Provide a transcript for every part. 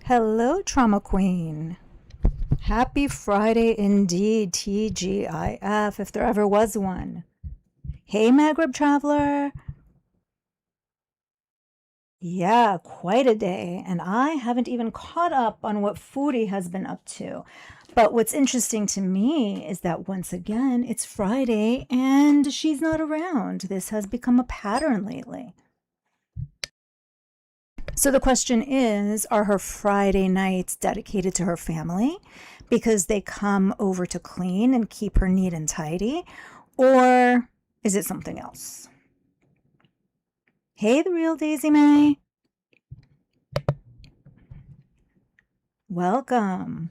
Hello, Trauma Queen. Happy Friday indeed, TGIF, if there ever was one. Hey, Maghreb Traveler. Yeah, quite a day, and I haven't even caught up on what Foodie has been up to. But what's interesting to me is that once again, it's Friday and she's not around. This has become a pattern lately. So the question is, are her Friday nights dedicated to her family because they come over to clean and keep her neat and tidy? Or is it something else? Hey, the real Daisy May. Welcome.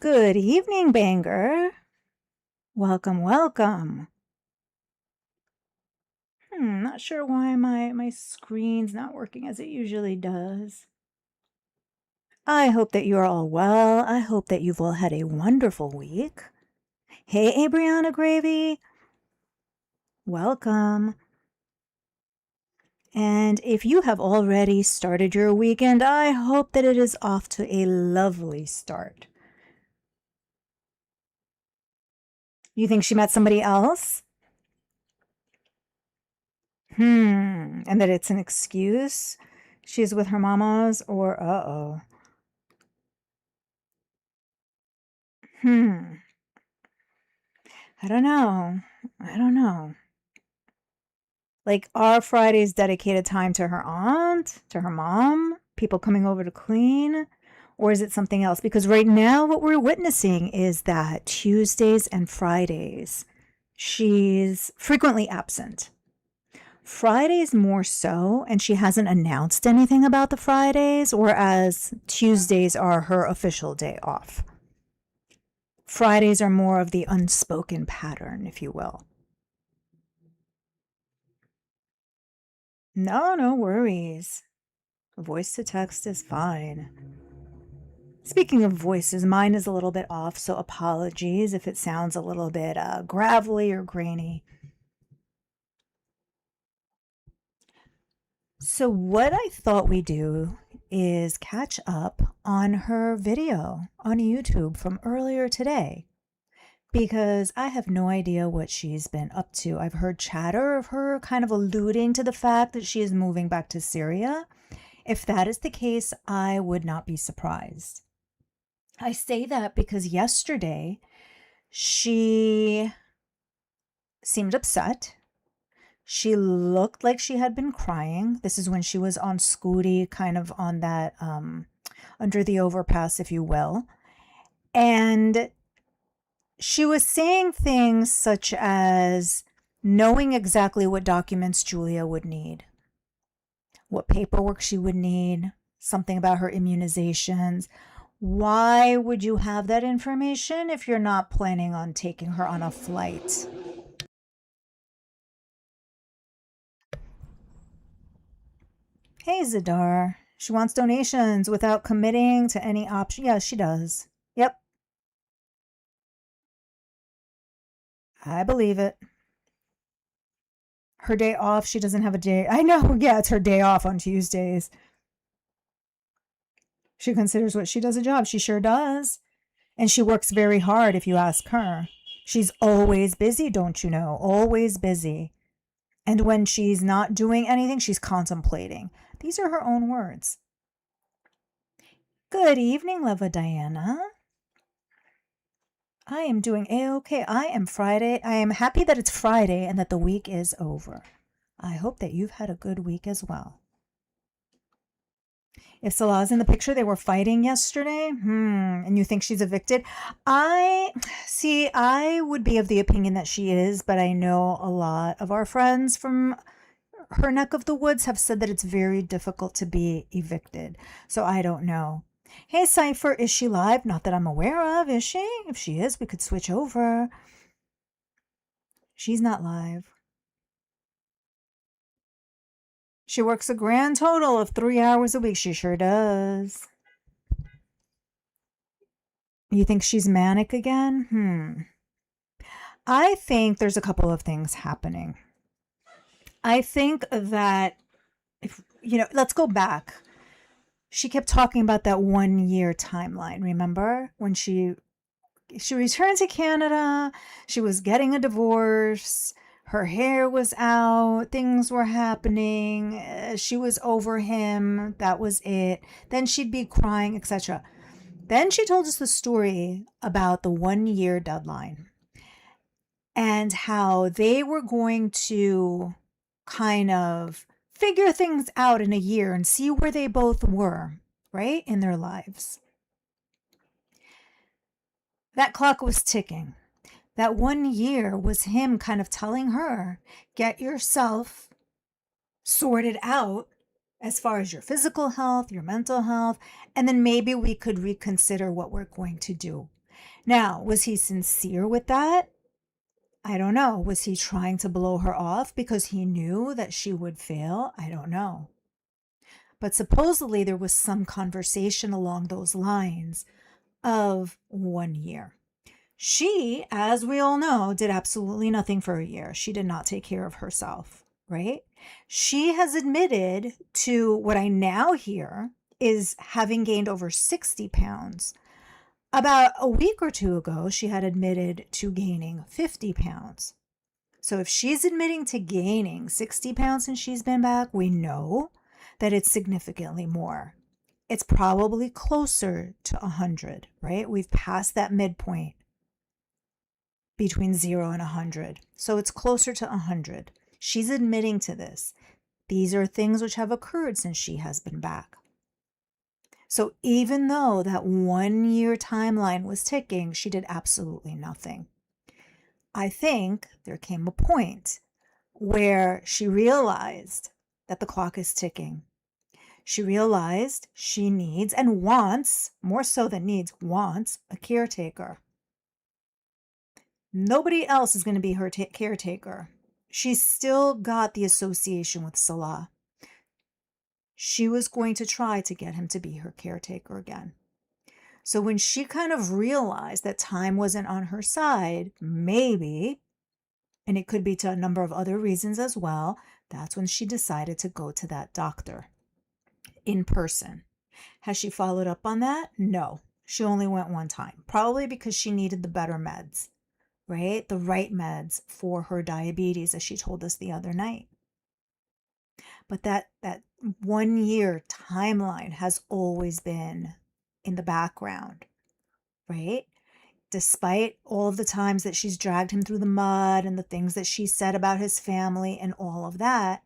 Good evening, Banger. Welcome, welcome. Not sure why my screen's not working as it usually does. I hope that you're all well. I hope that you've all had a wonderful week. Hey, Abriana Gravy. Welcome. And if you have already started your weekend, I hope that it is off to a lovely start. You think she met somebody else? And that it's an excuse? She's with her mamas, or uh-oh. I don't know. I don't know. Like, are Fridays dedicated time to her aunt, to her mom, people coming over to clean? Or is it something else? Because right now, what we're witnessing is that Tuesdays and Fridays, she's frequently absent. Fridays more so, and she hasn't announced anything about the Fridays, whereas Tuesdays are her official day off. Fridays are more of the unspoken pattern, if you will. No worries. Voice to text is fine. Speaking of voices, mine is a little bit off, so apologies if it sounds a little bit gravelly or grainy. So what I thought we'd do is catch up on her video on YouTube from earlier today, because I have no idea what she's been up to. I've heard chatter of her kind of alluding to the fact that she is moving back to Syria. If that is the case, I would not be surprised. I say that because yesterday she seemed upset. She looked like she had been crying. This is when she was on Scooty, kind of on that under the overpass, if you will. And she was saying things such as knowing exactly what documents Julia would need, what paperwork she would need, something about her immunizations. Why would you have that information if you're not planning on taking her on a flight? Hey, Zadar. She wants donations without committing to any option. Yeah, she does. Yep, I believe it. Her day off, she doesn't have a day. I know, yeah, it's her day off on Tuesdays. She considers what she does a job. She sure does. And she works very hard if you ask her. She's always busy, don't you know? Always busy. And when she's not doing anything, she's contemplating. These are her own words. Good evening, Leva Diana. I am doing a-okay. I am happy that it's Friday and that the week is over. I hope that you've had a good week as well. If Salah's in the picture, they were fighting yesterday, and you think she's evicted? I would be of the opinion that she is, but I know a lot of our friends from her neck of the woods have said that it's very difficult to be evicted. So I don't know. Hey, Cypher, is she live? Not that I'm aware of, is she? If she is, we could switch over. She's not live. She works a grand total of 3 hours a week. She sure does. You think she's manic again? I think there's a couple of things happening. I think that, let's go back. she kept talking about that 1 year timeline. Remember when she returned to Canada, she was getting a divorce, her hair was out, things were happening, she was over him, that was it. Then she'd be crying, etc. Then she told us the story about the 1 year deadline and how they were going to kind of figure things out in a year and see where they both were, right, in their lives. That clock was ticking. That 1 year was him kind of telling her, get yourself sorted out as far as your physical health, your mental health, and then maybe we could reconsider what we're going to do. Now, was he sincere with that? I don't know. Was he trying to blow her off because he knew that she would fail? I don't know. But supposedly there was some conversation along those lines of 1 year. She, as we all know, did absolutely nothing for a year. She did not take care of herself, right? She has admitted to what I now hear is having gained over 60 pounds. About a week or two ago, she had admitted to gaining 50 pounds. So if she's admitting to gaining 60 pounds since she's been back, we know that it's significantly more. It's probably closer to 100, right? We've passed that midpoint between 0 and 100. So it's closer to 100. She's admitting to this. These are things which have occurred since she has been back. So even though that 1 year timeline was ticking, she did absolutely nothing. I think there came a point where she realized that the clock is ticking. She realized she needs and wants, more so than needs, wants a caretaker. Nobody else is going to be her caretaker. She's still got the association with Salah. She was going to try to get him to be her caretaker again. So when she kind of realized that time wasn't on her side, maybe, and it could be to a number of other reasons as well, that's when she decided to go to that doctor in person. Has she followed up on that? No. She only went one time, probably because she needed the better meds, right? The right meds for her diabetes, as she told us the other night. But that 1 year timeline has always been in the background, right? Despite all of the times that she's dragged him through the mud and the things that she said about his family and all of that,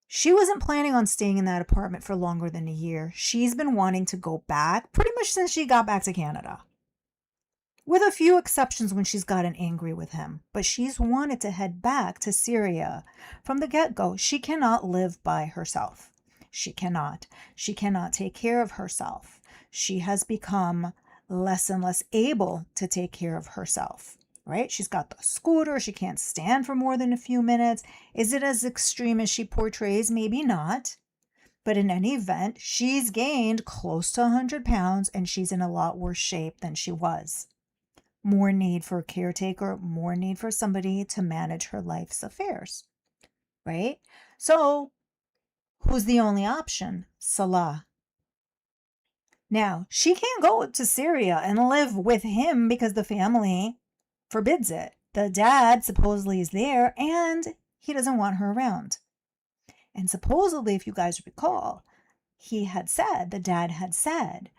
she wasn't planning on staying in that apartment for longer than a year. She's been wanting to go back pretty much since she got back to Canada, with a few exceptions when she's gotten angry with him. But she's wanted to head back to Syria from the get-go. She cannot live by herself. She cannot. She cannot take care of herself. She has become less and less able to take care of herself, right? She's got the scooter. She can't stand for more than a few minutes. Is it as extreme as she portrays? Maybe not. But in any event, she's gained close to 100 pounds and she's in a lot worse shape than she was. More need for a caretaker, more need for somebody to manage her life's affairs, right? So who's the only option? Salah. Now, she can't go to Syria and live with him because the family forbids it. The dad supposedly is there and he doesn't want her around. And supposedly, if you guys recall, the dad had said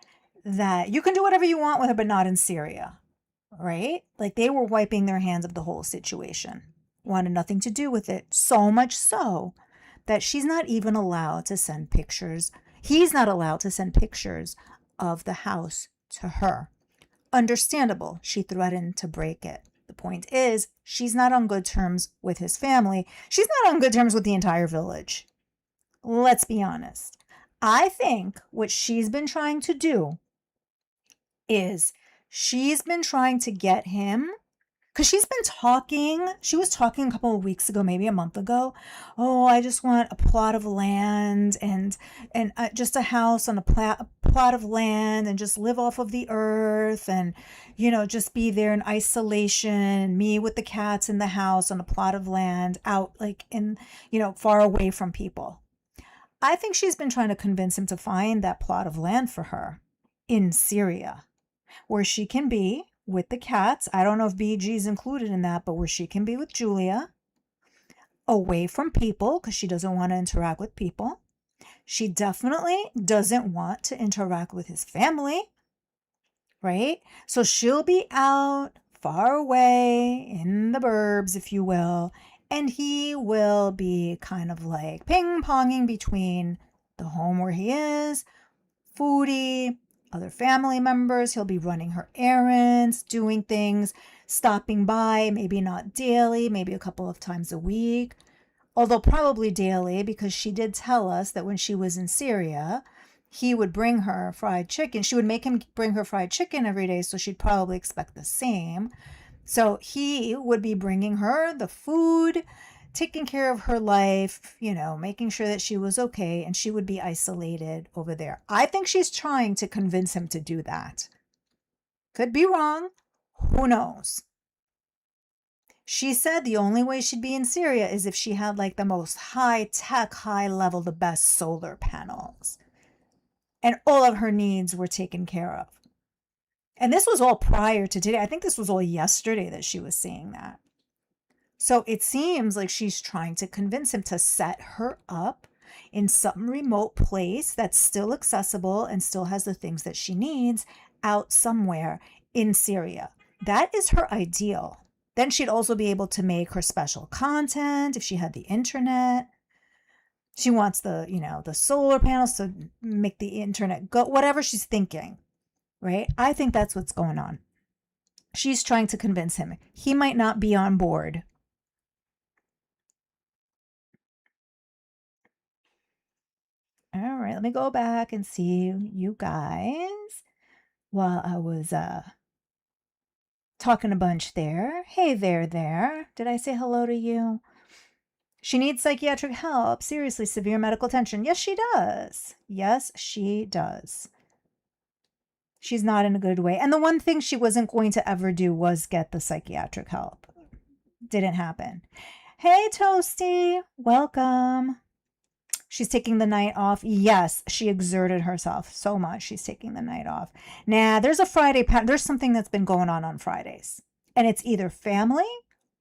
that you can do whatever you want with her, but not in Syria, right? Like they were wiping their hands of the whole situation, wanted nothing to do with it. So much so that she's not even allowed to send pictures. He's not allowed to send pictures of the house to her. Understandable. She threatened to break it. The point is, she's not on good terms with his family. She's not on good terms with the entire village. Let's be honest. I think what she's been trying to do is she's been trying to get him, because she was talking a couple of weeks ago, maybe a month ago. Oh, I just want a plot of land and just a house on a plot of land and just live off of the earth and, just be there in isolation, me with the cats in the house on a plot of land out like in, far away from people. I think she's been trying to convince him to find that plot of land for her in Syria, where she can be with the cats. I don't know if BG is included in that, but where she can be with Julia, away from people, because she doesn't want to interact with people. She definitely doesn't want to interact with his family, right? So she'll be out far away in the burbs, if you will, and he will be kind of like ping-ponging between the home where he is, Foodie, other family members. He'll be running her errands, doing things, stopping by, maybe not daily, maybe a couple of times a week, although probably daily, because she did tell us that when she was in Syria, he would bring her fried chicken. She would make him bring her fried chicken every day, so she'd probably expect the same. So he would be bringing her the food, taking care of her life, making sure that she was okay, and she would be isolated over there. I think she's trying to convince him to do that. Could be wrong. Who knows? She said the only way she'd be in Syria is if she had like the most high tech, high level, the best solar panels. And all of her needs were taken care of. And this was all prior to today. I think this was all yesterday that she was saying that. So it seems like she's trying to convince him to set her up in some remote place that's still accessible and still has the things that she needs out somewhere in Syria. That is her ideal. Then she'd also be able to make her special content if she had the internet. She wants the solar panels to make the internet go, whatever she's thinking, right? I think that's what's going on. She's trying to convince him. He might not be on board. All right, let me go back and see you guys while I was talking a bunch there. Hey there. Did I say hello to you? She needs psychiatric help. Seriously, severe medical attention. Yes, she does. Yes, she does. She's not in a good way. And the one thing she wasn't going to ever do was get the psychiatric help. Didn't happen. Hey, Toasty. Welcome. She's taking the night off. Yes, she exerted herself so much. She's taking the night off. Nah, there's a Friday pattern. There's something that's been going on Fridays. And it's either family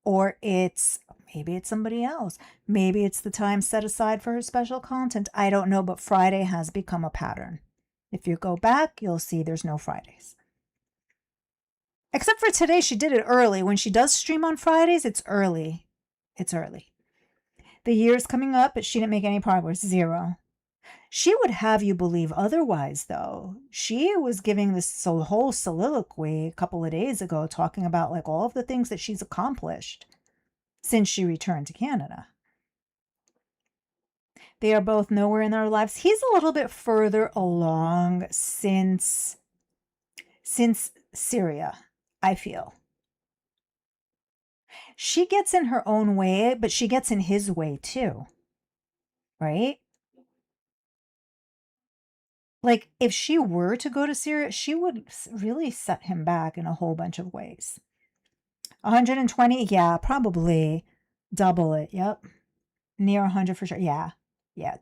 or maybe it's somebody else. Maybe it's the time set aside for her special content. I don't know, but Friday has become a pattern. If you go back, you'll see there's no Fridays. Except for today, she did it early. When she does stream on Fridays, it's early. It's early. The year's coming up, but she didn't make any progress. 0. She would have you believe otherwise, though. She was giving this whole soliloquy a couple of days ago, talking about like all of the things that she's accomplished since she returned to Canada. They are both nowhere in their lives. He's a little bit further along since Syria, I feel. She gets in her own way, but she gets in his way too, right? Like, if she were to go to Syria, she would really set him back in a whole bunch of ways. 120, yeah, probably double it. Yep. Near 100 for sure. Yeah,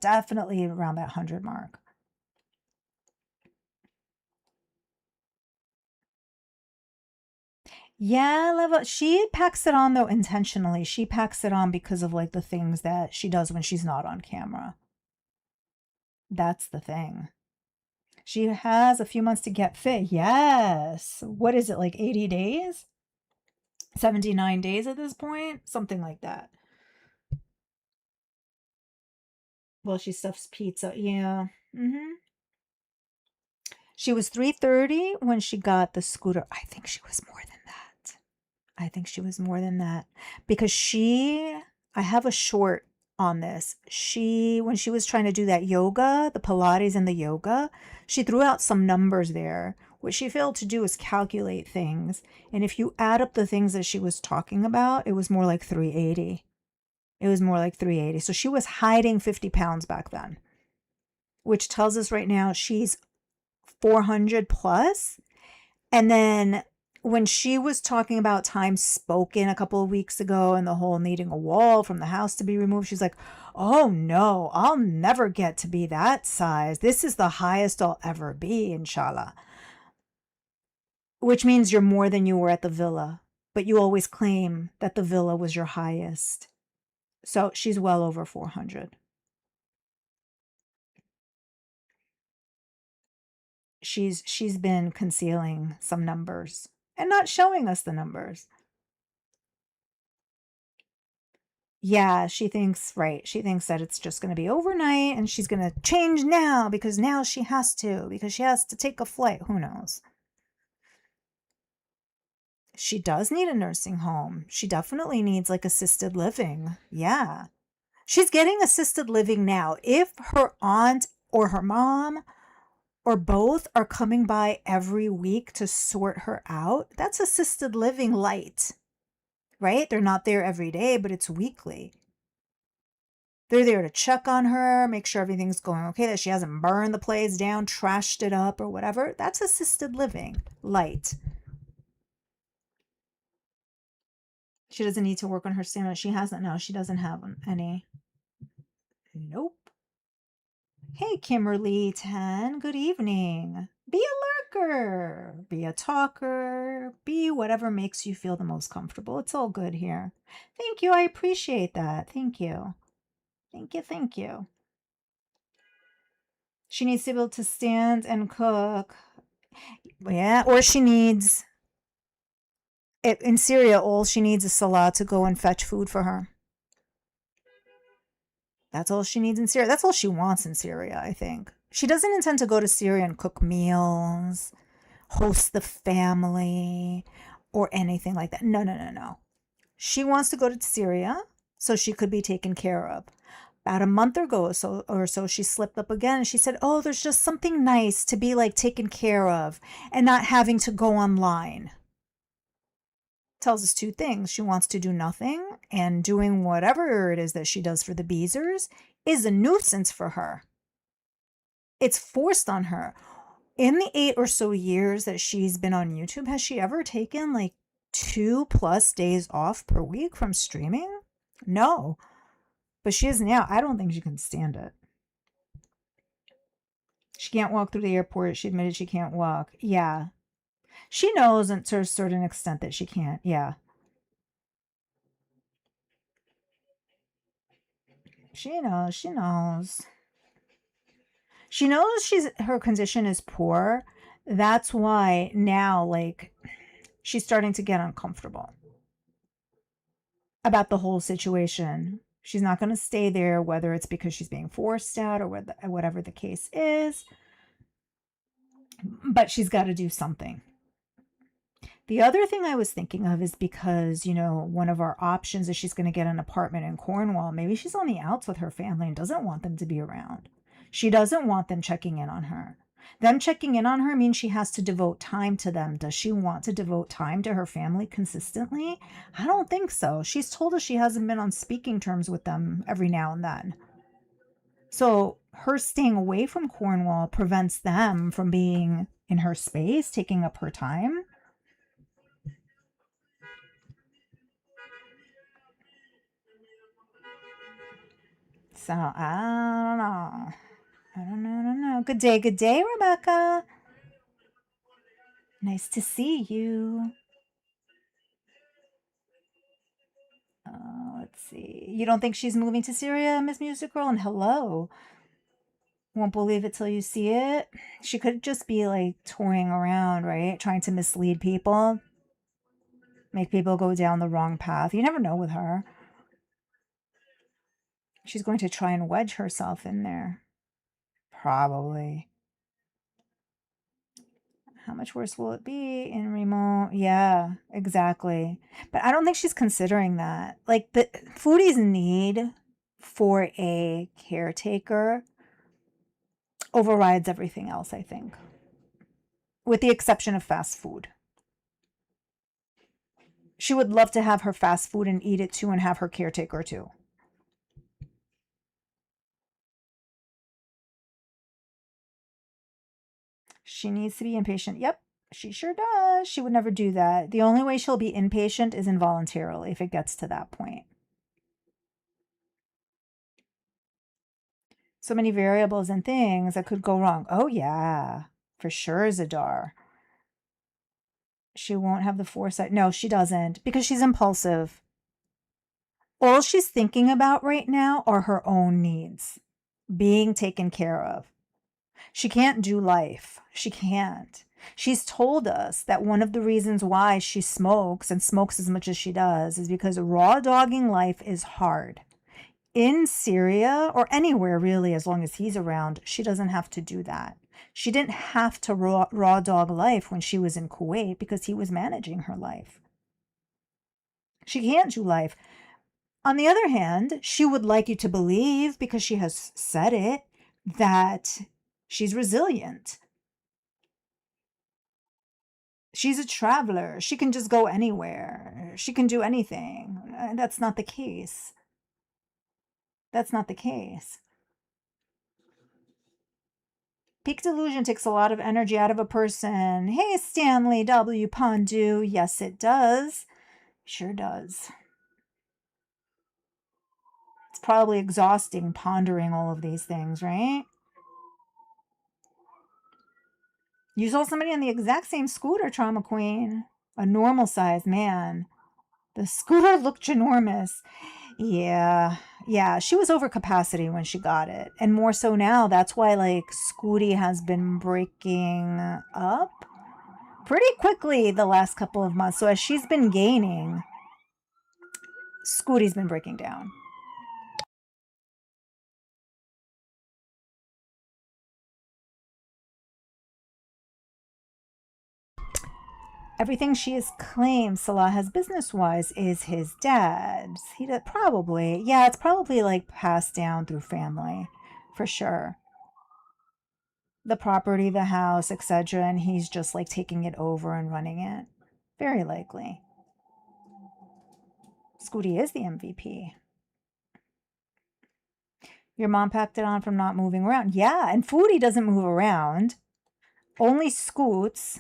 definitely around that 100 mark. Yeah, Leva, she packs it on though intentionally. She packs it on because of like the things that she does when she's not on camera. That's the thing. She has a few months to get fit. Yes. What is it, like 80 days? 79 days at this point? Something like that. Well, she stuffs pizza. Yeah. She was 330 when she got the scooter. I think she was more than that. Because I have a short on this. When she was trying to do that yoga, the Pilates and the yoga, she threw out some numbers there. What she failed to do is calculate things. And if you add up the things that she was talking about, it was more like 380. So she was hiding 50 pounds back then, which tells us right now she's 400 plus. And then when she was talking about time spoken a couple of weeks ago and the whole needing a wall from the house to be removed, she's like, oh no, I'll never get to be that size. This is the highest I'll ever be, inshallah. Which means you're more than you were at the villa, but you always claim that the villa was your highest. So she's well over 400. She's been concealing some numbers and not showing us the numbers. Yeah, she thinks, right. She thinks that it's just going to be overnight and she's going to change now because now she has to, because she has to take a flight. Who knows? She does need a nursing home. She definitely needs like assisted living. Yeah. She's getting assisted living now. If her aunt or her mom or both are coming by every week to sort her out, that's assisted living light, right? They're not there every day, but it's weekly. They're there to check on her, make sure everything's going okay, that she hasn't burned the place down, trashed it up, or whatever. That's assisted living light. She doesn't need to work on her stamina. She hasn't. No, she doesn't have any. Nope. Hey, Kimberly 10. Good evening. Be a lurker. Be a talker. Be whatever makes you feel the most comfortable. It's all good here. Thank you. I appreciate that. Thank you. Thank you. Thank you. She needs to be able to stand and cook. Yeah, or she needs in Syria, all she needs is Salah to go and fetch food for her. That's all she needs in Syria. That's all she wants in Syria, I think. She doesn't intend to go to Syria and cook meals, host the family, or anything like that. No, no, no, no. She wants to go to Syria so she could be taken care of. About a month ago or so, she slipped up again and she said, oh, there's just something nice to be like taken care of and not having to go online. Tells us two things. She wants to do nothing, and doing whatever it is that she does for the Beezers is a nuisance for her. It's forced on her. In the 8 or so years that she's been on YouTube, has she ever taken like 2+ days off per week from streaming? No. But she is now. I don't think she can stand it. She can't walk through the airport. She admitted she can't walk. Yeah. She knows to a certain extent that she can't. Yeah. She knows. She knows. She knows her condition is poor. That's why now, like, she's starting to get uncomfortable about the whole situation. She's not going to stay there, whether it's because she's being forced out or whatever the case is. But she's got to do something. The other thing I was thinking of is because, one of our options is she's going to get an apartment in Cornwall. Maybe she's on the outs with her family and doesn't want them to be around. She doesn't want them checking in on her. Them checking in on her means she has to devote time to them. Does she want to devote time to her family consistently? I don't think so. She's told us she hasn't been on speaking terms with them every now and then. So her staying away from Cornwall prevents them from being in her space, taking up her time. So I don't know. I don't know. Good day, Rebecca. Nice to see you. Let's see. You don't think she's moving to Syria, Miss Music Girl? And hello. Won't believe it till you see it. She could just be like touring around, right? Trying to mislead people. Make people go down the wrong path. You never know with her. She's going to try and wedge herself in there. Probably. How much worse will it be in remote? Yeah, exactly. But I don't think she's considering that. Like, the Foodie's need for a caretaker overrides everything else, I think, with the exception of fast food. She would love to have her fast food and eat it too and have her caretaker too. She needs to be impatient. Yep. She sure does. She would never do that. The only way she'll be impatient is involuntarily if it gets to that point. So many variables and things that could go wrong. Oh, yeah, for sure, Zadar. She won't have the foresight. No, she doesn't because she's impulsive. All she's thinking about right now are her own needs being taken care of. She can't do life. She can't. She's told us that one of the reasons why she smokes and smokes as much as she does is because raw dogging life is hard. In Syria or anywhere really, as long as he's around, she doesn't have to do that. She didn't have to raw dog life when she was in Kuwait because he was managing her life. She can't do life. On the other hand, she would like you to believe, because she has said it, that she's resilient. She's a traveler. She can just go anywhere. She can do anything. That's not the case. That's not the case. Peak delusion takes a lot of energy out of a person. Hey, Stanley W. Pondu. Yes, it does. Sure does. It's probably exhausting pondering all of these things, right? You saw somebody on the exact same scooter, Trauma Queen. A normal sized man. The scooter looked ginormous. Yeah, she was over capacity when she got it. And more so now. That's why, like, Scooty has been breaking up pretty quickly the last couple of months. So as she's been gaining, Scooty's been breaking down. Everything she has claimed Salah has business-wise is his dad's. Probably. Yeah, it's probably, like, passed down through family. For sure. The property, the house, etc., and he's just like taking it over and running it. Very likely. Scooty is the MVP. Your mom packed it on from not moving around. Yeah, and Foodie doesn't move around. Only Scoots,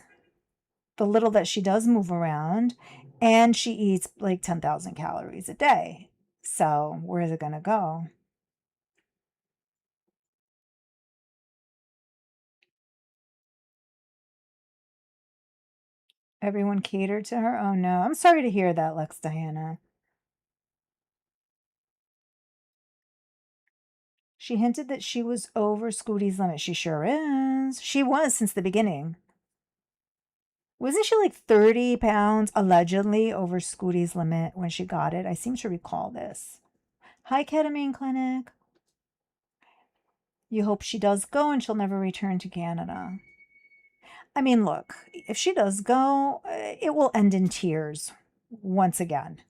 the little that she does move around, and she eats like 10,000 calories a day. So where is it going to go? Everyone catered to her? Oh no, I'm sorry to hear that, Lex Diana. She hinted that she was over Scooty's limit. She sure is. She was since the beginning. Wasn't she like 30 pounds allegedly over Scooty's limit when she got it? I seem to recall this. Hi, ketamine clinic. You hope she does go and she'll never return to Canada. I mean, look, if she does go, it will end in tears once again.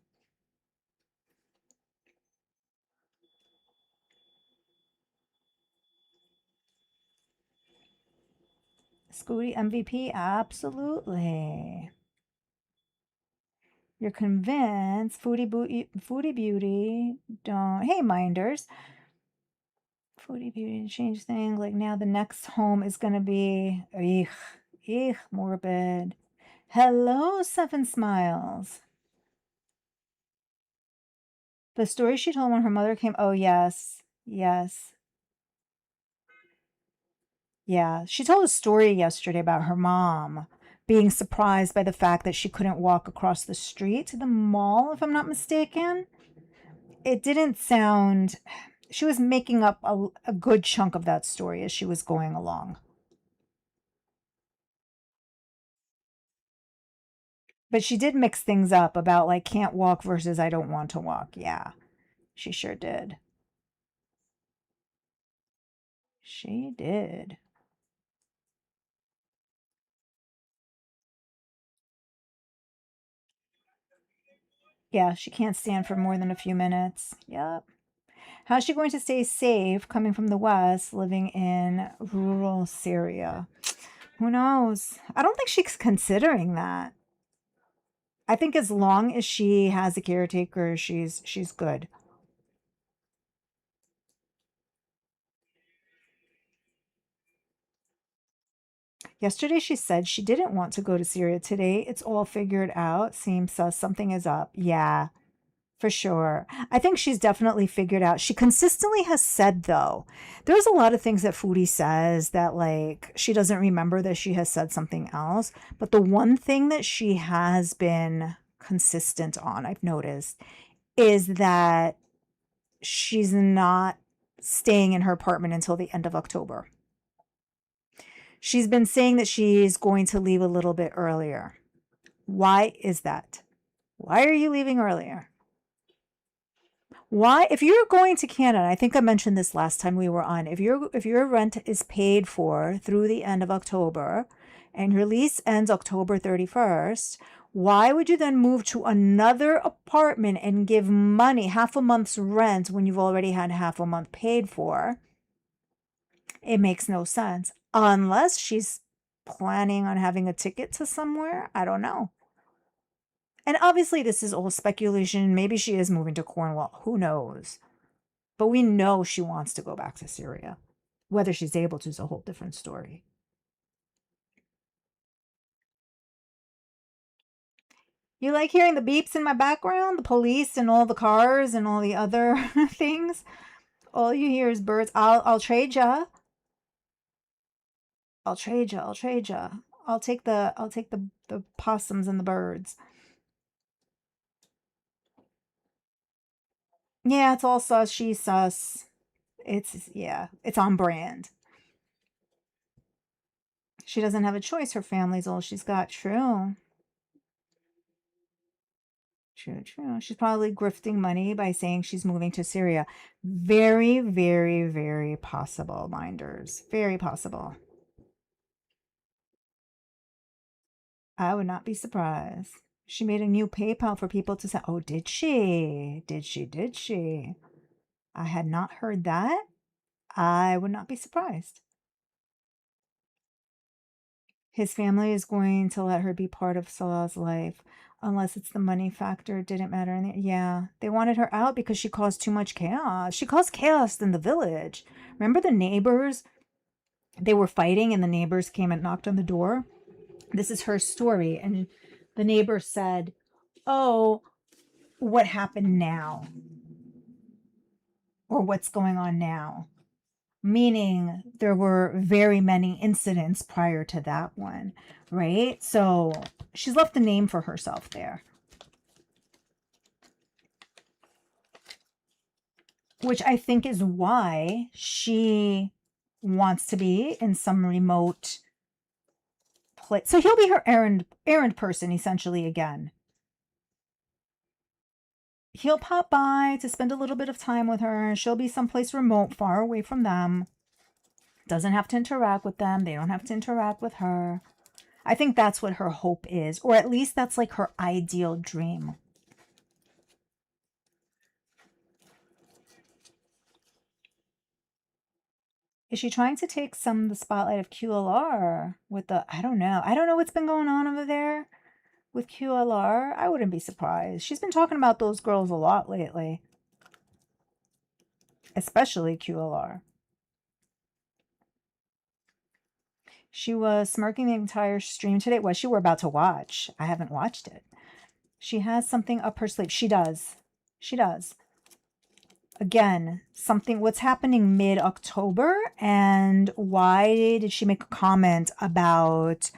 Scooty MVP, absolutely. You're convinced. Foodie Beauty, don't. Hey, minders. Foodie Beauty to change things. Like now the next home is going to be. Morbid. Hello, Seven Smiles. The story she told when her mother came. Oh, yes. Yes. Yeah. She told a story yesterday about her mom being surprised by the fact that she couldn't walk across the street to the mall, if I'm not mistaken. It didn't sound. She was making up a good chunk of that story as she was going along. But she did mix things up about like can't walk versus I don't want to walk. Yeah, she sure did. She did. Yeah, she can't stand for more than a few minutes. Yep. How's she going to stay safe coming from the West, living in rural Syria? Who knows? I don't think she's considering that. I think as long as she has a caretaker, she's good. Yesterday she said she didn't want to go to Syria. Today it's all figured out. Seems sus. Something is up. Yeah, for sure. I think she's definitely figured out. She consistently has said, though, there's a lot of things that Foodie says that, like, she doesn't remember that she has said something else. But the one thing that she has been consistent on, I've noticed, is that she's not staying in her apartment until the end of October. She's been saying that she's going to leave a little bit earlier. Why is that? Why are you leaving earlier? Why, if you're going to Canada, I think I mentioned this last time we were on, if your rent is paid for through the end of October and your lease ends October 31st, why would you then move to another apartment and give money, half a month's rent, when you've already had half a month paid for? It makes no sense. Unless she's planning on having a ticket to somewhere. I don't know. And obviously, this is all speculation. Maybe she is moving to Cornwall. Who knows? But we know she wants to go back to Syria. Whether she's able to is a whole different story. You like hearing the beeps in my background? The police and all the cars and all the other things? All you hear is birds. I'll trade ya. I'll trade ya. I'll trade ya. I'll take the possums and the birds. Yeah, it's all sus. She's sus. Yeah, it's on brand. She doesn't have a choice. Her family's all she's got. True. True, true. She's probably grifting money by saying she's moving to Syria. Very, very, very possible, minders. Very possible. I would not be surprised. She made a new PayPal for people to say, oh, did she? Did she? Did she? I had not heard that. I would not be surprised. His family is going to let her be part of Salah's life unless it's the money factor. It didn't matter. Yeah, they wanted her out because she caused too much chaos. She caused chaos in the village. Remember the neighbors? They were fighting and the neighbors came and knocked on the door. This is her story. And the neighbor said, oh, what happened now? Or what's going on now? Meaning there were very many incidents prior to that one, right? So she's left a name for herself there, which I think is why she wants to be in some remote place. So he'll be her errand person essentially again. He'll pop by to spend a little bit of time with her. She'll be someplace remote, far away from them. Doesn't have to interact with them. They don't have to interact with her. I think that's what her hope is, or at least that's like her ideal dream. Is she trying to take some of the spotlight of QLR with the, I don't know. I don't know what's been going on over there with QLR. I wouldn't be surprised. She's been talking about those girls a lot lately, especially QLR. She was smirking the entire stream today. Was she? We're about to watch. I haven't watched it. She has something up her sleeve. She does. She does. Again, something, what's happening mid-October, and why did she make a comment about,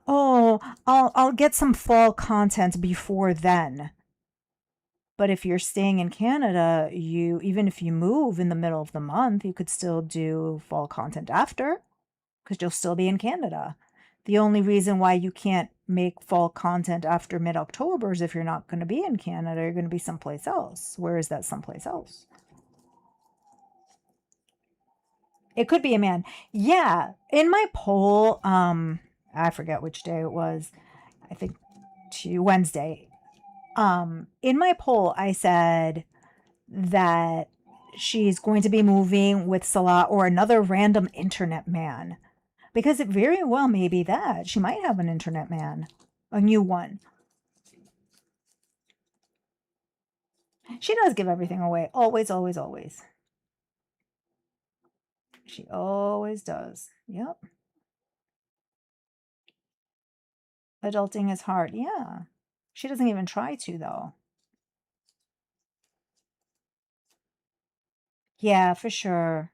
oh, I'll get some fall content before then. But if you're staying in Canada, even if you move in the middle of the month, you could still do fall content after, because you'll still be in Canada. The only reason why you can't make fall content after mid-October is if you're not going to be in Canada, you're going to be someplace else. Where is that someplace else? It could be a man. Yeah. In my poll, I forget which day it was. I think Wednesday. In my poll, I said that she's going to be moving with Salah or another random internet man. Because it very well may be that. She might have an internet man. A new one. She does give everything away. Always, always, always. She always does. Yep. Adulting is hard. Yeah. She doesn't even try to, though. Yeah, for sure.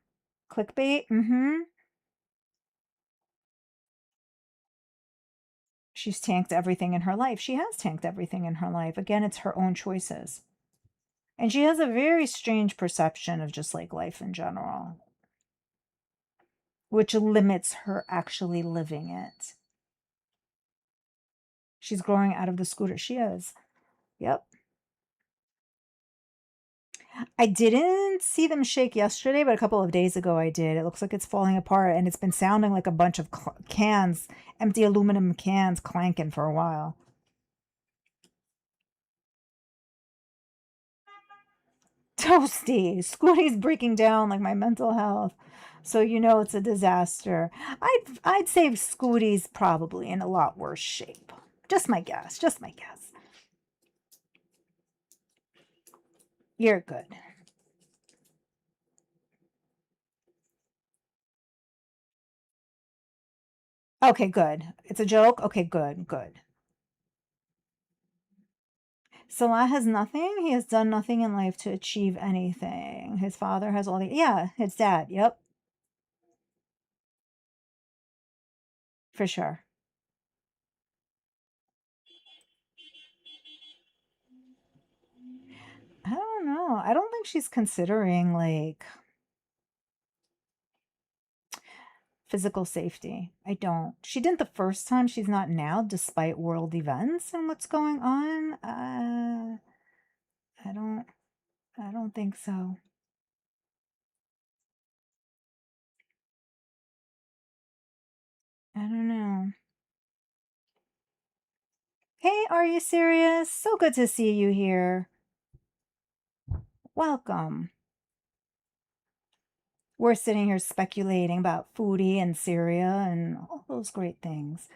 Clickbait? Mm-hmm. She's tanked everything in her life. She has tanked everything in her life. Again, it's her own choices. And she has a very strange perception of just like life in general, which limits her actually living it. She's growing out of the scooter. She is. Yep. I didn't see them shake yesterday, but a couple of days ago I did. It looks like it's falling apart, and it's been sounding like a bunch of cans, empty aluminum cans clanking for a while. Toasty. Scooty's breaking down like my mental health. So you know it's a disaster. I'd say Scooty's probably in a lot worse shape. Just my guess. Just my guess. You're good. Okay, good. It's a joke? Okay, good, good. Salah has nothing. He has done nothing in life to achieve anything. His father has all the, yeah, his dad. Yep, for sure. I don't know. I don't think she's considering like physical safety. I don't. She didn't the first time. She's not now, despite world events and what's going on. I don't. I don't think so. I don't know. Hey, are you serious? So good to see you here. Welcome. We're sitting here speculating about Foodie and Syria and all those great things.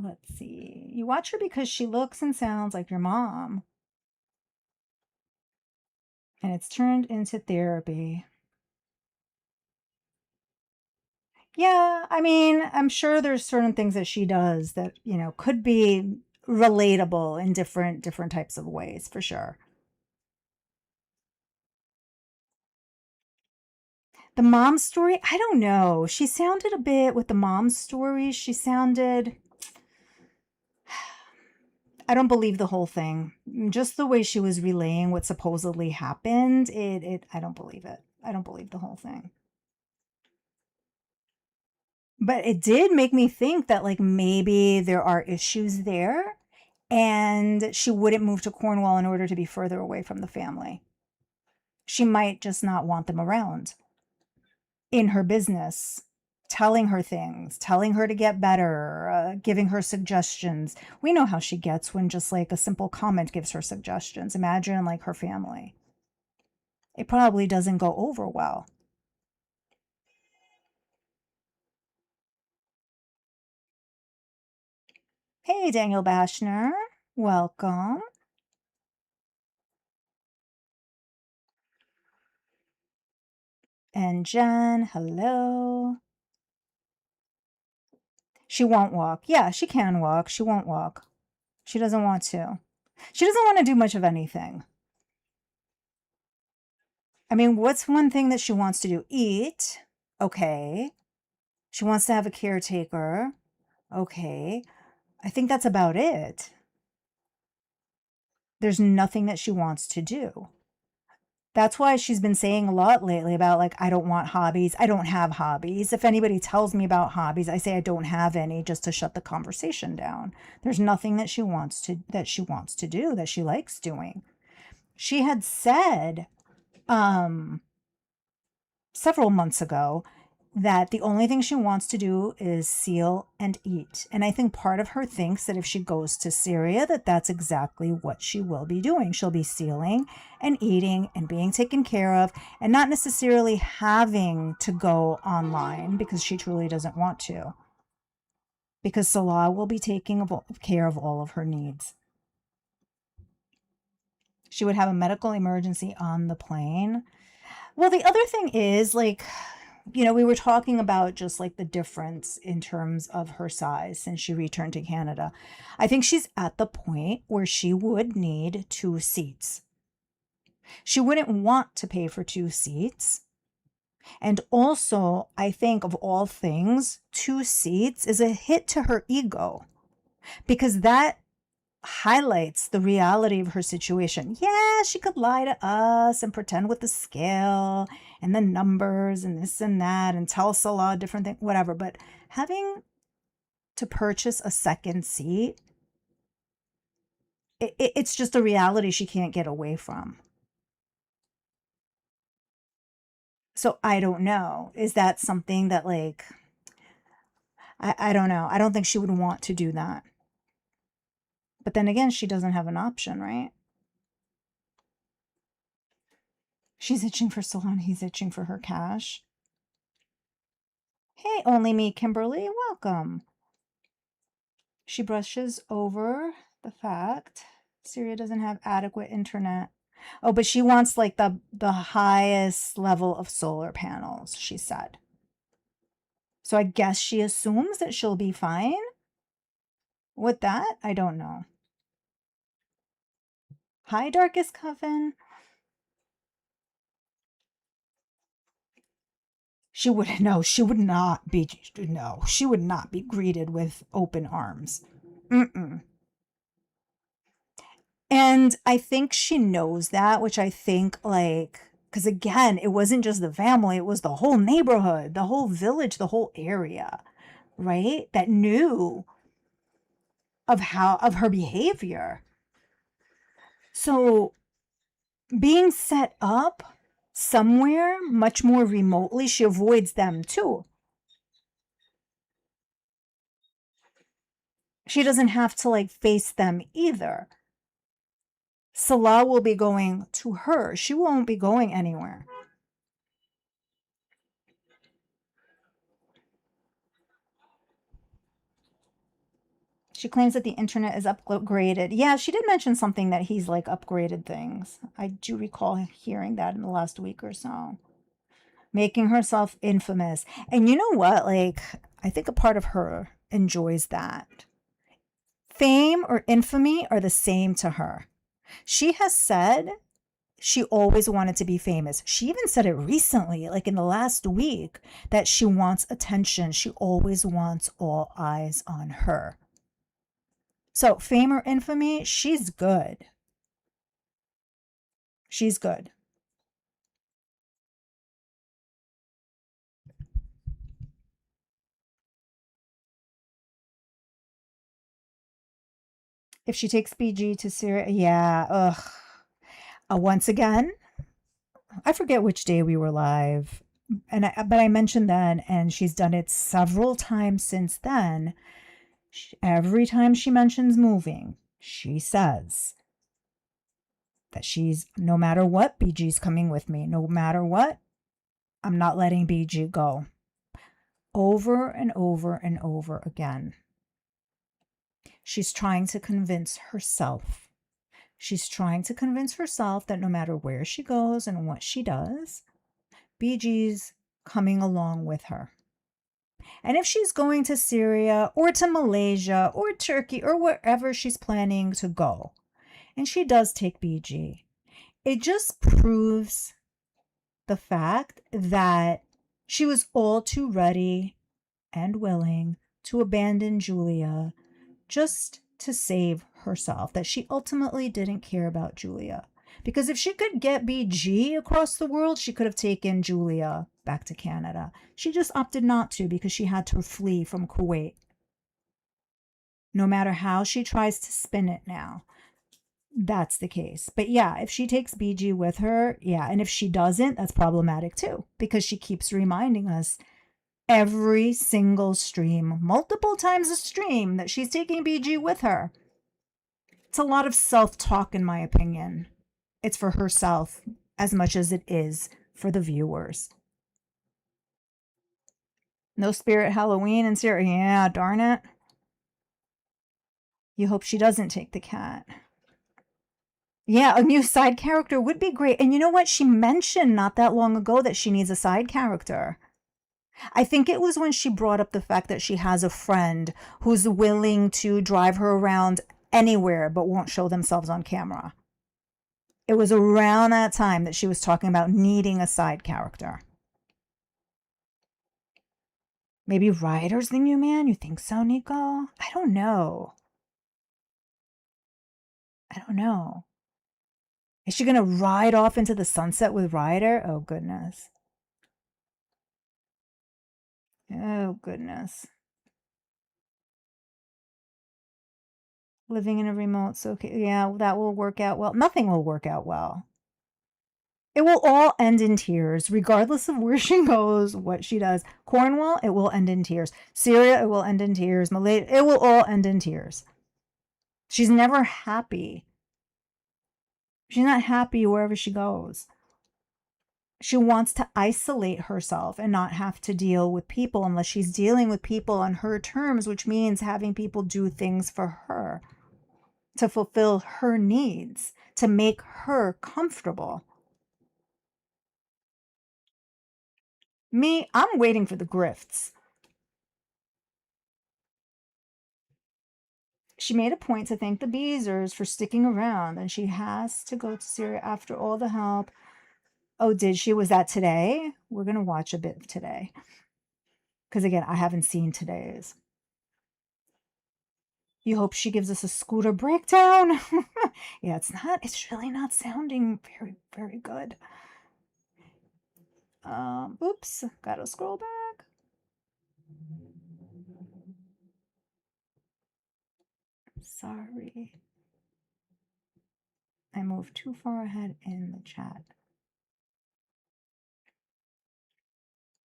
Let's see. You watch her because she looks and sounds like your mom. And it's turned into therapy. Yeah, I mean, I'm sure there's certain things that she does that, could be relatable in different types of ways, for sure. The mom story, I don't know. She sounded a bit with the mom story, she sounded I don't believe the whole thing. Just the way she was relaying what supposedly happened, it I don't believe it. I don't believe the whole thing. But it did make me think that like maybe there are issues there and she wouldn't move to Cornwall in order to be further away from the family. She might just not want them around in her business, telling her things, telling her to get better, giving her suggestions. We know how she gets when just like a simple comment gives her suggestions. Imagine like her family. It probably doesn't go over well. Hey, Daniel Bashner. Welcome. And Jen, hello. She won't walk. Yeah, she can walk. She won't walk. She doesn't want to. She doesn't want to do much of anything. I mean, what's one thing that she wants to do? Eat. Okay. She wants to have a caretaker. Okay. I think that's about it. There's nothing that she wants to do. That's why she's been saying a lot lately about like, I don't want hobbies. I don't have hobbies. If anybody tells me about hobbies, I say I don't have any just to shut the conversation down. There's nothing that she wants to do that she likes doing. She had said several months ago that the only thing she wants to do is seal and eat. And I think part of her thinks that if she goes to Syria, that that's exactly what she will be doing. She'll be sealing and eating and being taken care of and not necessarily having to go online because she truly doesn't want to. Because Salah will be taking care of all of her needs. She would have a medical emergency on the plane. Well, the other thing is, like, we were talking about just like the difference in terms of her size since she returned to Canada. I think she's at the point where she would need 2 seats. She wouldn't want to pay for 2 seats. And also, I think of all things, 2 seats is a hit to her ego because that highlights the reality of her situation. Yeah, she could lie to us and pretend with the scale and the numbers and this and that and tell us a lot of different things, whatever. But having to purchase a second seat, it's just a reality she can't get away from. So I don't know. Is that something that, like, I don't know. I don't think she would want to do that. But then again, she doesn't have an option, right? She's itching for salon. He's itching for her cash. Hey, only me, Kimberly. Welcome. She brushes over the fact Syria doesn't have adequate internet. Oh, but she wants like the highest level of solar panels, she said. So I guess she assumes that she'll be fine with that. I don't know. Hi, Darkest Coven. She would no, she would not be no, she would not be greeted with open arms. Mm-mm. And I think she knows that, which I think, like, because again, it wasn't just the family, it was the whole neighborhood, the whole village, the whole area, right? That knew of her behavior. So being set up somewhere much more remotely, she avoids them too. She doesn't have to like face them either. Salah will be going to her. She won't be going anywhere. She claims that the internet is upgraded. Yeah, she did mention something that he's like upgraded things. I do recall hearing that in the last week or so. Making herself infamous. And you know what? Like, I think a part of her enjoys that. Fame or infamy are the same to her. She has said she always wanted to be famous. She even said it recently, like in the last week, that she wants attention. She always wants all eyes on her. So, fame or infamy, she's good. She's good. If she takes BG to Syria, yeah, ugh. Once again, I forget which day we were live, but I mentioned then, and she's done it several times since then. Every time she mentions moving, she says that she's, no matter what, BG's coming with me. No matter what, I'm not letting BG go. Over and over and over again. She's trying to convince herself. She's trying to convince herself that no matter where she goes and what she does, BG's coming along with her. And if she's going to Syria or to Malaysia or Turkey or wherever she's planning to go, and she does take BG, it just proves the fact that she was all too ready and willing to abandon Julia just to save herself, that she ultimately didn't care about Julia. Because if she could get BG across the world, she could have taken Julia back to Canada. She just opted not to because she had to flee from Kuwait. No matter how she tries to spin it now, that's the case. But yeah, if she takes BG with her, yeah. And if she doesn't, that's problematic too, because she keeps reminding us every single stream, multiple times a stream, that she's taking BG with her. It's a lot of self-talk, in my opinion. It's for herself as much as it is for the viewers. No Spirit Halloween in Syria. Yeah, darn it. You hope she doesn't take the cat. Yeah, a new side character would be great. And you know what? She mentioned not that long ago that she needs a side character. I think it was when she brought up the fact that she has a friend who's willing to drive her around anywhere but won't show themselves on camera. It was around that time that she was talking about needing a side character. Maybe Ryder's the new man? You think so, Nico? I don't know. I don't know. Is she going to ride off into the sunset with Ryder? Oh, goodness. Oh, goodness. Living in a remote, so okay. Yeah, that will work out well. Nothing will work out well. It will all end in tears, regardless of where she goes, what she does. Cornwall, it will end in tears. Syria, it will end in tears. Malay, it will all end in tears. She's never happy. She's not happy wherever she goes. She wants to isolate herself and not have to deal with people unless she's dealing with people on her terms, which means having people do things for her to fulfill her needs, to make her comfortable. Me, I'm waiting for the grifts. She made a point to thank the Beezers for sticking around, and she has to go to Syria after all the help. Oh, did she? Was that today? We're going to watch a bit of today. Because again, I haven't seen today's. You hope she gives us a scooter breakdown? Yeah, it's really not sounding very, very good. Oops, gotta scroll back. Sorry. I moved too far ahead in the chat.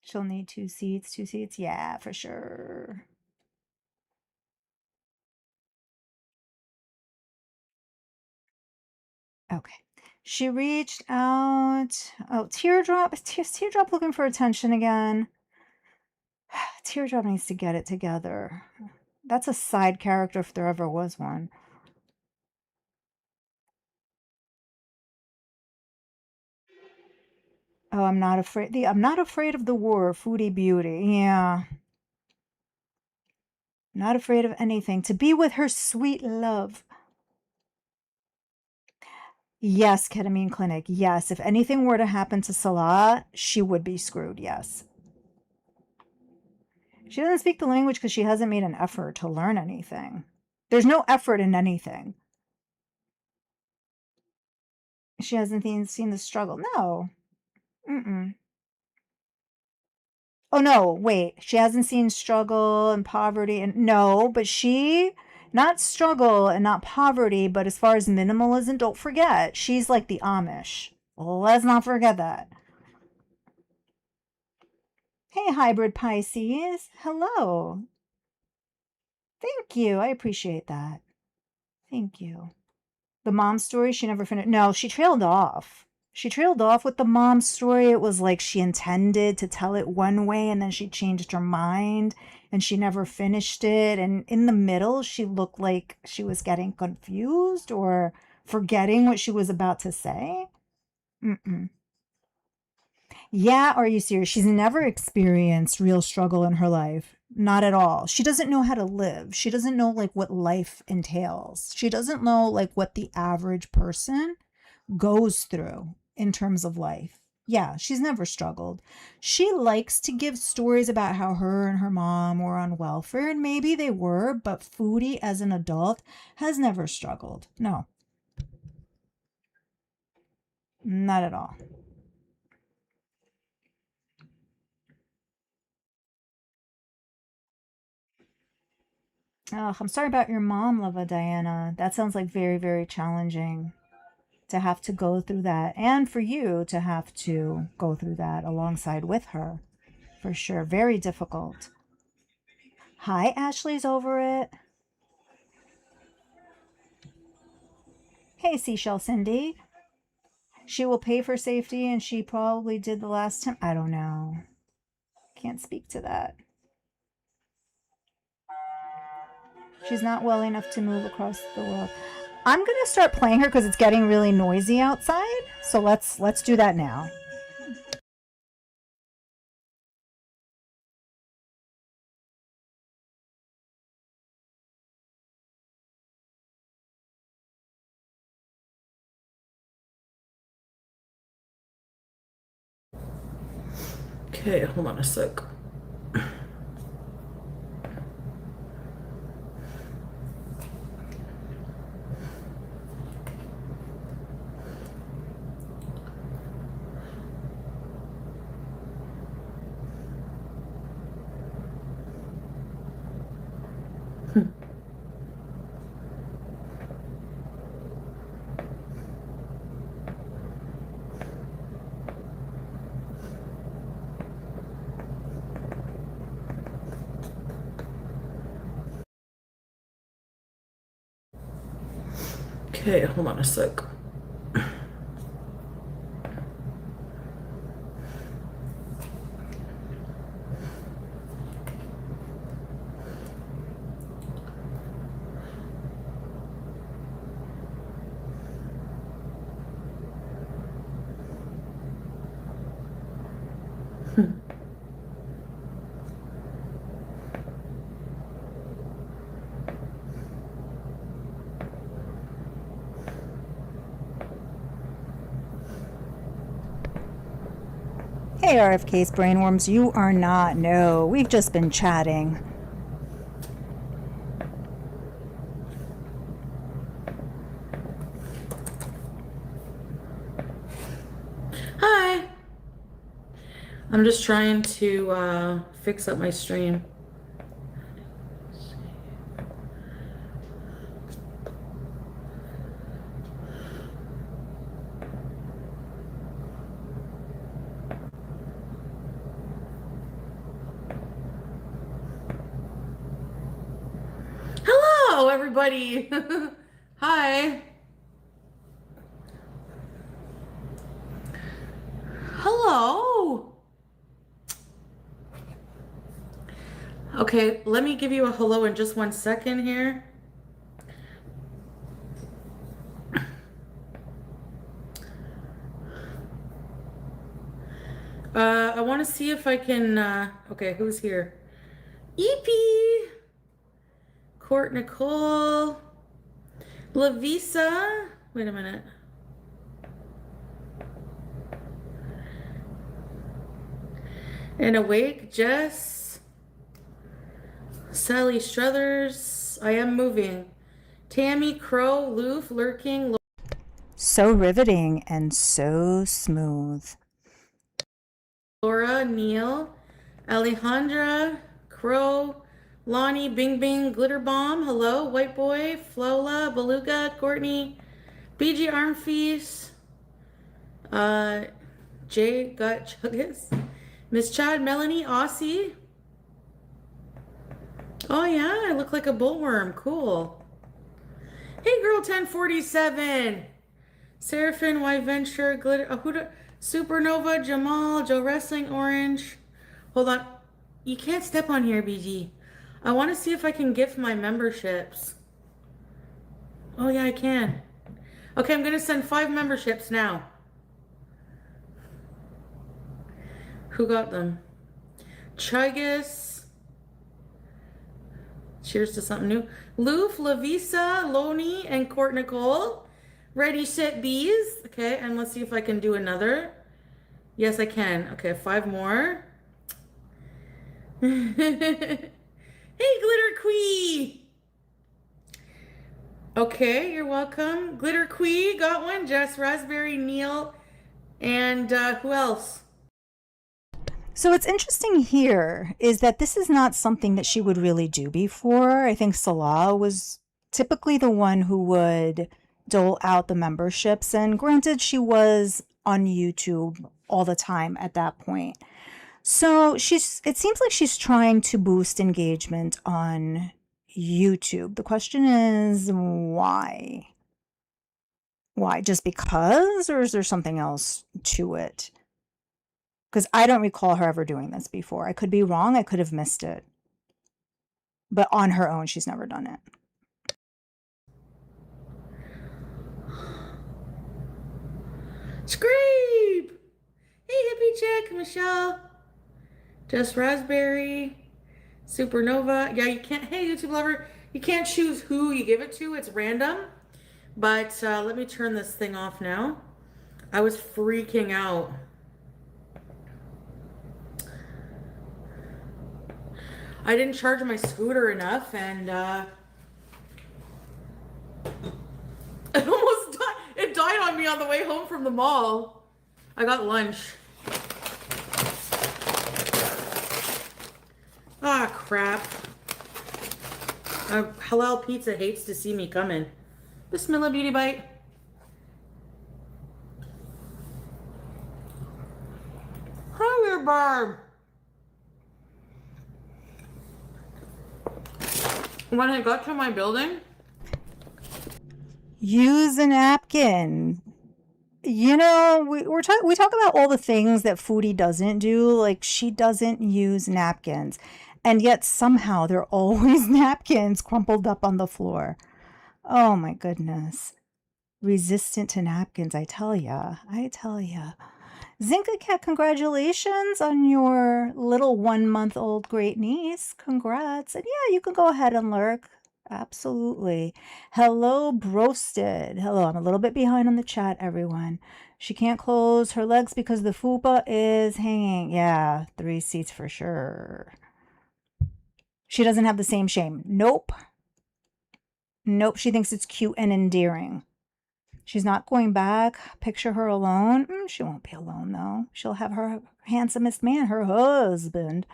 She'll need two seats. Yeah, for sure. Okay. She reached out. Oh, Teardrop. Teardrop looking for attention again. Teardrop needs to get it together. That's a side character if there ever was one. Oh, I'm not afraid. I'm not afraid of the war. Foodie beauty. Yeah. Not afraid of anything. To be with her sweet love. Yes, ketamine clinic. Yes. If anything were to happen to Salah, she would be screwed. Yes. She doesn't speak the language because she hasn't made an effort to learn anything. There's no effort in anything. She hasn't seen the struggle. No. Mm-mm. Oh, no. Wait. She hasn't seen struggle and poverty. And no, but not struggle and not poverty, but as far as minimalism, don't forget, she's like the Amish. Let's not forget that. Hey, hybrid Pisces. Hello. Thank you. I appreciate that. Thank you. The mom story, she never finished. No, she trailed off. She trailed off with the mom story. It was like she intended to tell it one way and then she changed her mind and she never finished it. And in the middle, she looked like she was getting confused or forgetting what she was about to say. Mm-mm. Yeah, are you serious? She's never experienced real struggle in her life. Not at all. She doesn't know how to live. She doesn't know like what life entails. She doesn't know like what the average person goes through in terms of life. Yeah, she's never struggled. She likes to give stories about how her and her mom were on welfare, and maybe they were, but Foodie as an adult has never struggled. No, not at all. Oh, I'm sorry about your mom, Lava Diana. That sounds like very, very challenging to have to go through that, and for you to have to go through that alongside with her. For sure. Very difficult. Hi, Ashley's over it. Hey, Seashell Cindy. She will pay for safety, and she probably did the last time. I don't know. Can't speak to that. She's not well enough to move across the world. I'm gonna start playing her because it's getting really noisy outside. So let's do that now. Okay, hold on a sec. Okay, hold on a sec. Hey RFK's brainworms, you are not. No, we've just been chatting. Hi. I'm just trying to fix up my stream. Hello, everybody. Hi. Hello. Okay, let me give you a hello in just 1 second here. I want to see if I can, okay, who's here? EP, Court Nicole, Lavisa. Wait a minute. And Awake, Jess, Sally Struthers, I Am Moving, Tammy, Crow, Loof, Lurking, So riveting and so smooth. Laura, Neil, Alejandra, Crow, Lonnie, Bing Bing, Glitter Bomb, hello, White Boy, Flola, Beluga, Courtney, BG Arm Feast, Jay Gut Chuggus, Miss Chad, Melanie, Aussie. Oh yeah, I look like a bullworm. Cool. Hey girl 1047. Seraphim, Y Venture, Glitter, Ahuda, Supernova, Jamal, Joe Wrestling, Orange. Hold on. You can't step on here, BG. I want to see if I can gift my memberships. Oh yeah, I can. Okay, I'm going to send 5 memberships now. Who got them? Chugus. Cheers to something new. Loof, Lavisa, Loney, and Court Nicole. Ready, set, bees. Okay, and let's see if I can do another. Yes, I can. Okay, 5 more. Hey, Glitter Quee. Okay, you're welcome. Glitter Quee got one. Jess, Raspberry, Neil, and who else? So what's interesting here is that this is not something that she would really do before. I think Salah was typically the one who would dole out the memberships. And granted, she was on YouTube all the time at that point. So it seems like she's trying to boost engagement on YouTube. The question is why? Why? Just because, or is there something else to it? Because I don't recall her ever doing this before. I could be wrong. I could have missed it. But on her own, she's never done it. Scrape! Hey, hippie chick, Michelle. Just Raspberry. Supernova. Yeah, you can't, hey, YouTube lover, you can't choose who you give it to. It's random. But let me turn this thing off now. I was freaking out. I didn't charge my scooter enough, and it almost died. It died on me on the way home from the mall. I got lunch. Ah, crap. Halal Pizza hates to see me coming. Bismillah, beauty bite. Hi there, Barb. When I got to my building, Use a napkin. You know, we talk about all the things that Foodie doesn't do. Like, she doesn't use napkins. And yet somehow there are always napkins crumpled up on the floor. Oh my goodness. Resistant to napkins, I tell ya. I tell ya. Zinka Cat, congratulations on your little 1-month-old great niece. Congrats. And yeah, you can go ahead and lurk. Absolutely. Hello, Broasted. Hello, I'm a little bit behind on the chat, everyone. She can't close her legs because the fupa is hanging. Yeah, 3 seats for sure. She doesn't have the same shame. Nope. Nope, she thinks it's cute and endearing. She's not going back. Picture her alone. She won't be alone, though. She'll have her handsomest man, her husband.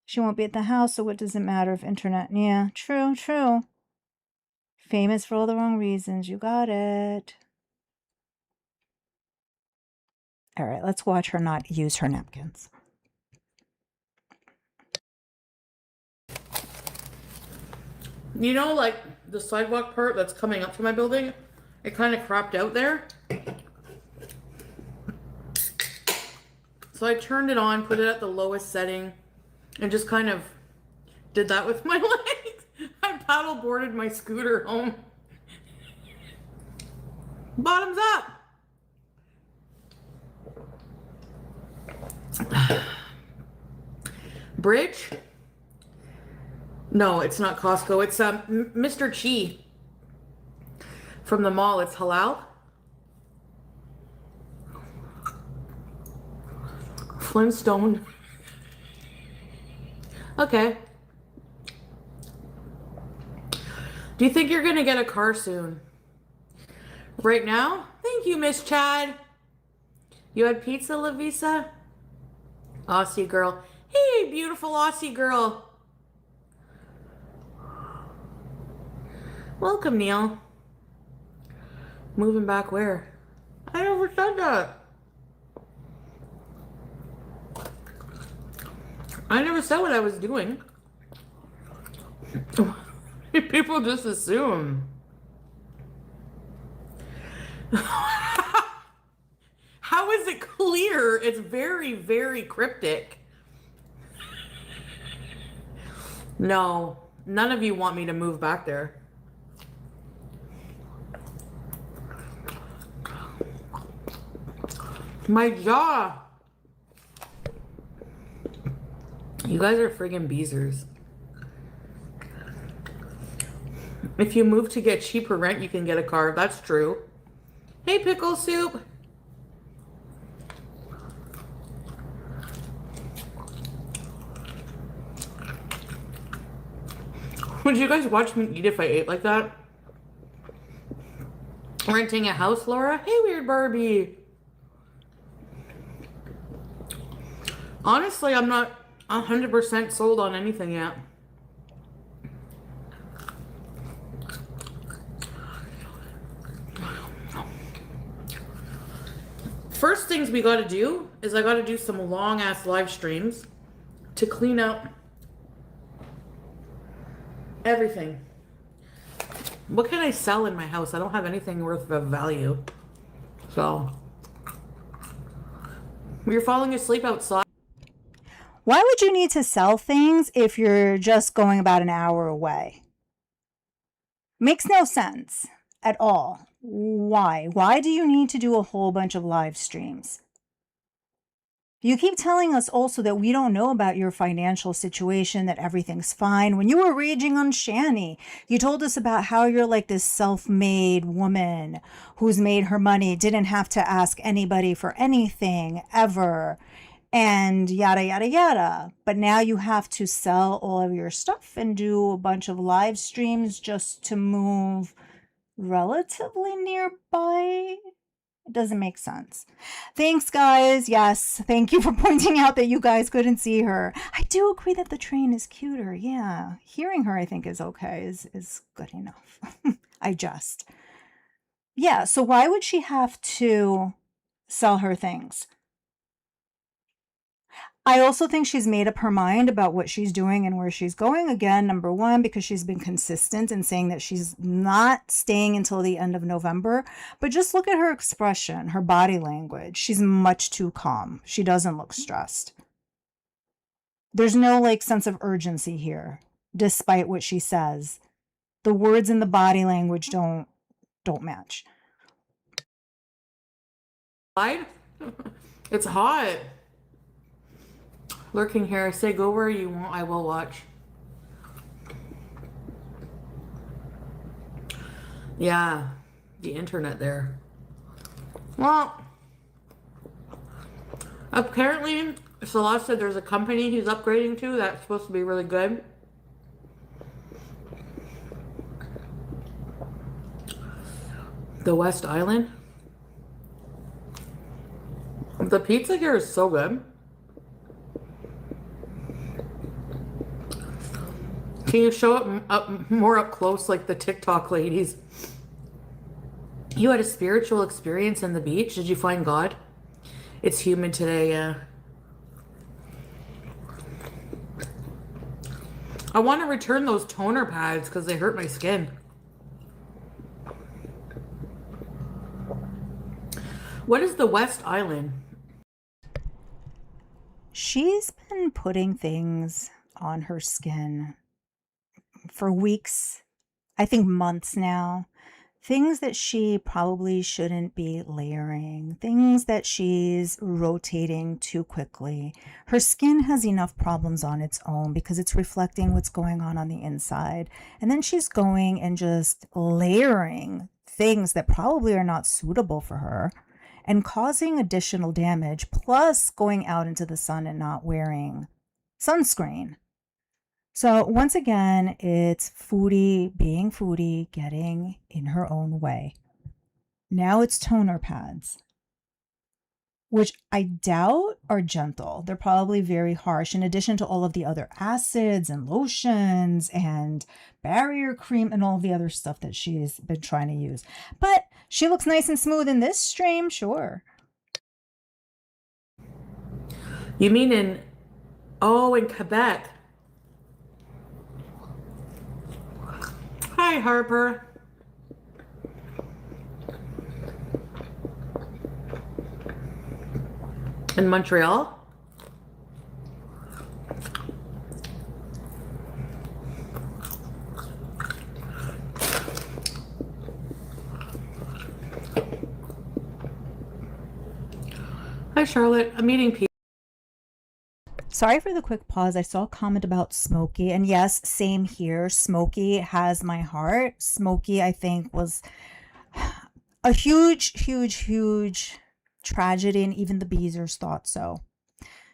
She won't be at the house, so what does it matter if internet? Yeah, true, true. Famous for all the wrong reasons. You got it. All right, let's watch her not use her napkins. you know, like the sidewalk part that's coming up to my building, it kind of cropped out there. So I turned it on, put it at the lowest setting, and just kind of did that with my legs. I paddle boarded my scooter home. Bottoms up. Bridge? No, it's not Costco. It's Mr. Chi from the mall. It's halal. Flintstone. Okay. Do you think you're gonna get a car soon? Right now? Thank you, Miss Chad. You had pizza, Lavisa? Aussie girl. Hey, beautiful Aussie girl. Welcome, Neil. Moving back where? I never said that. I never said what I was doing. People just assume. How is it clear? It's very, very cryptic. No, none of you want me to move back there. My jaw. You guys are friggin' beezers. If you move to get cheaper rent, you can get a car. That's true. Hey, pickle soup. Would you guys watch me eat if I ate like that? Renting a house, Laura? Hey, weird Barbie. Honestly, I'm not 100% sold on anything yet. First things we gotta do is I gotta do some long ass live streams to clean up everything. What can I sell in my house? I don't have anything worth of value. So, you're falling asleep outside. Why would you need to sell things if you're just going about an hour away? Makes no sense at all. Why? Why do you need to do a whole bunch of live streams? You keep telling us also that we don't know about your financial situation, that everything's fine. When you were raging on Shani, you told us about how you're like this self-made woman who's made her money, didn't have to ask anybody for anything ever, and yada, yada, yada. But now you have to sell all of your stuff and do a bunch of live streams just to move relatively nearby. It doesn't make sense. Thanks, guys. Yes, thank you for pointing out that you guys couldn't see her. I do agree that the train is cuter. Yeah, hearing her, I think, is okay, is good enough. I just. Yeah, so why would she have to sell her things? I also think she's made up her mind about what she's doing and where she's going. Again, number one, because she's been consistent in saying that she's not staying until the end of November. But just look at her expression, her body language. She's much too calm. She doesn't look stressed. There's no like sense of urgency here, despite what she says. The words and the body language don't match. It's hot. Lurking here. Say go where you want. I will watch. Yeah, the internet there. Well, apparently, Salah said there's a company he's upgrading to that's supposed to be really good. The West Island. The pizza here is so good. Can you show it up more up close like the TikTok ladies? You had a spiritual experience in the beach. Did you find God? It's humid today, yeah. I want to return those toner pads because they hurt my skin. What is the West Island? She's been putting things on her skin for weeks, I think months now. Things that she probably shouldn't be layering, things that she's rotating too quickly. Her skin has enough problems on its own because it's reflecting what's going on the inside. And then she's going and just layering things that probably are not suitable for her and causing additional damage, plus going out into the sun and not wearing sunscreen. So once again, it's Foodie being Foodie, getting in her own way. Now it's toner pads, which I doubt are gentle. They're probably very harsh, in addition to all of the other acids and lotions and barrier cream and all the other stuff that she's been trying to use. But she looks nice and smooth in this stream, sure. You mean in Quebec? Hi, Harper. In Montreal? Hi, Charlotte. I'm eating pizza. Sorry for the quick pause. I saw a comment about Smokey, and yes, same here. Smokey has my heart. Smokey, I think, was a huge, huge, huge tragedy, and even the Beezers thought so.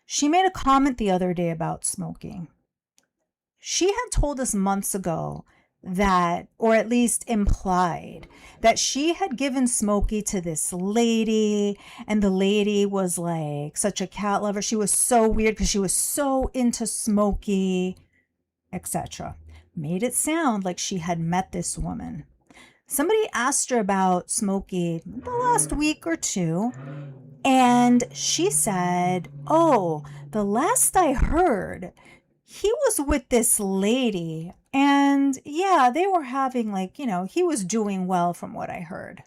She made a comment the other day about Smokey. She had told us months ago that, or at least implied, that she had given Smokey to this lady, and the lady was like such a cat lover. She was so weird because she was so into Smokey, etc. Made it sound like she had met this woman. Somebody asked her about Smokey the last week or two, and she said, "Oh, the last I heard, he was with this lady, and yeah, they were having like, he was doing well from what I heard."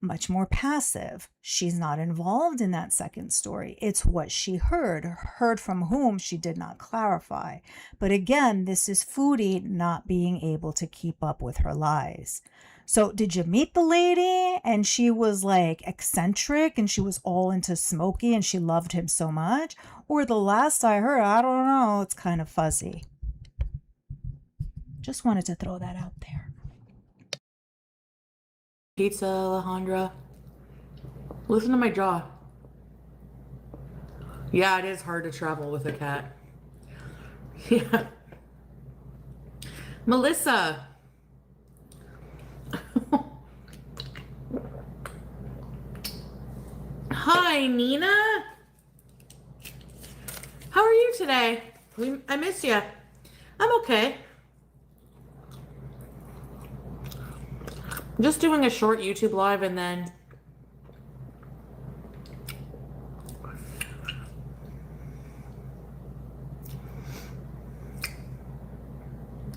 Much more passive. She's not involved in that second story. It's what she heard from whom she did not clarify. But again, this is Foodie not being able to keep up with her lies. So did you meet the lady and she was like eccentric and she was all into Smokey and she loved him so much? Or the last I heard, I don't know, it's kind of fuzzy. Just wanted to throw that out there. Pizza, Alejandra. Listen to my jaw. Yeah, it is hard to travel with a cat. Yeah. Melissa. Hi, Nina. How are you today? I miss you. I'm okay. Just doing a short YouTube live and then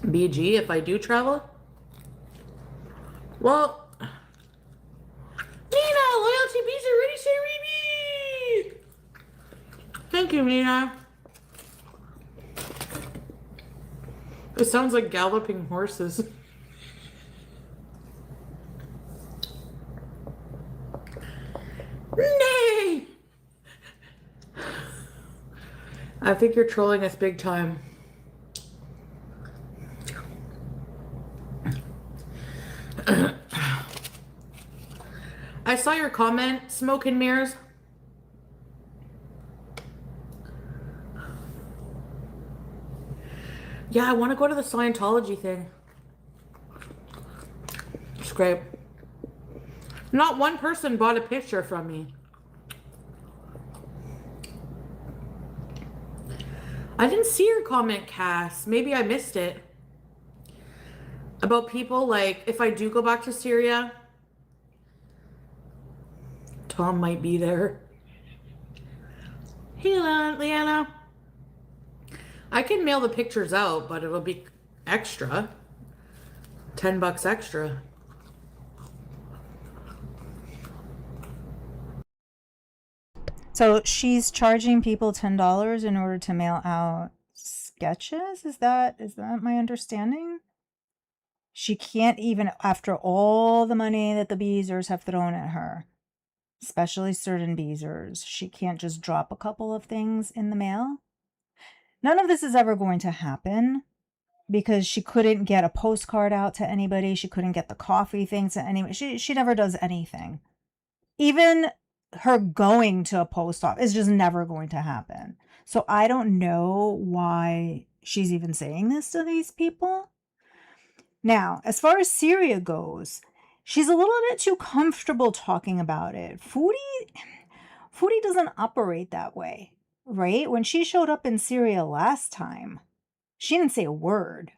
BG if I do travel. Well, Nina, loyalty bees are ready, Sharimi. Thank you, Nina. It sounds like galloping horses. Nay! I think you're trolling us big time. I saw your comment, Smoke and Mirrors. Yeah, I want to go to the Scientology thing. It's great. Not one person bought a picture from me. I didn't see your comment, Cass. Maybe I missed it. About people, like, if I do go back to Syria, Tom might be there. Hey, Leanna. I can mail the pictures out, but it'll be extra. $10 extra. So she's charging people $10 in order to mail out sketches? Is that my understanding? She can't even, after all the money that the Beezers have thrown at her, especially certain Beezers, she can't just drop a couple of things in the mail? None of this is ever going to happen because she couldn't get a postcard out to anybody. She couldn't get the coffee thing to anybody. She never does anything. Even her going to a post office is just never going to happen. So I don't know why she's even saying this to these people. Now, as far as Syria goes, she's a little bit too comfortable talking about it. Foodie doesn't operate that way, right? When she showed up in Syria last time, she didn't say a word.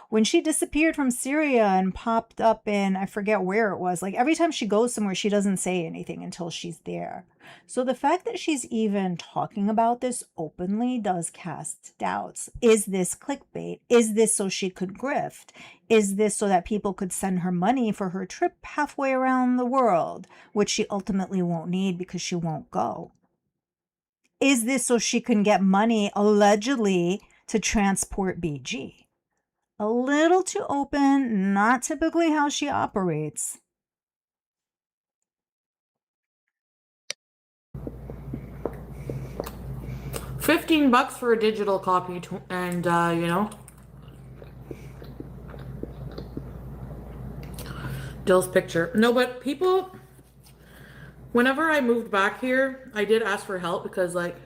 When she disappeared from Syria and popped up in, I forget where it was, like every time she goes somewhere, she doesn't say anything until she's there. So the fact that she's even talking about this openly does cast doubts. Is this clickbait? Is this so she could grift? Is this so that people could send her money for her trip halfway around the world, which she ultimately won't need because she won't go? Is this so she can get money allegedly to transport BG? A little too open, not typically how she operates. $15 for a digital copy, and you know, Dill's picture. No, but people, whenever I moved back here, I did ask for help because, like,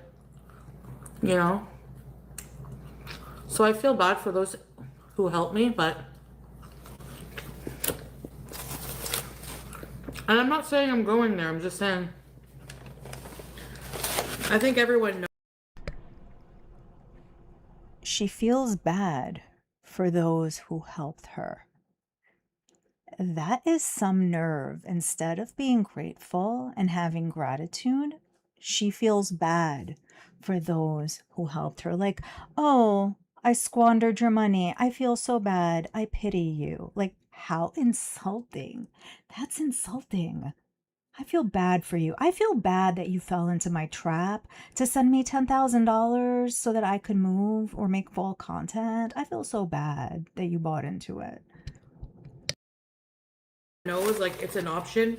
you know, so I feel bad for those who helped me, but, and I'm not saying I'm going there, I'm just saying, I think everyone knows. She feels bad for those who helped her. That is some nerve. Instead of being grateful and having gratitude, she feels bad for those who helped her. Like, oh, I squandered your money. I feel so bad. I pity you. Like, how insulting. That's insulting. I feel bad for you. I feel bad that you fell into my trap to send me $10,000 so that I could move or make fall content. I feel so bad that you bought into it. Nose, like it's an option.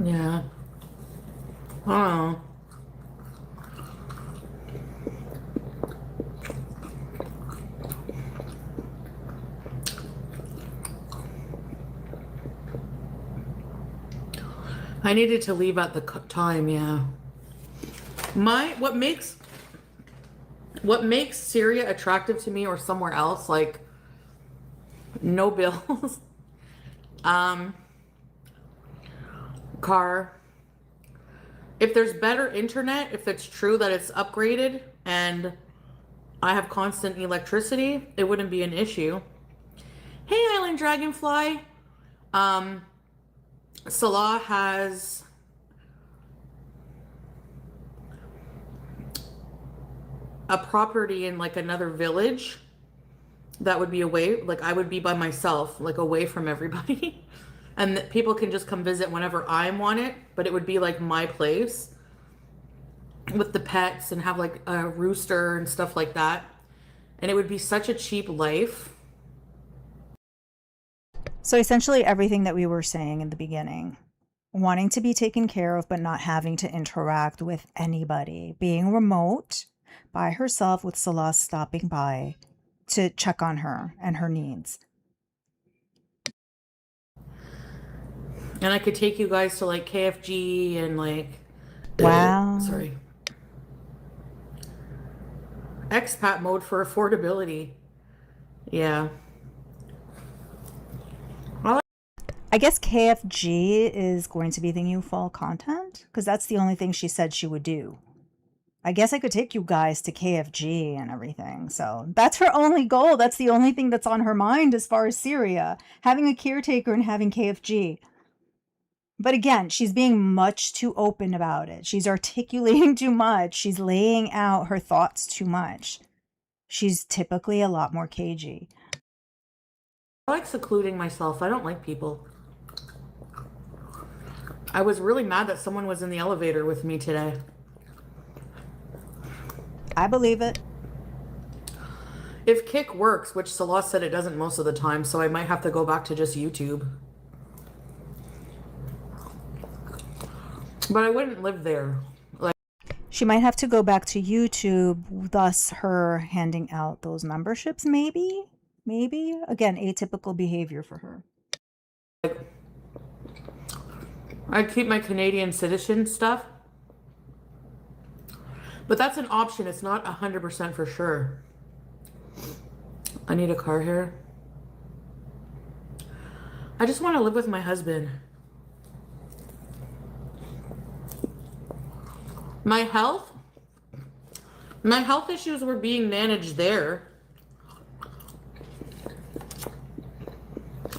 Yeah. I don't know. I needed to leave at the time, yeah. What makes Syria attractive to me or somewhere else, like no bills, car. If there's better internet, if it's true that it's upgraded and I have constant electricity, it wouldn't be an issue. Hey, Island Dragonfly. Salah has a property in like another village that would be away, like I would be by myself, like away from everybody. And that people can just come visit whenever I want it, but it would be like my place with the pets and have like a rooster and stuff like that. And it would be such a cheap life. So essentially everything that we were saying in the beginning, wanting to be taken care of, but not having to interact with anybody, being remote by herself with Salah stopping by to check on her and her needs. And I could take you guys to like KFG and like, Wow. sorry. Expat mode for affordability. Yeah. I guess KFG is going to be the new fall content because that's the only thing she said she would do. I guess I could take you guys to KFG and everything. So that's her only goal. That's the only thing that's on her mind as far as Syria, having a caretaker and having KFG. But again, she's being much too open about it. She's articulating too much. She's laying out her thoughts too much. She's typically a lot more cagey. I like secluding myself. I don't like people. I was really mad that someone was in the elevator with me today. I believe it. If Kick works, which Salah said it doesn't most of the time, so I might have to go back to just YouTube. But I wouldn't live there. Like, she might have to go back to YouTube, thus her handing out those memberships, maybe? Maybe? Again, atypical behavior for her. I'd keep my Canadian citizen stuff. But that's an option. It's not 100% for sure. I need a car here. I just want to live with my husband. My health issues were being managed there.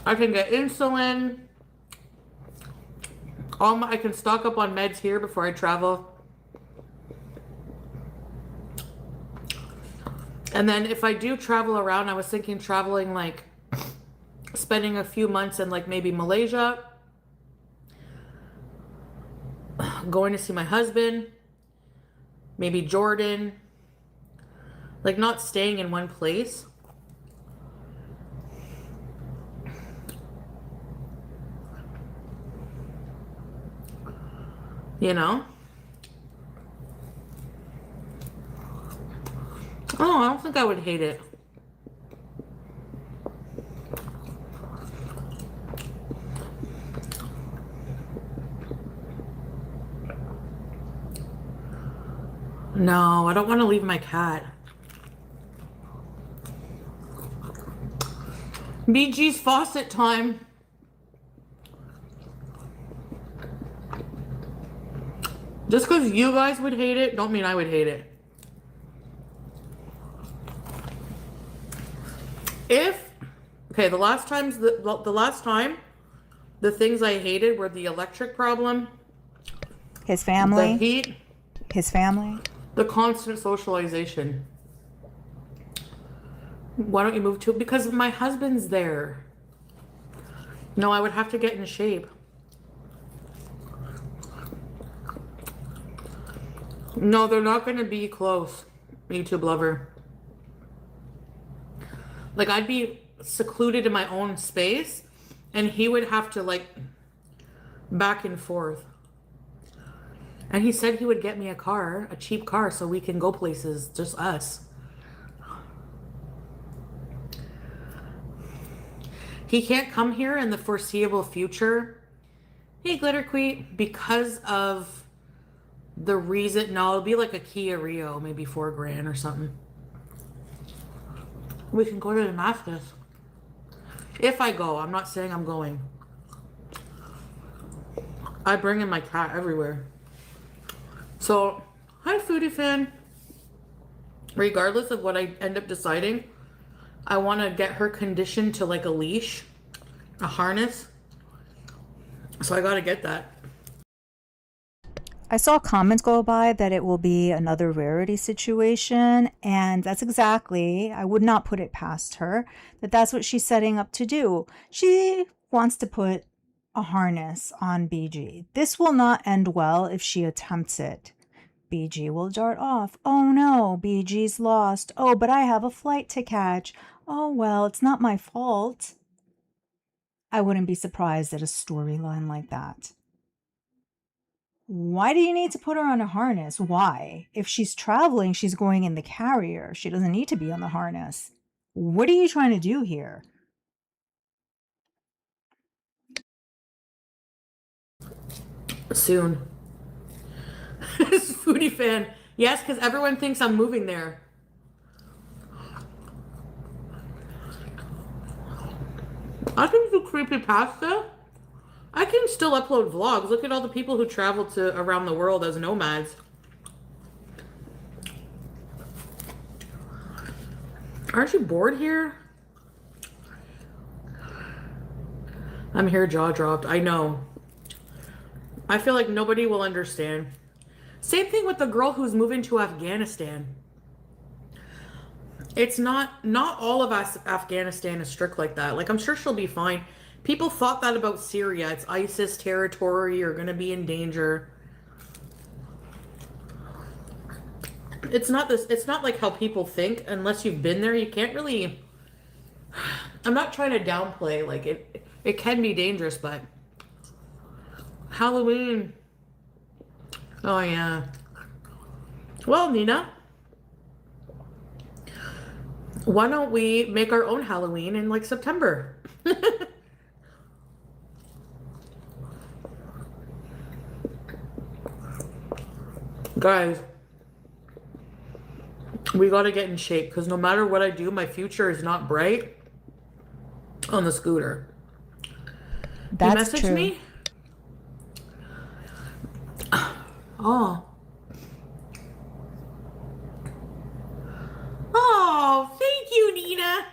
I can get insulin. I can stock up on meds here before I travel. And then if I do travel around, I was thinking traveling, like spending a few months in like maybe Malaysia, going to see my husband, maybe Jordan, like not staying in one place. You know? Oh, I don't think I would hate it. No, I don't want to leave my cat. BG's faucet time. Just because you guys would hate it, don't mean I would hate it. The last time, the things I hated were the electric problem, His family. the heat, His family. the constant socialization. Why don't you move to? Because my husband's there. No, I would have to get in shape. No, they're not going to be close, YouTube lover. Like, I'd be secluded in my own space, and he would have to, like, back and forth. And he said he would get me a car, a cheap car, so we can go places, just us. He can't come here in the foreseeable future. Hey, Glitter Queen, because of the reason. No, it'll be like a Kia Rio, maybe $4,000 or something. We can go to Damascus. If I go, I'm not saying I'm going. I bring in my cat everywhere. So, hi, Foodie fan. Regardless of what I end up deciding, I want to get her conditioned to like a leash, a harness. So I got to get that. I saw comments go by that it will be another Rarity situation, and that's exactly, I would not put it past her, that's what she's setting up to do. She wants to put a harness on BG. This will not end well if she attempts it. BG will dart off. Oh no, BG's lost. Oh, but I have a flight to catch. Oh well, it's not my fault. I wouldn't be surprised at a storyline like that. Why do you need to put her on a harness? Why? If she's traveling, she's going in the carrier. She doesn't need to be on the harness. What are you trying to do here? Soon. Foodie fan. Yes, because everyone thinks I'm moving there. I can do creepypasta. I can still upload vlogs. Look at all the people who travel to around the world as nomads. Aren't you bored here? I'm here, jaw dropped. I know. I feel like nobody will understand. Same thing with the girl who's moving to Afghanistan. It's not all of us. Afghanistan is strict like that. Like, I'm sure she'll be fine. People thought that about Syria. It's ISIS territory. You're going to be in danger. It's not this. It's not like how people think. Unless you've been there, you can't really. I'm not trying to downplay. Like, it can be dangerous, but Halloween. Oh yeah. Well, Nina, why don't we make our own Halloween in like September? Guys, we gotta get in shape because no matter what I do, my future is not bright on the scooter. That's you message true. me? Oh. Oh, thank you, Nina.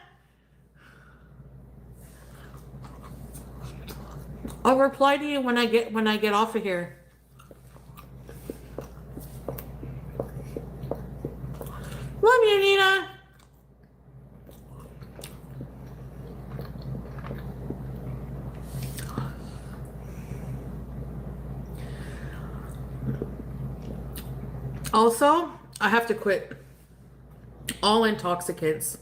I'll reply to you when I get off of here. Love you, Nina. Also, I have to quit all intoxicants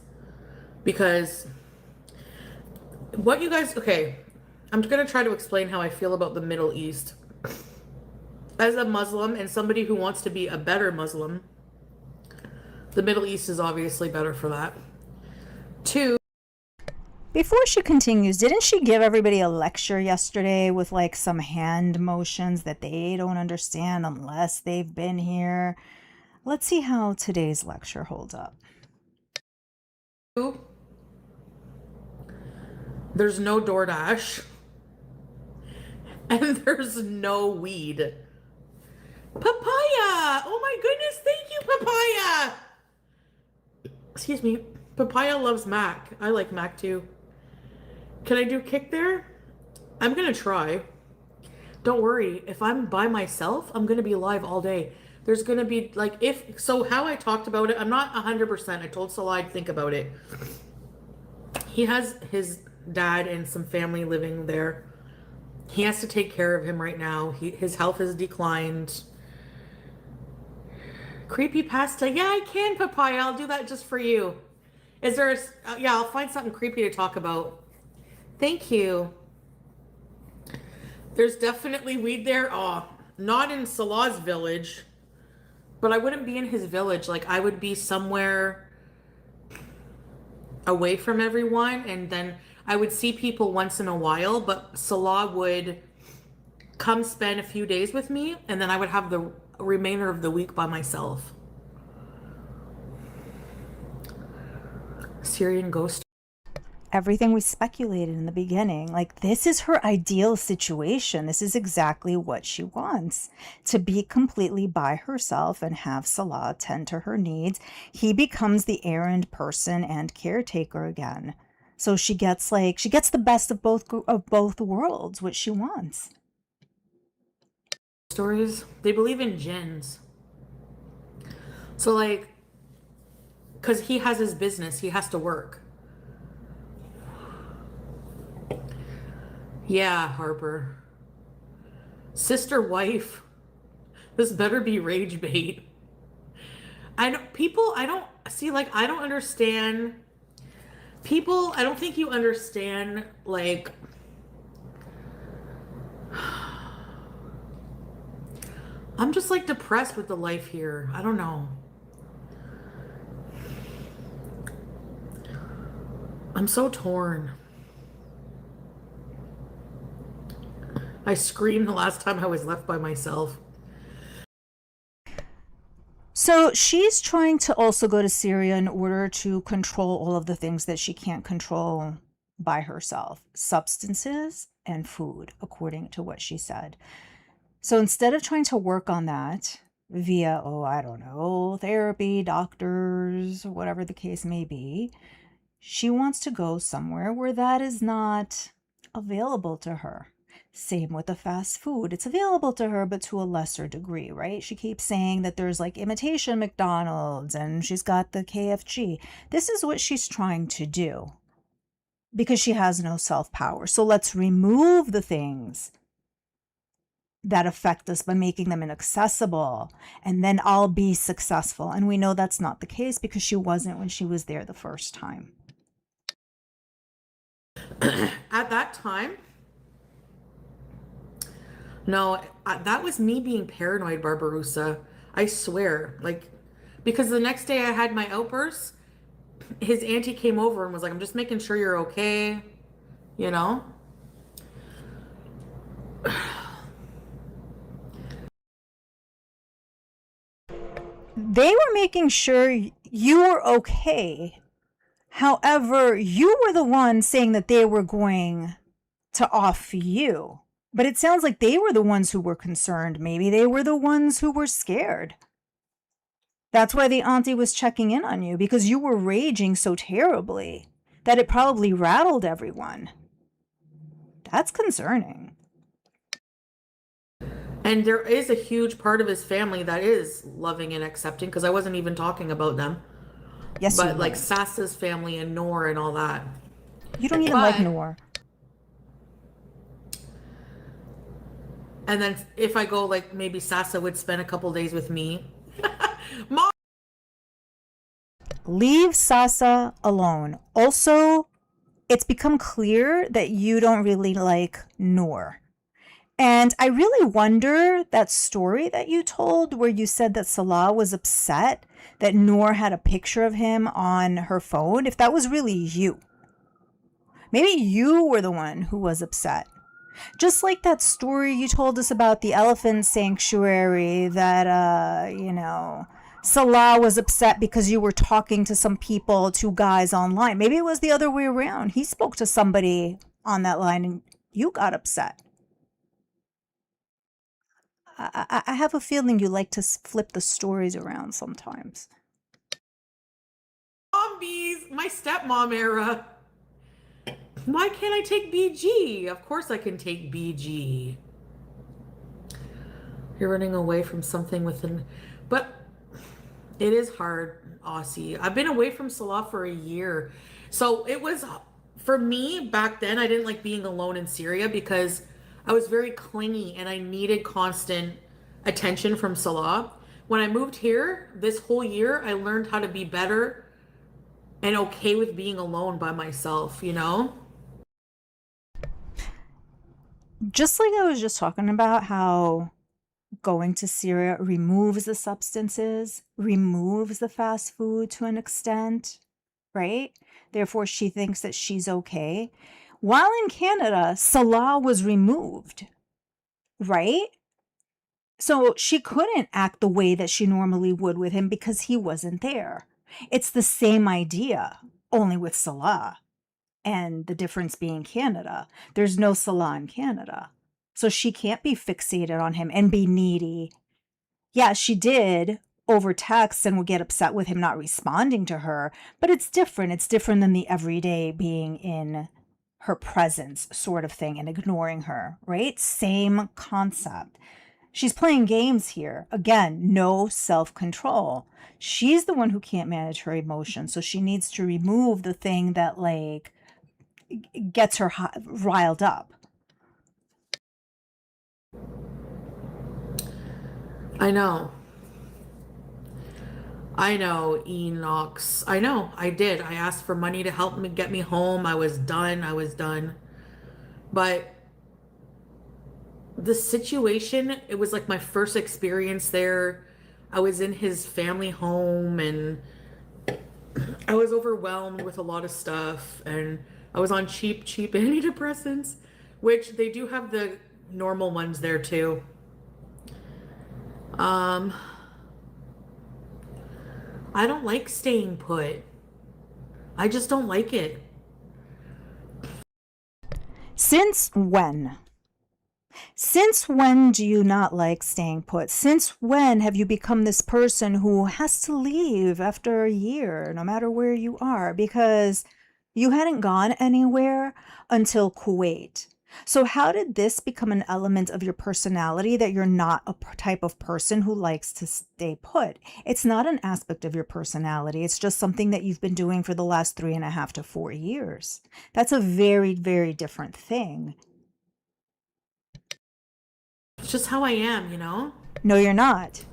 because what you guys, okay, I'm going to try to explain how I feel about the Middle East. As a Muslim and somebody who wants to be a better Muslim, the Middle East is obviously better for that. Two, Before she continues, didn't she give everybody a lecture yesterday with like some hand motions that they don't understand unless they've been here? Let's see how today's lecture holds up. there's no DoorDash and there's no weed. Papaya! Oh my goodness, thank you, Papaya! Excuse me. Papaya loves Mac. I like Mac too. Can I do kick there? I'm gonna try. Don't worry. If I'm by myself, I'm gonna be live all day. There's gonna be like how I talked about it. I'm not 100%. I told Salah I'd think about it. He has his dad and some family living there. He has to take care of him right now. His health has declined. Creepy pasta. Yeah, I can, Papaya. I'll do that just for you. Is there yeah, I'll find something creepy to talk about. Thank you. There's definitely weed there. Oh, not in Salah's village, but I wouldn't be in his village. Like, I would be somewhere away from everyone, and then I would see people once in a while, but Salah would come spend a few days with me, and then I would have the remainder of the week by myself. Syrian ghost. Everything we speculated in the beginning, like this is her ideal situation. This is exactly what she wants, to be completely by herself and have Salah tend to her needs. He becomes the errand person and caretaker again. So she gets the best of both worlds, which she wants. Stories. They believe in jinns. So like, because he has his business, he has to work. Yeah, Harper. Sister wife. This better be rage bait. I don't see, like, I don't understand. People, I don't think you understand, like, I'm just like depressed with the life here. I don't know. I'm so torn. I screamed the last time I was left by myself. So she's trying to also go to Syria in order to control all of the things that she can't control by herself, substances and food, according to what she said. So instead of trying to work on that via, oh, I don't know, therapy, doctors, whatever the case may be, she wants to go somewhere where that is not available to her. Same with the fast food. It's available to her, but to a lesser degree, right? She keeps saying that there's like imitation McDonald's and she's got the KFG. This is what she's trying to do because she has no self-power. So let's remove the things that affect us by making them inaccessible, and then I'll be successful. And we know that's not the case because she wasn't when she was there the first time. At that time, no, that was me being paranoid, Barbarossa. I swear. Like, because the next day I had my outbursts, his auntie came over and was like, I'm just making sure you're okay, you know? They were making sure you were okay. However, you were the one saying that they were going to off you. But it sounds like they were the ones who were concerned. Maybe they were the ones who were scared. That's why the auntie was checking in on you, because you were raging so terribly that it probably rattled everyone. That's concerning. And there is a huge part of his family that is loving and accepting, because I wasn't even talking about them. Yes, but like Sassa's family and Noor and all that. You don't even like Noor. And then if I go, like, maybe Sassa would spend a couple days with me. Mom! Leave Sassa alone. Also, it's become clear that you don't really like Noor. And I really wonder that story that you told where you said that Salah was upset that Noor had a picture of him on her phone, if that was really you. Maybe you were the one who was upset. Just like that story you told us about the elephant sanctuary that, Salah was upset because you were talking to some people, two guys online. Maybe it was the other way around. He spoke to somebody on that line and you got upset. I have a feeling you like to flip the stories around sometimes. Zombies! My stepmom era. Why can't I take BG? Of course I can take BG. You're running away from something within... But it is hard, Aussie. I've been away from Salah for a year. So it was... For me, back then, I didn't like being alone in Syria because I was very clingy and I needed constant attention from Salah. when I moved here this whole year, I learned how to be better and okay with being alone by myself, you know? Just like I was just talking about how going to Syria removes the substances, removes the fast food to an extent, right? Therefore, she thinks that she's okay. While in Canada, Salah was removed, right? So she couldn't act the way that she normally would with him because he wasn't there. It's the same idea, only with Salah. And the difference being Canada. There's no Salah in Canada. So she can't be fixated on him and be needy. Yeah, she did over text and would get upset with him not responding to her, but it's different. It's different than the everyday being in her presence sort of thing and ignoring her, right? Same concept. She's playing games here. Again, no self-control. She's the one who can't manage her emotions, so she needs to remove the thing that like gets her riled up. I know. I know, Enox. I know. I did. I asked for money to help me get me home. I was done. I was done. But the situation, it was like my first experience there. I was in his family home and I was overwhelmed with a lot of stuff and I was on cheap antidepressants, which they do have the normal ones there too. Um, I don't like staying put. I just don't like it. Since when? Since when do you not like staying put? Since when have you become this person who has to leave after a year, no matter where you are, because you hadn't gone anywhere until Kuwait? So, how did this become an element of your personality that you're not a type of person who likes to stay put? It's not an aspect of your personality. It's just something that you've been doing for the last 3.5 to 4 years. That's a very, very different thing. It's just how I am, you know? No, you're not.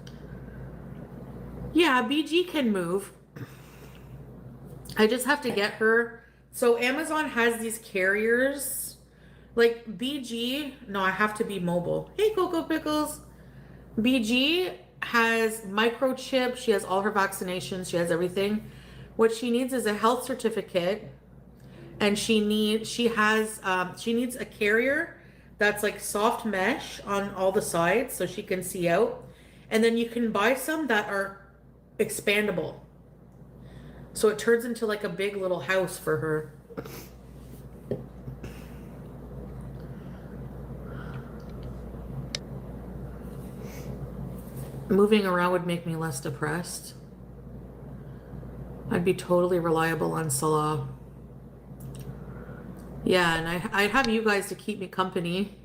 Yeah, BG can move. I just have to get her. So Amazon has these carriers. Like BG, no, I have to be mobile. Hey, Cocoa Pickles. BG has microchip. She has all her vaccinations. She has everything. What she needs is a health certificate, and she needs a carrier that's like soft mesh on all the sides so she can see out. And then you can buy some that are expandable. So it turns into like a big little house for her. Moving around would make me less depressed. I'd be totally reliable on Salah. Yeah, and I'd have you guys to keep me company.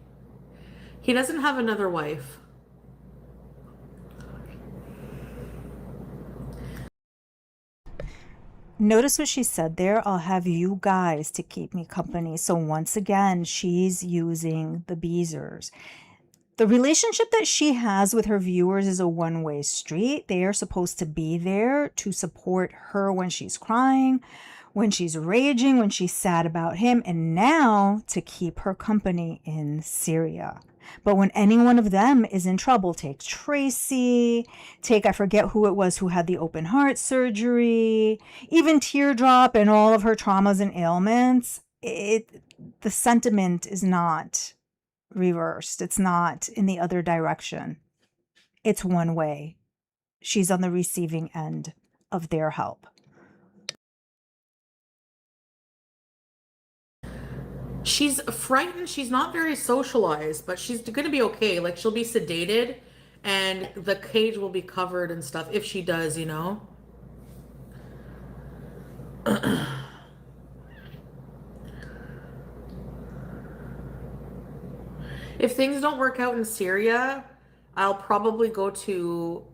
He doesn't have another wife. Notice what she said there. I'll have you guys to keep me company. So once again, she's using the Beezers. The relationship that she has with her viewers is a one-way street. They are supposed to be there to support her when she's crying, when she's raging, when she's sad about him, and now to keep her company in Syria. But when any one of them is in trouble, take Tracy, take, I forget who it was who had the open heart surgery, even Teardrop and all of her traumas and ailments, the sentiment is not reversed. It's not in the other direction. It's one way. She's on the receiving end of their help. She's frightened. She's not very socialized, but she's going to be okay. Like she'll be sedated and the cage will be covered and stuff if she does, you know? If things don't work out in Syria, I'll probably go to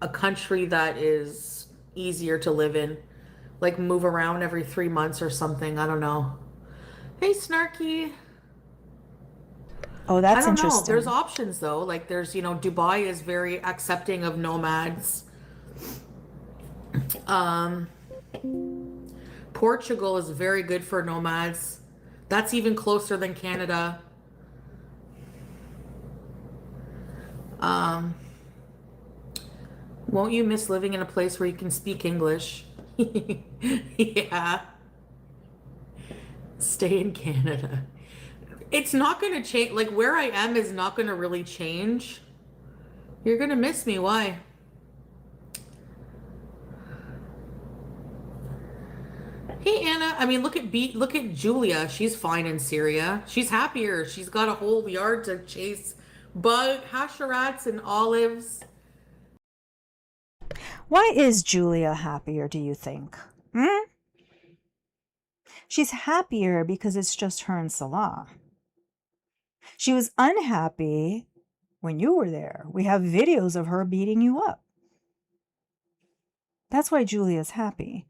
a country that is easier to live in. Like move around every 3 months or something. I don't know. Hey, Snarky. Oh, I that's don't know. There's interesting. options though. Like there's, Dubai is very accepting of nomads. Um, Portugal is very good for nomads. That's even closer than Canada. Um, won't you miss living in a place where you can speak English? Yeah, stay in Canada. It's not going to change. Like where I am is not going to really change. You're going to miss me. Why? Hey Anna, I mean look at Julia. She's fine in Syria. She's happier. She's got a whole yard to chase hasherats and olives. Why is Julia happier, do you think? Hmm? She's happier because it's just her and Salah. She was unhappy when you were there. We have videos of her beating you up. That's why Julia's happy.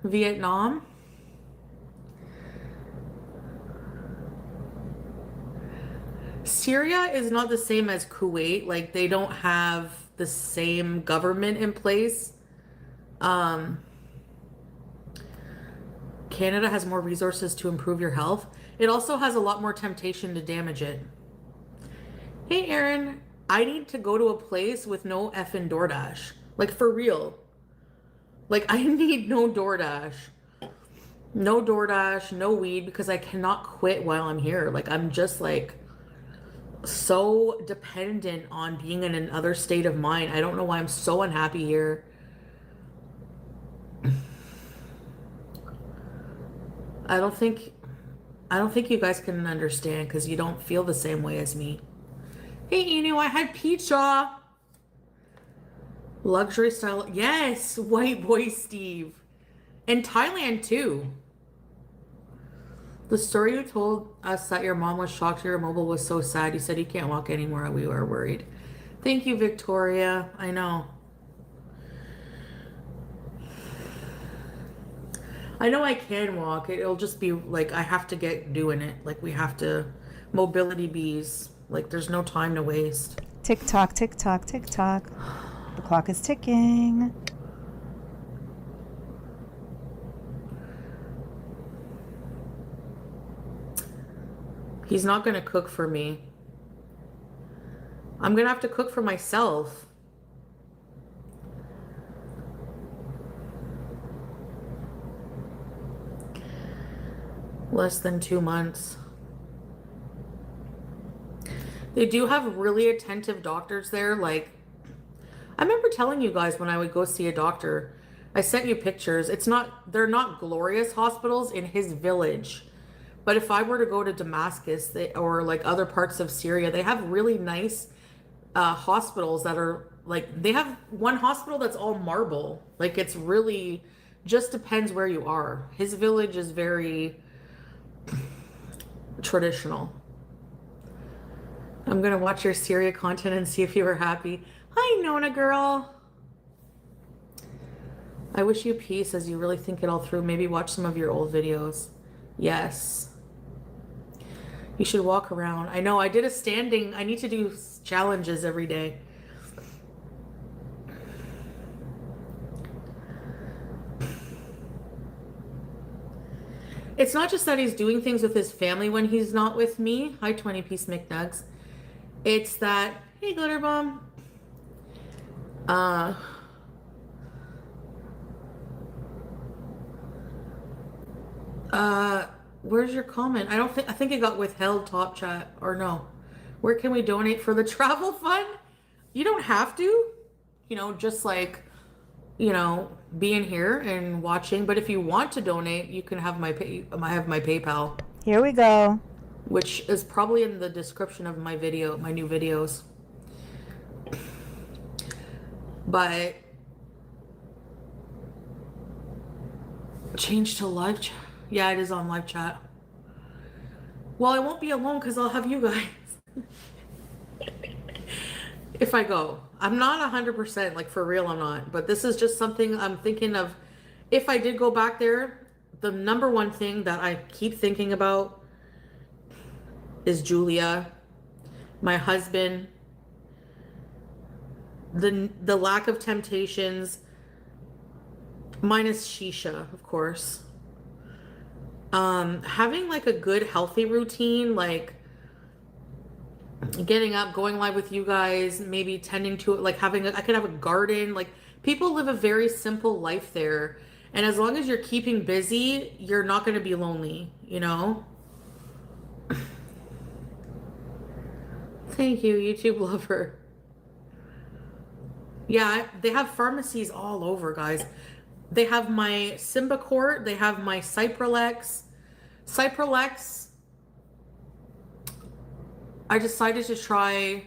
Vietnam. Syria is not the same as Kuwait. Like they don't have the same government in place. Um, Canada has more resources to improve your health. It also has a lot more temptation to damage it. Hey Aaron, I need to go to a place with no effing DoorDash. Like for real. Like I need no DoorDash. No DoorDash, no weed because I cannot quit while I'm here. Like I'm just like so dependent on being in another state of mind. I don't know why I'm so unhappy here. I don't think I don't think you guys can understand because you don't feel the same way as me. Hey, I had pizza. Luxury style. Yes, white boy Steve. And Thailand too. The story you told us that your mom was shocked your mobile was so sad. You said you can't walk anymore. We were worried. Thank you, Victoria. I know. I know I can walk. It'll just be like I have to get doing it. Like we have to mobility bees. Like there's no time to waste. Tick tock, tick tock, tick tock. The clock is ticking. He's not going to cook for me. I'm going to have to cook for myself. Less than 2 months. They do have really attentive doctors there. Like, I remember telling you guys when I would go see a doctor, I sent you pictures. They're not glorious hospitals in his village. But if I were to go to Damascus or like other parts of Syria, they have really nice hospitals that are like, they have one hospital that's all marble. Like it's really just depends where you are. His village is very traditional. I'm gonna watch your Syria content and see if you were happy. Hi, Nona girl. I wish you peace as you really think it all through. Maybe watch some of your old videos. Yes. You should walk around. I know, I did a standing. I need to do challenges every day. It's not just that he's doing things with his family when he's not with me. Hi, 20-piece McNugs. It's that, hey, Glitter Bomb. Where's your comment? I think it got withheld, top chat, or no. Where can we donate for the travel fund? You don't have to, just like, being here and watching. But if you want to donate, you can have I have my PayPal. Here we go. Which is probably in the description of my new videos. But change to live chat. Yeah, it is on live chat. Well, I won't be alone because I'll have you guys. If I go. I'm not 100%, like for real I'm not. But this is just something I'm thinking of. If I did go back there, the number one thing that I keep thinking about is Julia. My husband, the lack of temptations, minus shisha, of course. Having like a good healthy routine, like getting up, going live with you guys, maybe tending to it, like I could have a garden. Like people live a very simple life there. And as long as you're keeping busy, you're not going to be lonely, you know? Thank you, YouTube lover. Yeah, they have pharmacies all over, guys. They have my Symbicort, they have my Cypralex. Cypralex, I decided to try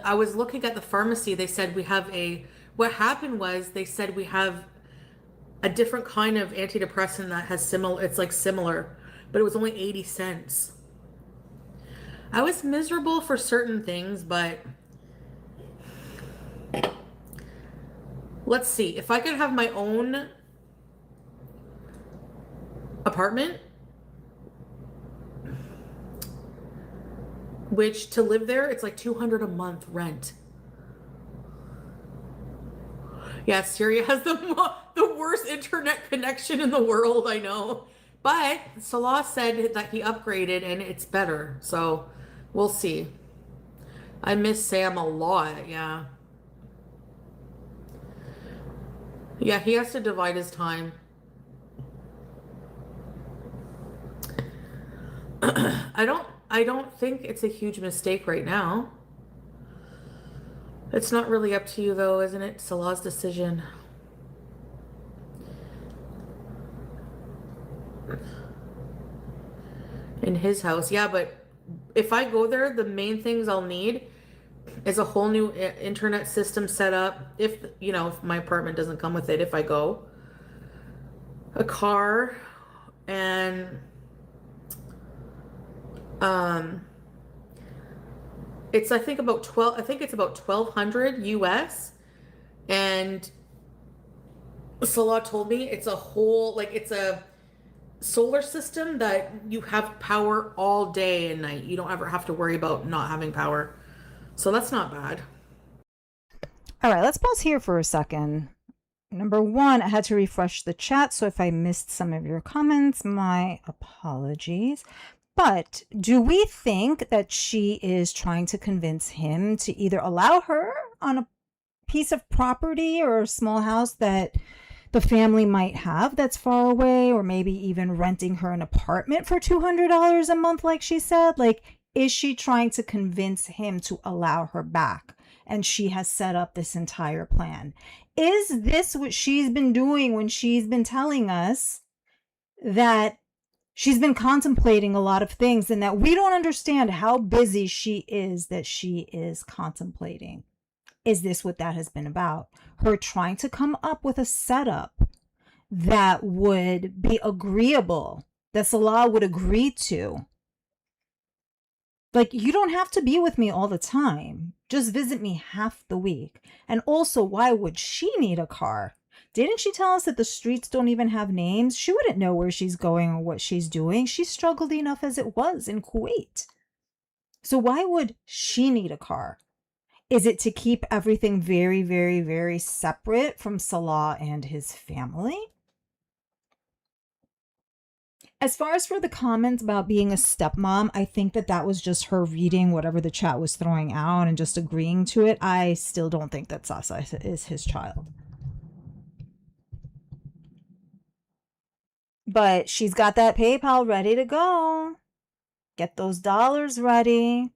I was looking at the pharmacy. They said what happened was they said we have a different kind of antidepressant that has it's like similar, but it was only 80 cents. I was miserable for certain things, but let's see. If I could have my own apartment, which to live there, it's like $200 a month rent. Yeah, Syria has the worst internet connection in the world, I know. But Salah said that he upgraded and it's better. So we'll see. I miss Sam a lot, yeah. Yeah, he has to divide his time. I don't think it's a huge mistake right now. It's not really up to you though, isn't it? Salah's decision. In his house. Yeah, but if I go there, the main things I'll need is a whole new internet system set up. If my apartment doesn't come with it, if I go. A car and it's I think it's about 1,200 US, and Salah told me it's a whole, like, it's a solar system that you have power all day and night. You don't ever have to worry about not having power. So that's not bad. All right, let's pause here for a second. Number one, I had to refresh the chat, so if I missed some of your comments, my apologies. But do we think that she is trying to convince him to either allow her on a piece of property or a small house that the family might have that's far away, or maybe even renting her an apartment for $200 a month, like she said? Like, is she trying to convince him to allow her back? And she has set up this entire plan. Is this what she's been doing when she's been telling us that she's been contemplating a lot of things and that we don't understand how busy she is that she is contemplating? Is this what that has been about? Her trying to come up with a setup that would be agreeable, that Salah would agree to. Like, you don't have to be with me all the time. Just visit me half the week. And also, why would she need a car? Didn't she tell us that the streets don't even have names? She wouldn't know where she's going or what she's doing. She struggled enough as it was in Kuwait. So why would she need a car? Is it to keep everything very, very, very separate from Salah and his family? As far as for the comments about being a stepmom, I think that was just her reading whatever the chat was throwing out and just agreeing to it. I still don't think that Sasa is his child. But she's got that PayPal ready to go. Get those dollars ready.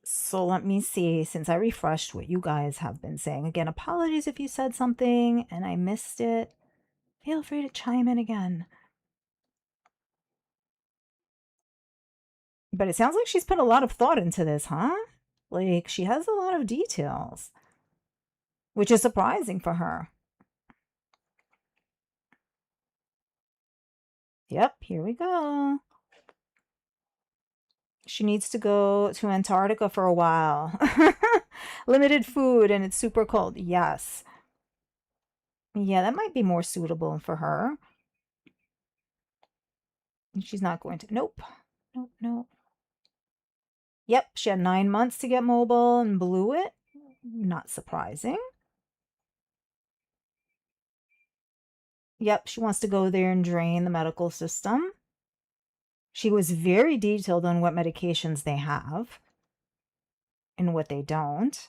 So let me see, since I refreshed what you guys have been saying. Again, apologies if you said something and I missed it. Feel free to chime in again. But it sounds like she's put a lot of thought into this, huh? Like, she has a lot of details, which is surprising for her. Yep, here we go. She needs to go to Antarctica for a while. Limited food and it's super cold. Yes. Yeah, that might be more suitable for her. She's not going to. Nope. Nope, nope. Yep, she had 9 months to get mobile and blew it. Not surprising. Yep, she wants to go there and drain the medical system. She was very detailed on what medications they have and what they don't.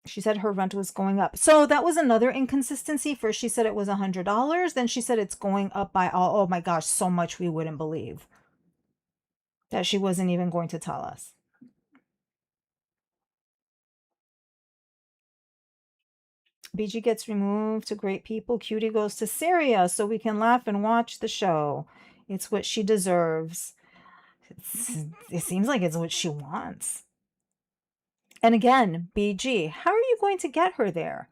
She said her rent was going up. So that was another inconsistency. First, she said it was $100. Then she said it's going up by, oh my gosh, so much we wouldn't believe. That she wasn't even going to tell us. BG gets removed to great people. Cutie goes to Syria so we can laugh and watch the show. It's what she deserves. It seems like it's what she wants. And again, BG, how are you going to get her there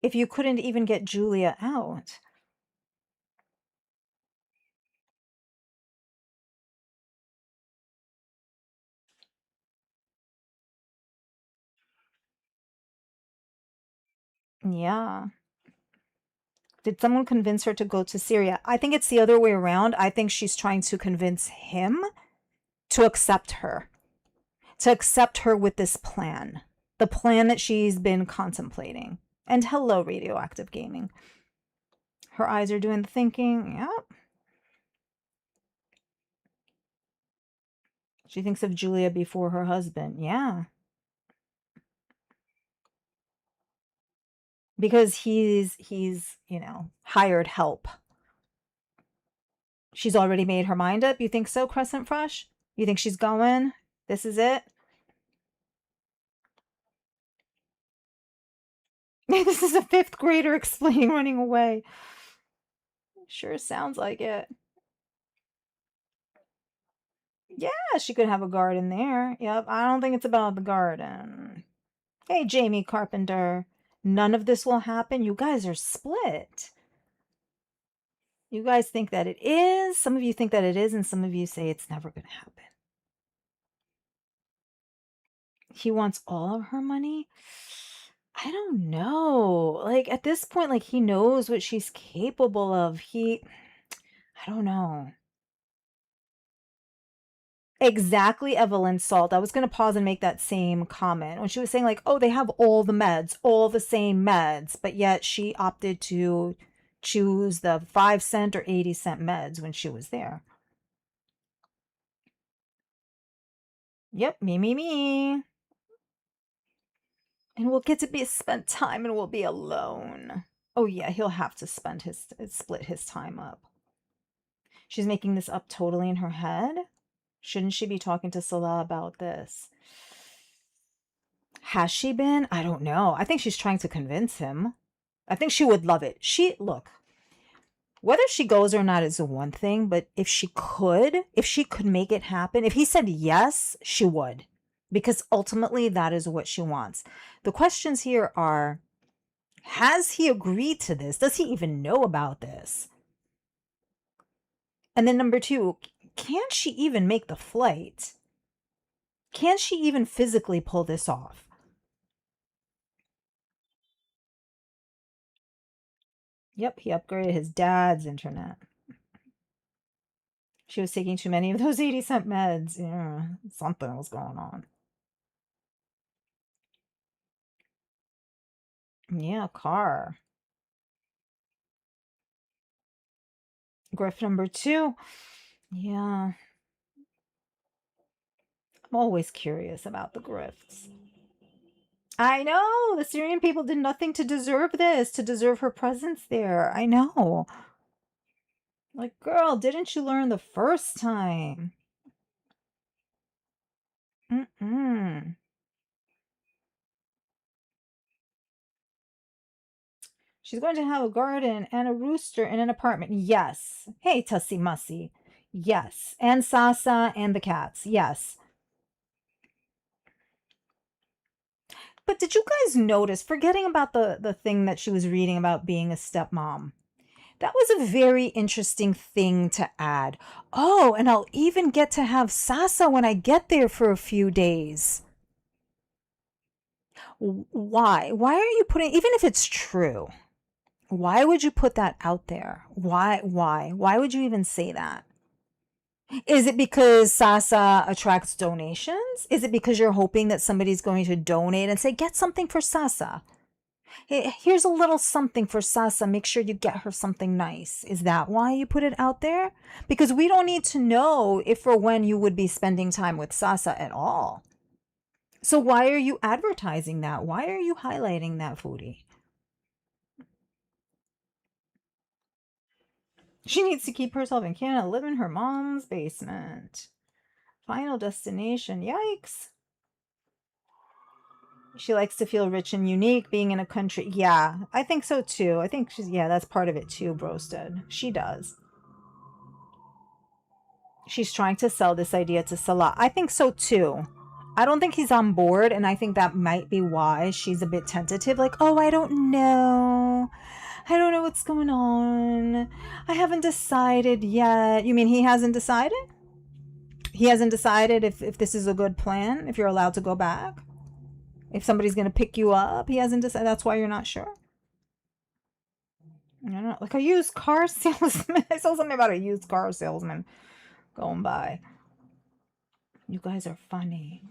if you couldn't even get Julia out? Yeah. Did someone convince her to go to Syria? I think it's the other way around. I think she's trying to convince him to accept her, with this plan, the plan that she's been contemplating. And hello, radioactive gaming. Her eyes are doing the thinking. Yep. She thinks of Julia before her husband. Yeah. Because he's, hired help. She's already made her mind up. You think so, Crescent Fresh? You think she's going? This is it? This is a 5th grader explaining running away. Sure sounds like it. Yeah, she could have a garden there. Yep, I don't think it's about the garden. Hey, Jamie Carpenter. None of this will happen. You guys are split. You guys think that it is. Some of you think that it is, and some of you say it's never going to happen. He wants all of her money? I don't know. Like, at this point, like, he knows what she's capable of. I don't know. Exactly, Evelyn Salt. I was going to pause and make that same comment when she was saying, like, oh, they have all the meds, all the same meds, but yet she opted to choose the 5-cent or 80-cent meds when she was there. Yep, me. And we'll get to spend time and we'll be alone. Oh, yeah, he'll have to split his time up. She's making this up totally in her head. Shouldn't she be talking to Salah about this? Has she been? I don't know. I think she's trying to convince him. I think she would love it. Look, whether she goes or not is one thing, but if she could make it happen, if he said yes, she would. Because ultimately that is what she wants. The questions here are, has he agreed to this? Does he even know about this? And then number 2, can she even make the flight? Can she even physically pull this off? Yep, he upgraded his dad's internet. She was taking too many of those 80-cent meds. Yeah, something was going on. Yeah, car. Grift number 2. Yeah. I'm always curious about the grifts. I know! The Syrian people did nothing to deserve this, to deserve her presence there. I know. Like, girl, didn't you learn the first time? Mm-mm. She's going to have a garden and a rooster in an apartment. Yes. Hey, Tussie Mussy. Yes. And Sasa and the cats. Yes. But did you guys notice, forgetting about the thing that she was reading about being a stepmom, that was a very interesting thing to add. Oh, and I'll even get to have Sasa when I get there for a few days. Why? Why are you putting, even if it's true, Why would you put that out there? Why would you even say that? Is it because Sasa attracts donations? Is it because you're hoping that somebody's going to donate and say, get something for Sasa? Here's a little something for Sasa. Make sure you get her something nice. Is that why you put it out there? Because we don't need to know if or when you would be spending time with Sasa at all. So why are you advertising that? Why are you highlighting that, Foodie? She needs to keep herself in Canada, live in her mom's basement. Final destination. Yikes. She likes to feel rich and unique being in a country. Yeah, I think so too. I think yeah, that's part of it too, Brosted. She does. She's trying to sell this idea to Salah. I think so too. I don't think he's on board, and I think that might be why she's a bit tentative. Like, oh, I don't know. I don't know what's going on. I haven't decided yet. You mean he hasn't decided? He hasn't decided if this is a good plan, if you're allowed to go back? If somebody's going to pick you up? He hasn't decided. That's why you're not sure? I don't know. Like a used car salesman. I saw something about a used car salesman going by. You guys are funny.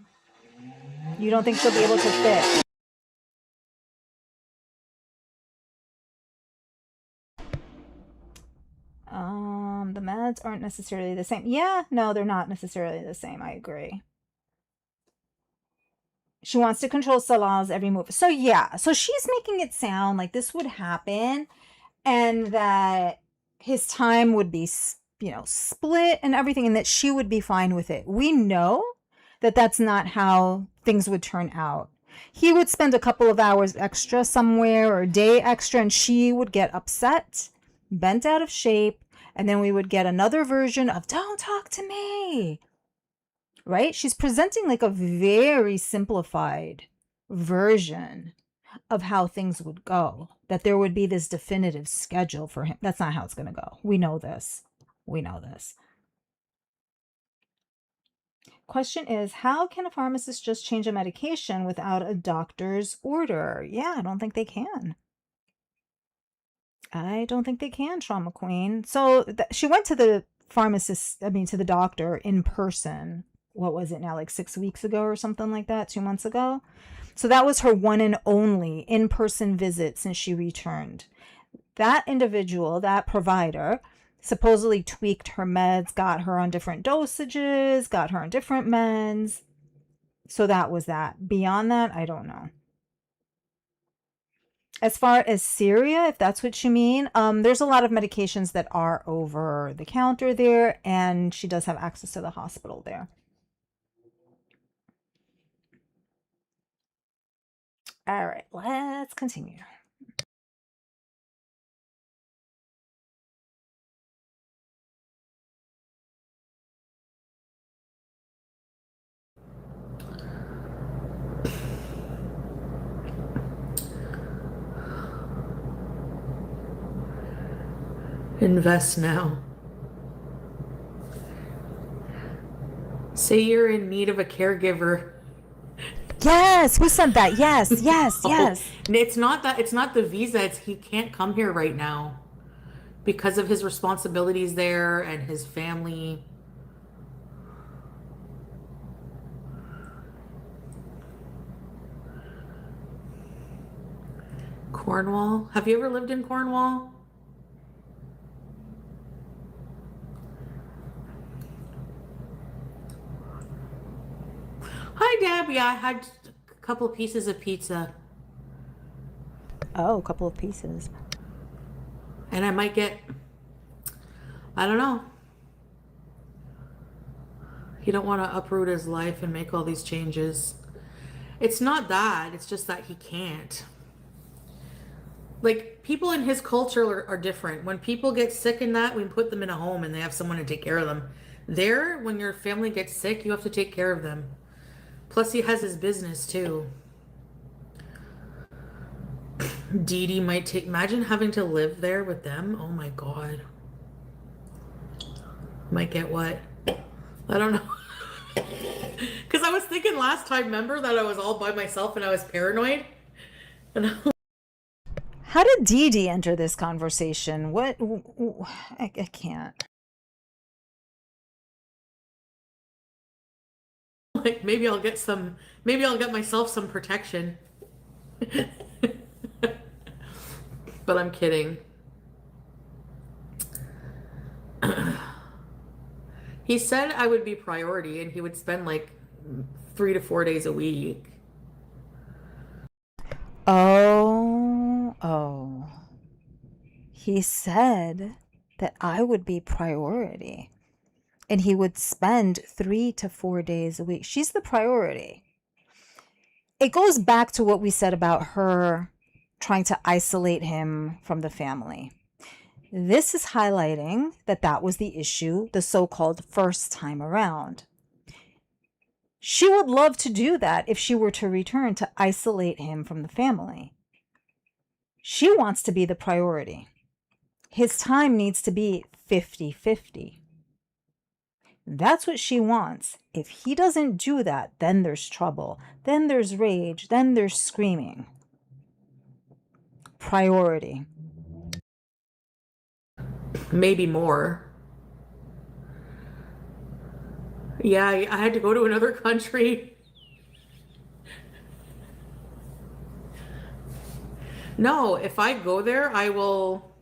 You don't think she'll be able to fit? The meds aren't necessarily the same. Yeah, no, they're not necessarily the same. I agree. She wants to control Salah's every move. So yeah, so she's making it sound like this would happen and that his time would be, split and everything, and that she would be fine with it. We know that that's not how things would turn out. He would spend a couple of hours extra somewhere or a day extra, and she would get upset, bent out of shape, and then we would get another version of "Don't talk to me." Right? She's presenting like a very simplified version of how things would go, that there would be this definitive schedule for him. That's not how it's going to go. We know this. We know this. Question is, how can a pharmacist just change a medication without a doctor's order? Yeah, I don't think they can. I don't think they can, Trauma Queen. So she went to the to the doctor in person. What was it now, like 6 weeks ago or something like that, 2 months ago? So that was her one and only in-person visit since she returned. That individual, that provider, supposedly tweaked her meds, got her on different dosages, got her on different meds. So that was that. Beyond that, I don't know. As far as Syria, if that's what you mean, there's a lot of medications that are over the counter there, and she does have access to the hospital there. All right, let's continue. Invest now. Say you're in need of a caregiver. Yes, who said that? Yes, yes, yes. It's not that. It's not the visa. It's he can't come here right now because of his responsibilities there and his family. Cornwall? Have you ever lived in Cornwall? Hi, Deb. Yeah, I had a couple pieces of pizza. Oh, a couple of pieces. And I might get, I don't know. He don't want to uproot his life and make all these changes. It's not that. It's just that he can't. Like, people in his culture are different. When people get sick in that, we put them in a home and they have someone to take care of them. There, when your family gets sick, you have to take care of them. Plus, he has his business, too. Dee Dee might take... Imagine having to live there with them. Oh, my God. Might get what? I don't know. Because I was thinking last time, remember, that I was all by myself and I was paranoid? And How did Dee Dee enter this conversation? What? I can't. Like maybe I'll get myself some protection. But I'm kidding. He said I would be priority and he would spend like 3 to 4 days a week. Oh. He said that I would be priority and he would spend 3 to 4 days a week. She's the priority. It goes back to what we said about her trying to isolate him from the family. This is highlighting that that was the issue the so-called first time around. She would love to do that if she were to return, to isolate him from the family. She wants to be the priority. His time needs to be 50-50. That's what she wants. If he doesn't do that, then there's trouble. Then there's rage. Then there's screaming. Priority. Maybe more. Yeah, I had to go to another country. No, if I go there, I will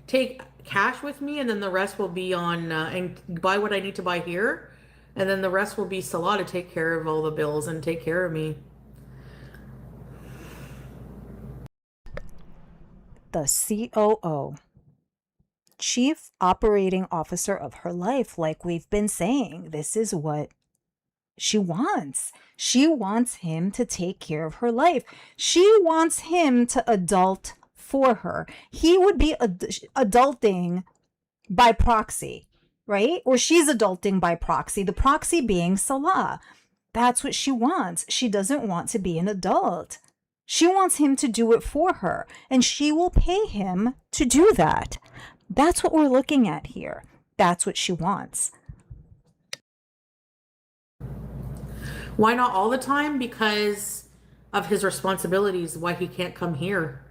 take cash with me, and then the rest will be on and buy what I need to buy here, and then the rest will be Salah to take care of all the bills and take care of me. The COO, Chief Operating Officer of her life, like we've been saying, this is what she wants. She wants him to take care of her life. She wants him to adult for her. He would be adulting by proxy, right? Or she's adulting by proxy, the proxy being Salah. That's what she wants. She doesn't want to be an adult. She wants him to do it for her, and she will pay him to do that. That's what we're looking at here. That's what she wants. Why not all the time? Because of his responsibilities, why he can't come here.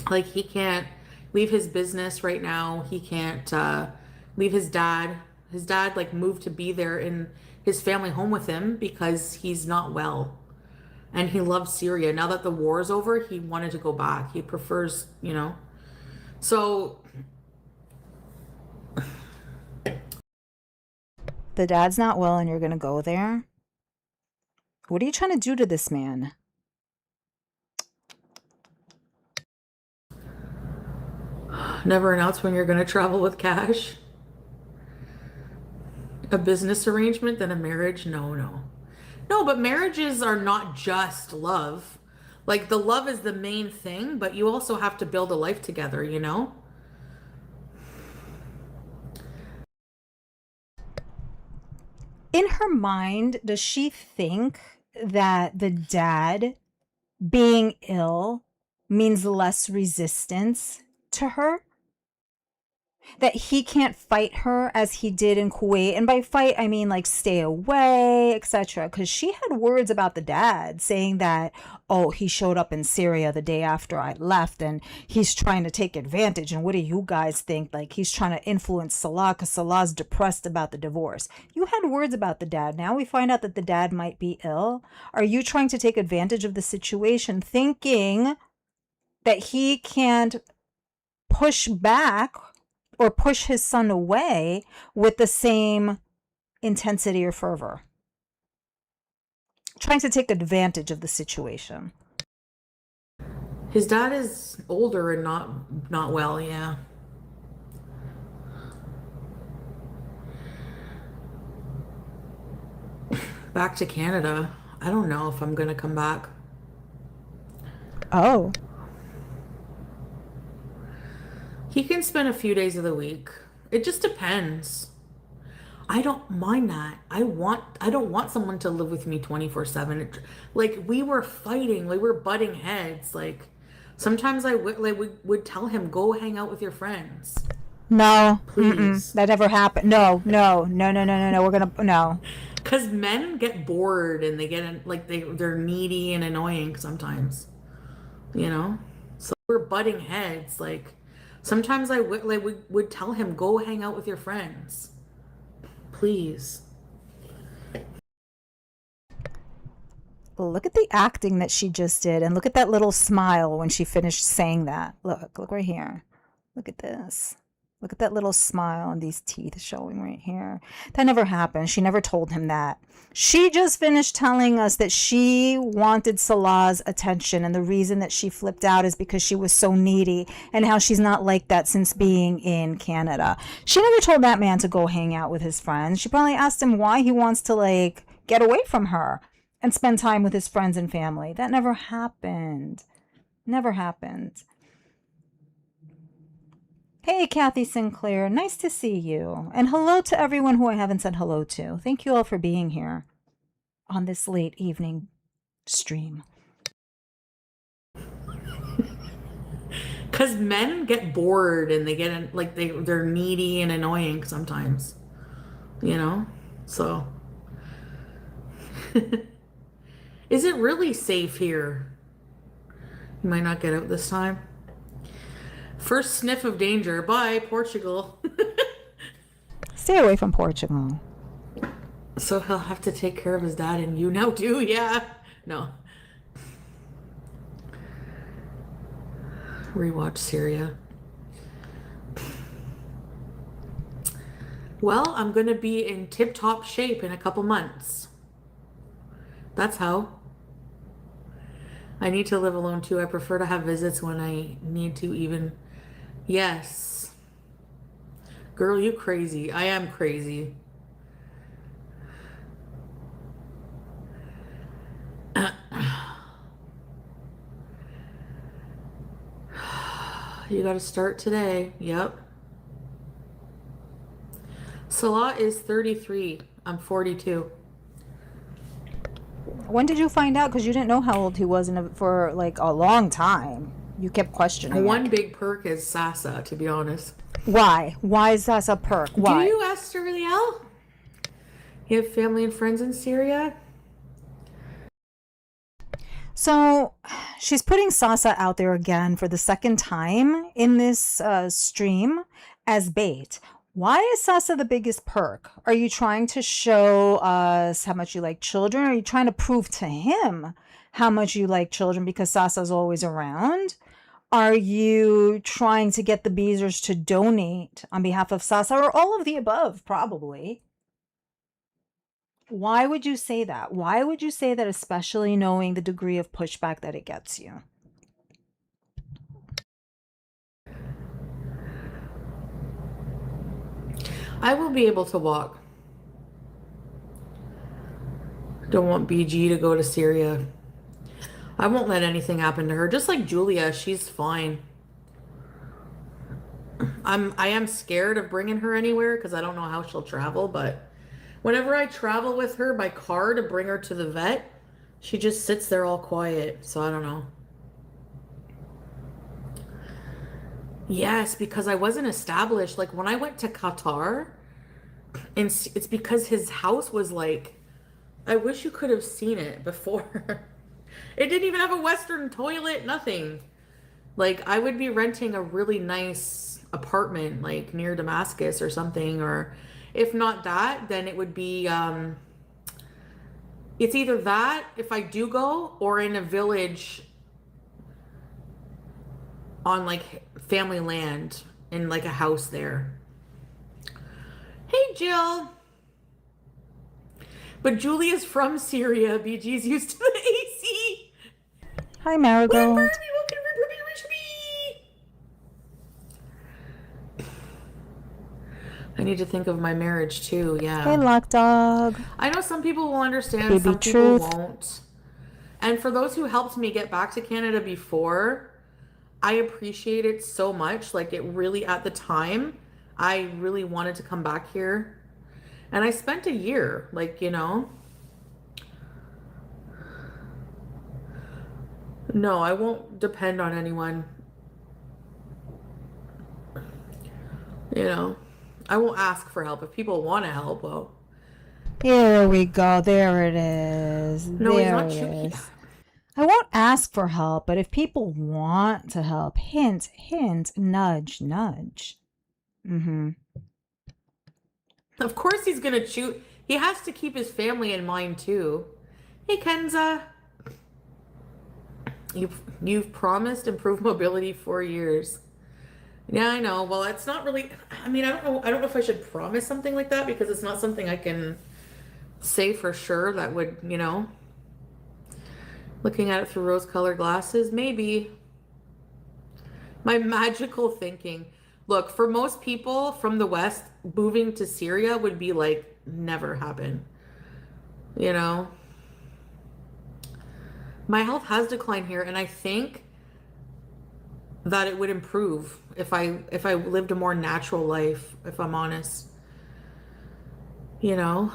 Like, he can't leave his business right now. He can't leave his dad. His dad, like, moved to be there in his family home with him because he's not well. And he loves Syria. Now that the war is over, he wanted to go back. He prefers, So the dad's not well and you're going to go there? What are you trying to do to this man? Never announce when you're going to travel with cash. A business arrangement, then a marriage? No. No, but marriages are not just love. Like, the love is the main thing, but you also have to build a life together, In her mind, does she think that the dad being ill means less resistance to her? That he can't fight her as he did in Kuwait? And by fight, I mean like stay away, etc. Because she had words about the dad saying that, oh, he showed up in Syria the day after I left and he's trying to take advantage. And what do you guys think? Like, he's trying to influence Salah because Salah's depressed about the divorce. You had words about the dad. Now we find out that the dad might be ill. Are you trying to take advantage of the situation, thinking that he can't push back or push his son away with the same intensity or fervor? Trying to take advantage of the situation. His dad is older and not well, yeah. Back to Canada. I don't know if I'm gonna come back. Oh. He can spend a few days of the week. It just depends. I don't mind that. I don't want someone to live with me 24/7. Like, we were fighting, like we were butting heads. Like, sometimes I would tell him, go hang out with your friends. No, please. That never happened. No. We're gonna no. Because men get bored and they like they're needy and annoying sometimes, you know? So we're butting heads. Like sometimes I would tell him, go hang out with your friends. Please. Look at the acting that she just did, and look at that little smile when she finished saying that. Look right here. Look at this. Look at that little smile and these teeth showing right here. That never happened. She never told him that. She just finished telling us that she wanted Salah's attention, and the reason that she flipped out is because she was so needy, and how she's not like that since being in Canada. She never told that man to go hang out with his friends. She probably asked him why he wants to like get away from her and spend time with his friends and family. That never happened. Never happened. Hey, Kathy Sinclair, nice to see you. And hello to everyone who I haven't said hello to. Thank you all for being here on this late evening stream. Because men get bored and they like they're needy and annoying sometimes, you know? So, is it really safe here? You might not get out this time. First sniff of danger. Bye, Portugal. Stay away from Portugal. So he'll have to take care of his dad and you now too? Yeah. No. Rewatch Syria. Well, I'm going to be in tip-top shape in a couple months. That's how. I need to live alone too. I prefer to have visits when I need to even. Yes. Girl, you crazy. I am crazy. You got to start today. Yep. Salah is 33. I'm 42. When did you find out? Because you didn't know how old he was for like a long time. You kept questioning One it. big perk is Sasa, to be honest. Why? Why is that a perk? Why? Do you ask Ariel? You have family and friends in Syria? So she's putting Sasa out there again for the second time in this stream as bait. Why is Sasa the biggest perk? Are you trying to show us how much you like children? Are you trying to prove to him how much you like children because Sasa's always around? Are you trying to get the Beezers to donate on behalf of Sasa, or all of the above, probably? Why would you say that? Why would you say that, especially knowing the degree of pushback that it gets you? I will be able to walk. Don't want BG to go to Syria. I won't let anything happen to her. Just like Julia, she's fine. I am scared of bringing her anywhere because I don't know how she'll travel, but whenever I travel with her by car to bring her to the vet, she just sits there all quiet. So I don't know. Yes, because I wasn't established. Like when I went to Qatar, and it's because his house was like, I wish you could have seen it before. It didn't even have a Western toilet, nothing. Like I would be renting a really nice apartment like near Damascus or something, or if not that, then it would be it's either that if I do go, or in a village on like family land in like a house there. Hey Jill. But Julia's from Syria. BG's used to the AC. Hi, Marigold. Welcome to I need to think of my marriage too. Yeah. Hey, Lock Dog. I know some people will understand, Baby some Truth. people won't. And for those who helped me get back to Canada before, I appreciate it so much. Like it really, at the time, I really wanted to come back here. And I spent a year, like, you know. No, I won't depend on anyone. You know, I won't ask for help. If people want to help, well, Here we go. There it is. No, he's There not it chew. is. I won't ask for help, but if people want to help, hint, hint, nudge, nudge. Mm-hmm. Of course he's gonna chew. He has to keep his family in mind too. Hey Kenza, you've promised improved mobility for years. Yeah, I know. Well, it's not really. I mean, I don't know. I don't know if I should promise something like that because it's not something I can say for sure. That would, looking at it through rose-colored glasses, maybe. My magical thinking. Look, for most people from the West, moving to Syria would be like never happen. You know, my health has declined here, and I think that it would improve if I lived a more natural life, if I'm honest. You know?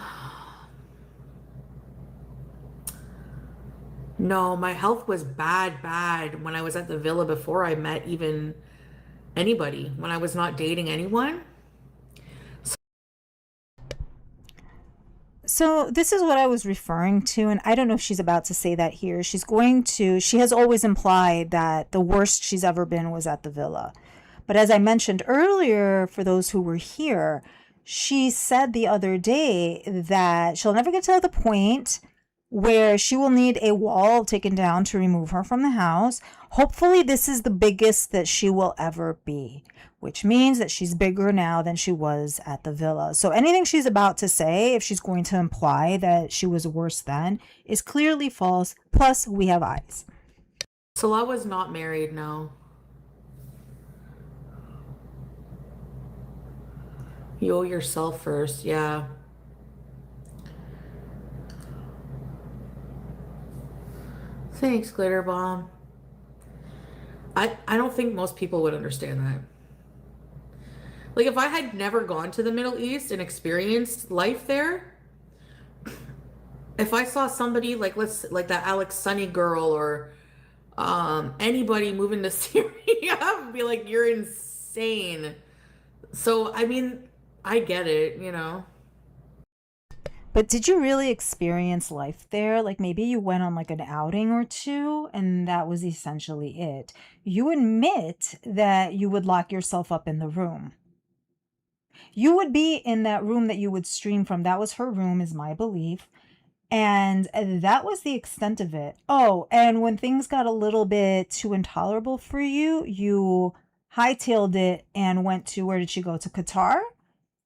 No, my health was bad, bad when I was at the villa before I met even anybody, when I was not dating anyone. So this is what I was referring to, and I don't know if she's about to say that here. She has always implied that the worst she's ever been was at the villa. But as I mentioned earlier, for those who were here, she said the other day that she'll never get to the point where she will need a wall taken down to remove her from the house. Hopefully, this is the biggest that she will ever be, which means that she's bigger now than she was at the villa. So anything she's about to say, if she's going to imply that she was worse then, is clearly false. Plus, we have eyes. Salah was not married, no. You owe yourself first, yeah. Thanks, Glitter Bomb. I don't think most people would understand that. Like, if I had never gone to the Middle East and experienced life there, if I saw somebody like that Alex Sunny girl or anybody moving to Syria, I'd be like, you're insane. So, I mean, I get it. But did you really experience life there? Like maybe you went on like an outing or two and that was essentially it. You admit that you would lock yourself up in the room. You would be in that room that you would stream from. That was her room, is my belief. And that was the extent of it. Oh, and when things got a little bit too intolerable for you, you hightailed it and went to, where did she go? To Qatar,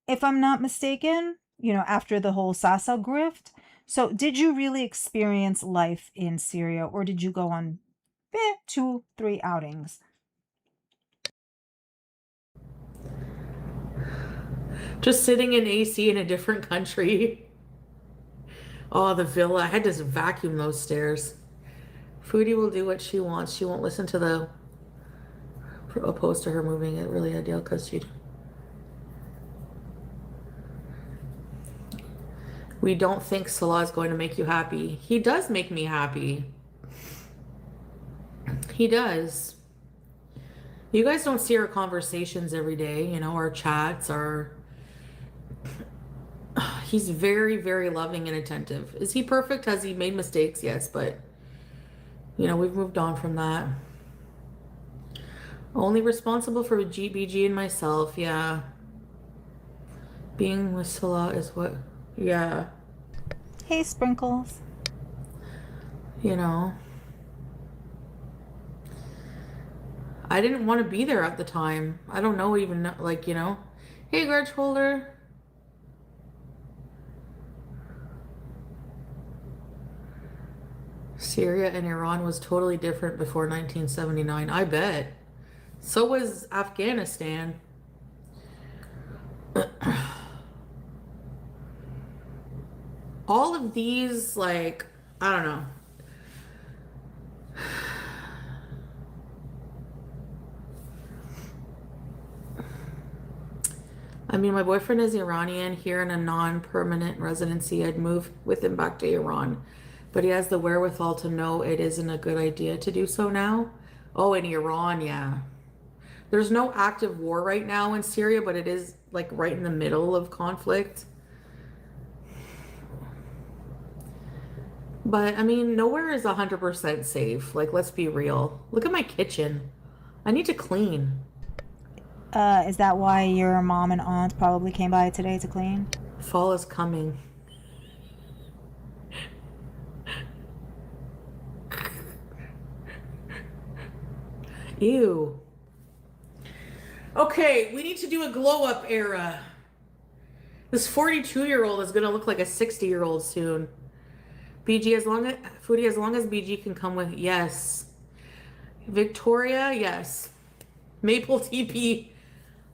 if I'm not mistaken, after the whole Sasa grift. So did you really experience life in Syria, or did you go on 2, 3 outings? Just sitting in AC in a different country. Oh, the villa. I had to vacuum those stairs. Foodie will do what she wants. She won't listen to the opposed to her moving it. Really ideal because we don't think Salah is going to make you happy. He does make me happy. He does. You guys don't see our conversations every day, our chats, he's very, very loving and attentive. Is he perfect? Has he made mistakes? Yes, but we've moved on from that. Only responsible for GBG and myself, yeah. Being with Salah is what, yeah. Hey, Sprinkles. I didn't want to be there at the time. I don't know even, Hey, grudge holder. Syria and Iran was totally different before 1979. I bet. So was Afghanistan. All of these, I don't know. I mean, my boyfriend is Iranian here in a non-permanent residency. I'd move with him back to Iran, but he has the wherewithal to know it isn't a good idea to do so now. Oh, in Iran, yeah. There's no active war right now in Syria, but it is right in the middle of conflict. But I mean, nowhere is 100% safe. Like, let's be real. Look at my kitchen. I need to clean. Is that why your mom and aunt probably came by today to clean? Fall is coming. Ew. Okay, we need to do a glow up era. This 42-year-old is gonna look like a 60-year-old soon. BG, as long as Foodie, as long as BG can come with, yes. Victoria, yes. Maple TP.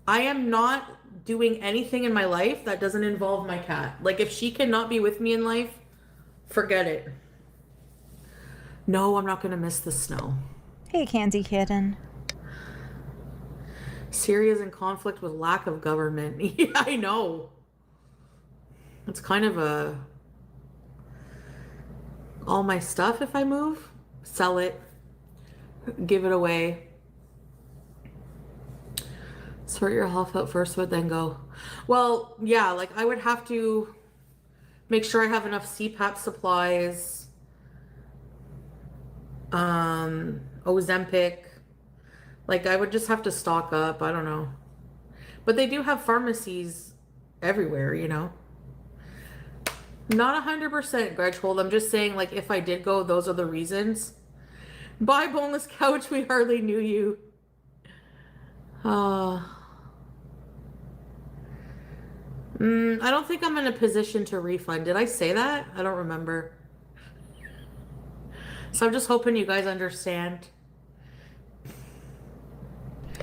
I am not doing anything in my life that doesn't involve my cat. Like, if she cannot be with me in life, forget it. No, I'm not gonna miss the snow. Hey, Candy Kitten. Syria is in conflict with lack of government. Yeah, I know. It's kind of a... All my stuff, if I move, sell it, give it away. Sort your health out first, but then go. Well, yeah, like I would have to make sure I have enough CPAP supplies, Ozempic. Like I would just have to stock up. I don't know. But they do have pharmacies everywhere, you know. Not 100% Grudge Hold. I'm just saying, like, if I did go, those are the reasons. Bye, boneless couch. We hardly knew you. I don't think I'm in a position to refund. Did I say that? I don't remember. So I'm just hoping you guys understand.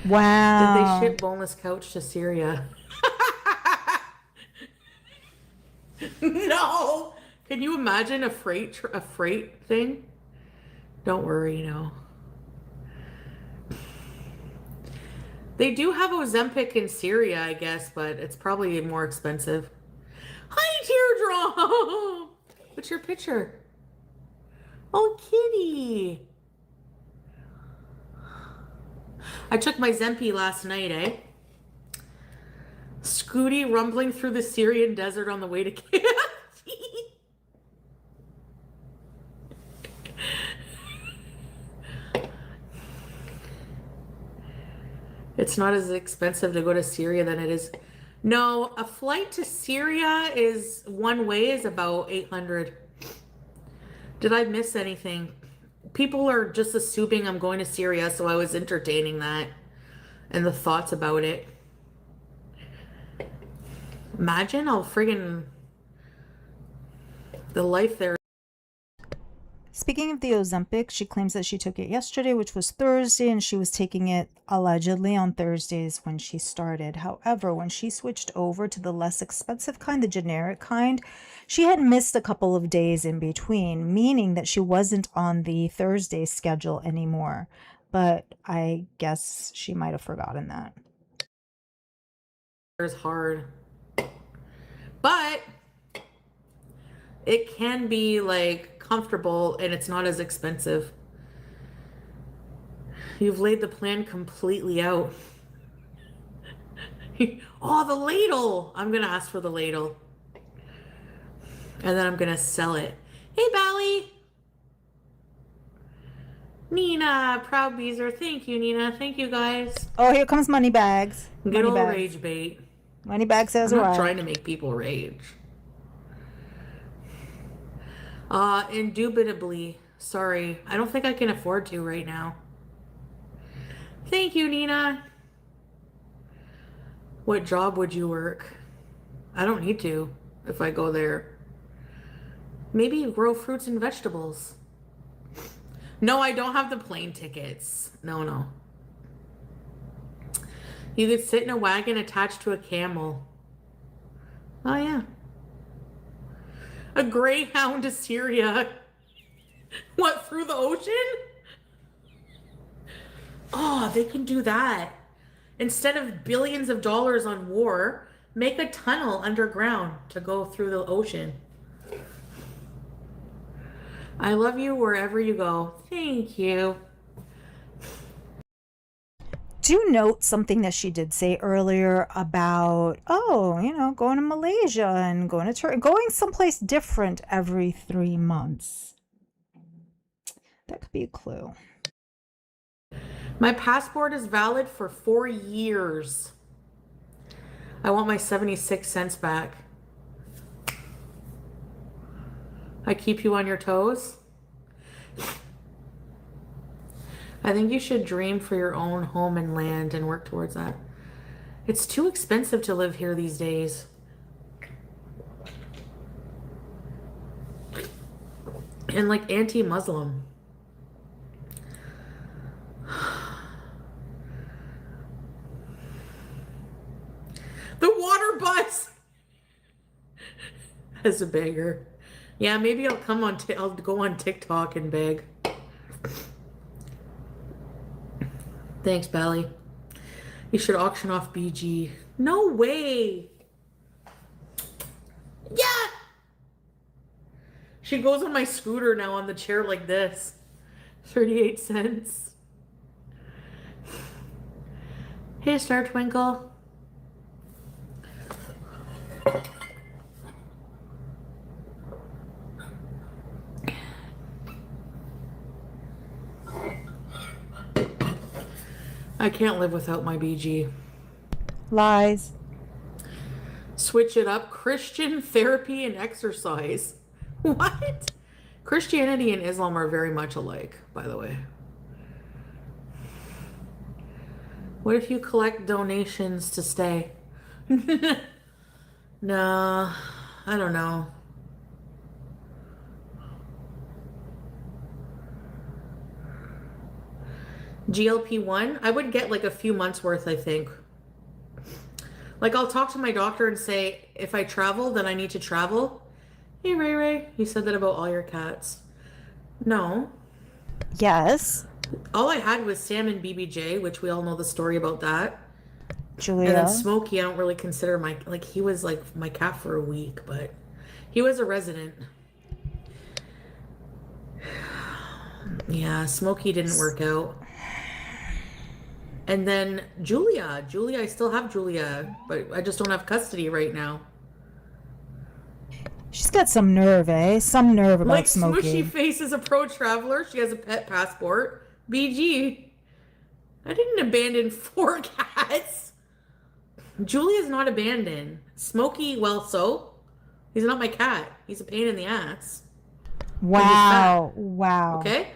Wow. Did they ship boneless couch to Syria? No. Can you imagine a freight thing? Don't worry, no. They do have Ozempic in Syria, I guess, but it's probably more expensive. Hi, Teardrop! What's your picture? Oh, kitty. I took my Zempi last night, eh? Scooty rumbling through the Syrian desert on the way to KFC. It's not as expensive to go to Syria than it is. No, a flight to Syria is one way is about 800. Did I miss anything? People are just assuming I'm going to Syria, so I was entertaining that and the thoughts about it. Imagine I'll friggin' the life there. Speaking of the Ozempic, she claims that she took it yesterday, which was Thursday, and she was taking it allegedly on Thursdays when she started. However, when she switched over to the less expensive kind, the generic kind, she had missed a couple of days in between, meaning that she wasn't on the Thursday schedule anymore. But I guess she might have forgotten that. It's hard. But it can be like comfortable and it's not as expensive. You've laid the plan completely out. Oh, the ladle. I'm going to ask for the ladle. And then I'm going to sell it. Hey, Bally. Nina, Proud Beezer. Thank you, Nina. Thank you, guys. Oh, here comes Moneybags. Good old rage bait. Moneybags says, I'm not trying to make people rage. Indubitably. Sorry. I don't think I can afford to right now. Thank you, Nina. What job would you work? I don't need to if I go there. Maybe grow fruits and vegetables. No, I don't have the plane tickets. No. You could sit in a wagon attached to a camel. Oh, yeah. A greyhound to Syria. What, through the ocean? Oh, they can do that. Instead of billions of dollars on war, make a tunnel underground to go through the ocean. I love you wherever you go. Thank you. Do note something that she did say earlier about, going to Malaysia and going to Turkey, going someplace different every 3 months. That could be a clue. My passport is valid for 4 years. I want my 76 cents back. I keep you on your toes? I think you should dream for your own home and land and work towards that. It's too expensive to live here these days. And like anti-Muslim. The water bus as a beggar. Yeah, maybe I'll come on. I'll go on TikTok and beg. Thanks, Bally. You should auction off BG. No way. Yeah. She goes on my scooter now on the chair like this. 38 cents. Hey, Star Twinkle. I can't live without my BG. Lies. Switch it up. Christian therapy and exercise. What? Christianity and Islam are very much alike, by the way. What if you collect donations to stay? No, I don't know. GLP-1, I would get like a few months worth, I think. Like I'll talk to my doctor and say, if I travel, then I need to travel. Hey, Ray Ray, you said that about all your cats. No. Yes. All I had was Sam and BBJ, which we all know the story about that. Julia. And then Smokey, I don't really consider like he was like my cat for a week, but he was a resident. Yeah, Smokey didn't work out. And then Julia, I still have Julia, but I just don't have custody right now. She's got some nerve, eh? Some nerve about Like Smokey. Smushy Face is a pro traveler. She has a pet passport. BG. I didn't abandon 4 cats. Julia's not abandoned. Smokey, well, so. He's not my cat. He's a pain in the ass. Wow. Wow. Okay?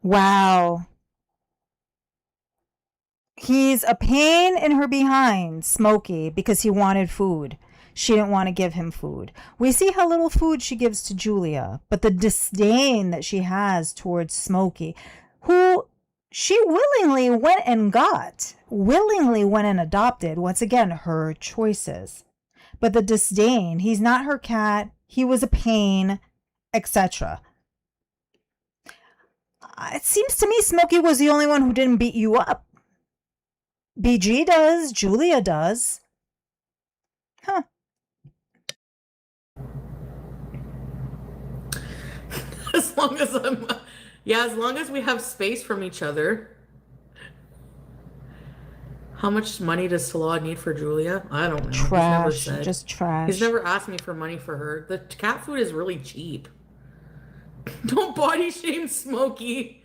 Wow. He's a pain in her behind, Smokey, because he wanted food. She didn't want to give him food. We see how little food she gives to Julia, but the disdain that she has towards Smokey, who she willingly went and got, willingly went and adopted. Once again, her choices. But the disdain, he's not her cat, he was a pain, etc. It seems to me Smokey was the only one who didn't beat you up. BG does, Julia does. Huh. As long as we have space from each other. How much money does Salah need for Julia? I don't know. Trash. He's never said. Just trash. He's never asked me for money for her. The cat food is really cheap. Don't body shame Smokey.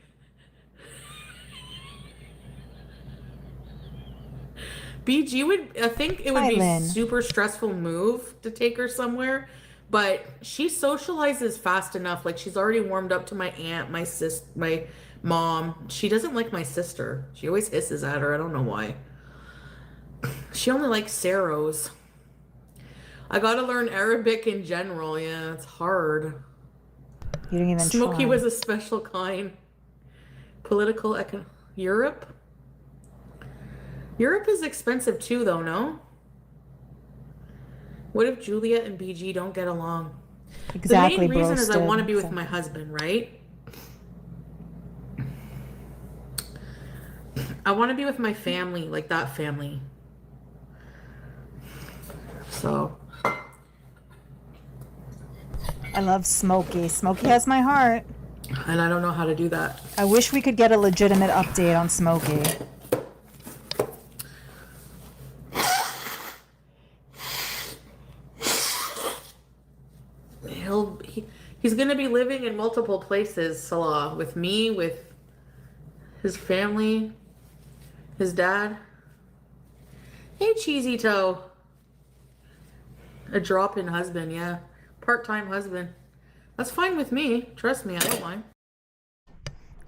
BG would, I think it would be a super stressful move to take her somewhere, but she socializes fast enough. Like she's already warmed up to my aunt, my mom. She doesn't like my sister. She always hisses at her. I don't know why. She only likes Saros. I gotta learn Arabic in general. Yeah, it's hard. You didn't even Smokey try. was a special kind. Political Europe? Europe is expensive too, though, no? What if Julia and BG don't get along? Exactly, the main reason is I want to be with exactly. my husband, right? I want to be with my family, like that family. So. I love Smokey. Smokey has my heart. And I don't know how to do that. I wish we could get a legitimate update on Smokey. He's going to be living in multiple places, Salah, with me, with his family, his dad. Hey, Cheesy Toe. A drop in husband, yeah. Part time husband. That's fine with me. Trust me, I don't mind.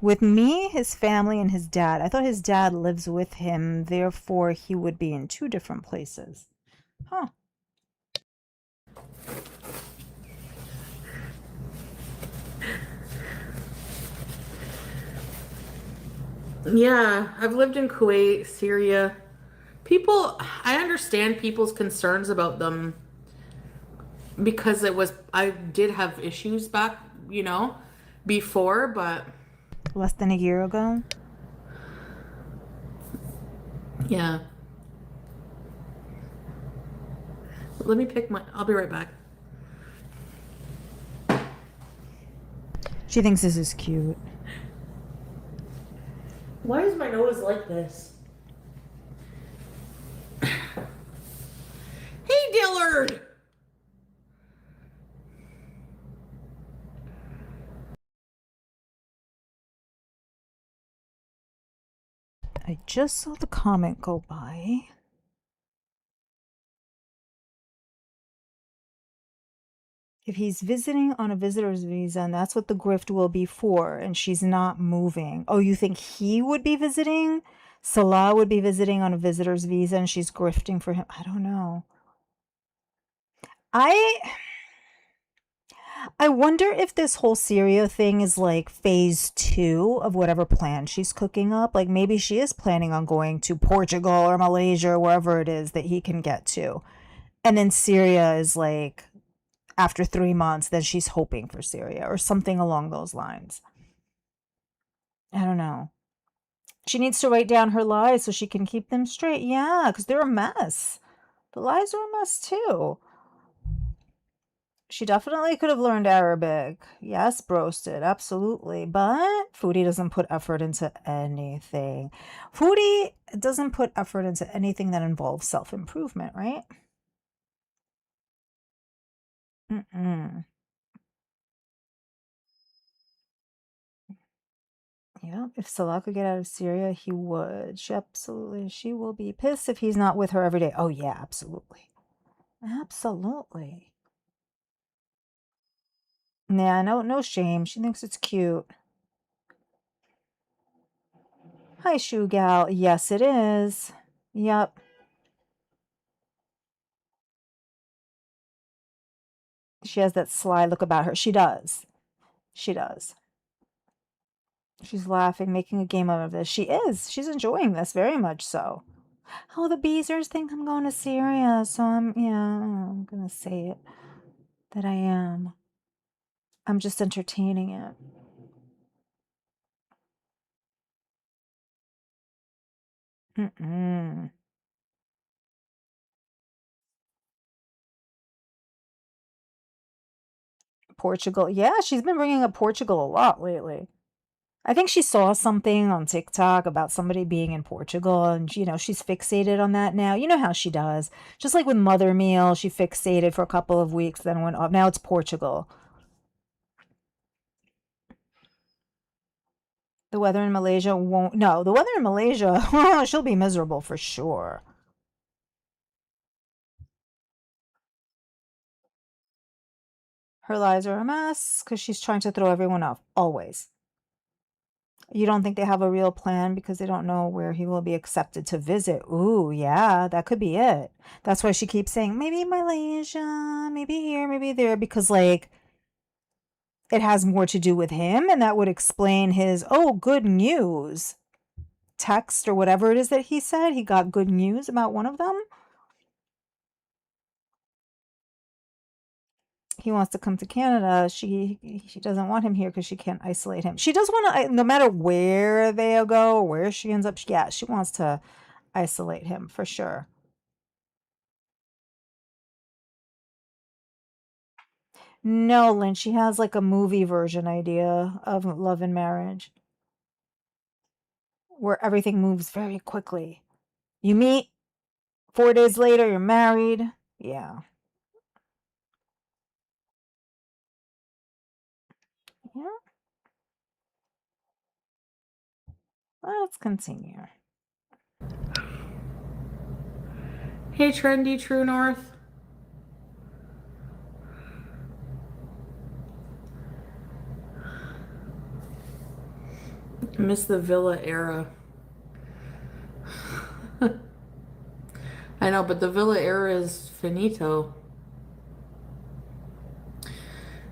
With me, his family, and his dad. I thought his dad lives with him, therefore he would be in two different places. Huh. Yeah, I've lived in Kuwait, Syria. People, I understand people's concerns about them because I did have issues back, you know, before, but Less than a year ago? yeah. Let me pick I'll be right back. She thinks this is cute. Why is my nose like this? Hey, Dillard! I just saw the comment go by. If he's visiting on a visitor's visa, and that's what the grift will be for, and she's not moving. Oh, you think he would be visiting? Salah would be visiting on a visitor's visa and she's grifting for him. I don't know. I wonder if this whole Syria thing is like phase 2 of whatever plan she's cooking up. Like maybe she is planning on going to Portugal or Malaysia or wherever it is that he can get to. And then Syria is like after 3 months, then she's hoping for Syria or something along those lines. I don't know. She needs to write down her lies so she can keep them straight. Yeah, because they're a mess. The lies are a mess too. She definitely could have learned Arabic. Yes, broasted, absolutely. But Foodie doesn't put effort into anything. Foodie doesn't put effort into anything that involves self-improvement, right? Mm-mm. Yeah, if Salah could get out of Syria, he would. She will be pissed if he's not with her every day. Oh, yeah, absolutely. Absolutely. Yeah, no shame. She thinks it's cute. Hi, Shoe Gal. Yes, it is. Yep. She has that sly look about her. She does. She does. She's laughing, making a game out of this. She is. She's enjoying this very much so. Oh, the Beezers think I'm going to Syria, so I'm gonna say it that I am. I'm just entertaining it. Mm-mm. Portugal. Yeah, she's been bringing up Portugal a lot lately. I think she saw something on TikTok about somebody being in Portugal and she's fixated on that now. You know how she does. Just like with Mother Meal, she fixated for a couple of weeks, then went off. Now it's Portugal. The weather in Malaysia won't. No, the weather in Malaysia, she'll be miserable for sure. Her lives are a mess because she's trying to throw everyone off. Always. You don't think they have a real plan because they don't know where he will be accepted to visit. Ooh, yeah, that could be it. That's why she keeps saying, maybe Malaysia, maybe here, maybe there, because, like, it has more to do with him, and that would explain his, oh, good news text or whatever it is that he said. He got good news about one of them. He wants to come to Canada. She doesn't want him here because she can't isolate him. She does want to, no matter where they go, where she ends up. Yeah, she wants to isolate him for sure. No, Lynn, she has like a movie version idea of love and marriage where everything moves very quickly. You meet, 4 days later, you're married. Yeah. Let's continue. Hey, trendy True North. Miss the Villa era. I know, but the Villa era is finito.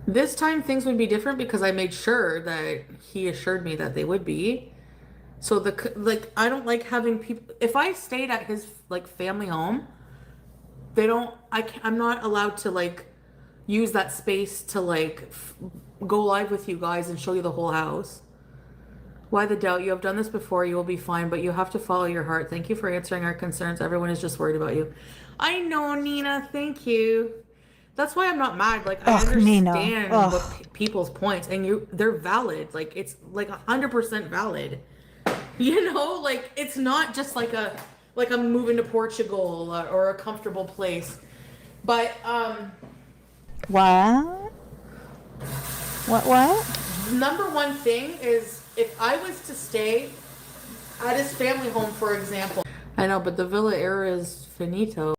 This time things would be different because I made sure that he assured me that they would be. So I don't like having people. If I stayed at his like family home, they don't. I'm not allowed to like use that space to like go live with you guys and show you the whole house. Why the doubt? You have done this before. You will be fine, but you have to follow your heart. Thank you for answering our concerns. Everyone is just worried about you. I know, Nina. Thank you. That's why I'm not mad. Like I Ugh, Nina. understand what Ugh. people's points, and they're valid. Like it's like 100% valid. You know, like it's not just like I'm moving to Portugal or a comfortable place. But What? What? number one thing is if I was to stay at his family home, for example. I know, but the Villa era is finito.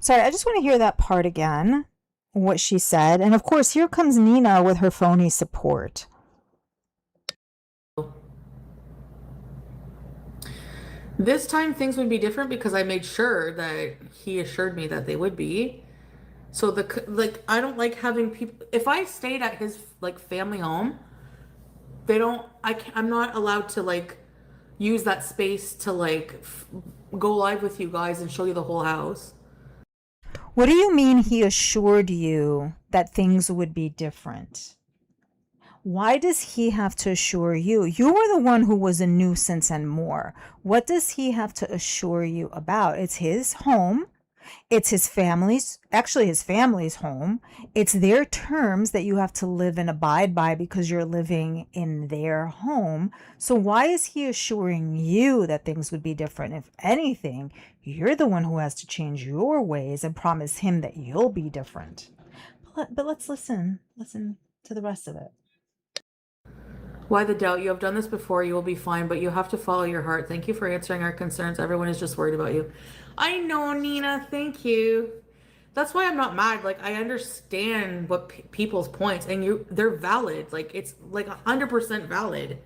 Sorry, I just want to hear that part again, what she said. And of course, here comes Nina with her phony support. This time things would be different because I made sure that he assured me that they would be. So I don't like having people. If I stayed at his like family home, they don't. I'm not allowed to like use that space to like go live with you guys and show you the whole house. What do you mean he assured you that things would be different? Why does he have to assure you? You were the one who was a nuisance and more. What does he have to assure you about? It's his home. It's actually his family's home. It's their terms that you have to live and abide by because you're living in their home. So why is he assuring you that things would be different? If anything, you're the one who has to change your ways and promise him that you'll be different. But let's listen to the rest of it. Why the doubt? You have done this before. You will be fine, but you have to follow your heart. Thank you for answering our concerns. Everyone is just worried about you. I know, Nina. Thank you. That's why I'm not mad. Like I understand what people's points, and they're valid. Like it's like 100% valid.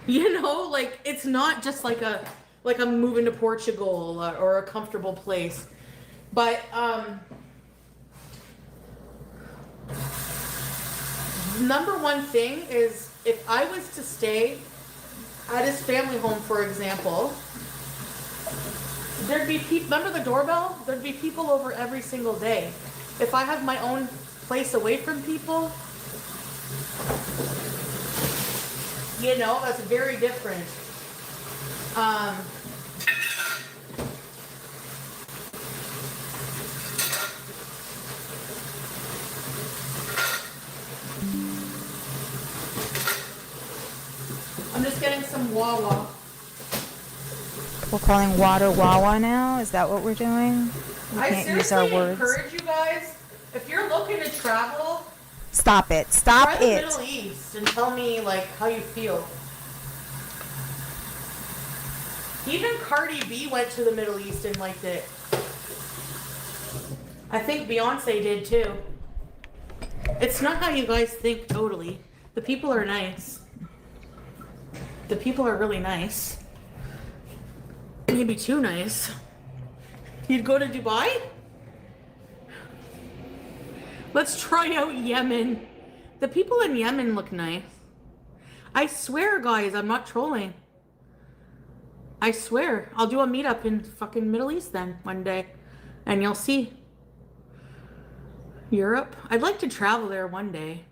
You know, like it's not just like I'm moving to Portugal or a comfortable place. But number one thing is if I was to stay at his family home, for example, there'd be people. Remember the doorbell? There'd be people over every single day. If I have my own place away from people, you know, that's very different. I'm just getting some Wawa. We're calling water Wawa now? Is that what we're doing? We I can't use our seriously words. encourage you guys, if you're looking to travel, Stop it. try Stop the it. Middle East and tell me like how you feel. Even Cardi B went to the Middle East and liked it. I think Beyonce did too. It's not how you guys think totally. The people are nice. The people are really nice. Maybe too nice. You'd go to Dubai? Let's try out Yemen. The people in Yemen look nice. I swear, guys, I'm not trolling. I swear. I'll do a meetup in fucking Middle East then one day. And you'll see. Europe? I'd like to travel there one day.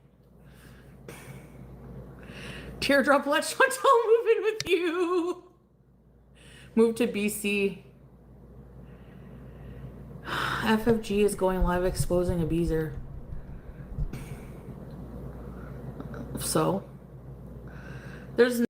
Teardrop, let's Chantal move in with you. Move to BC. FFG is going live exposing a Beezer. So, there's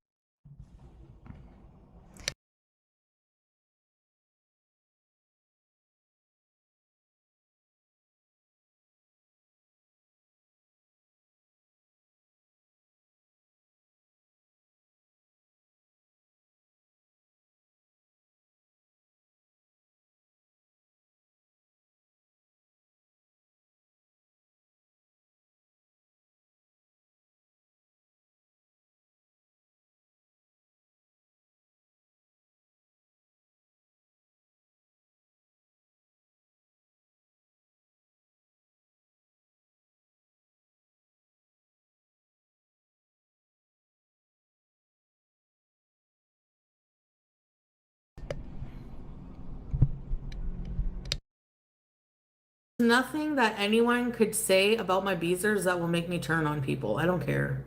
nothing that anyone could say about my beezers that will make me turn on people. I don't care.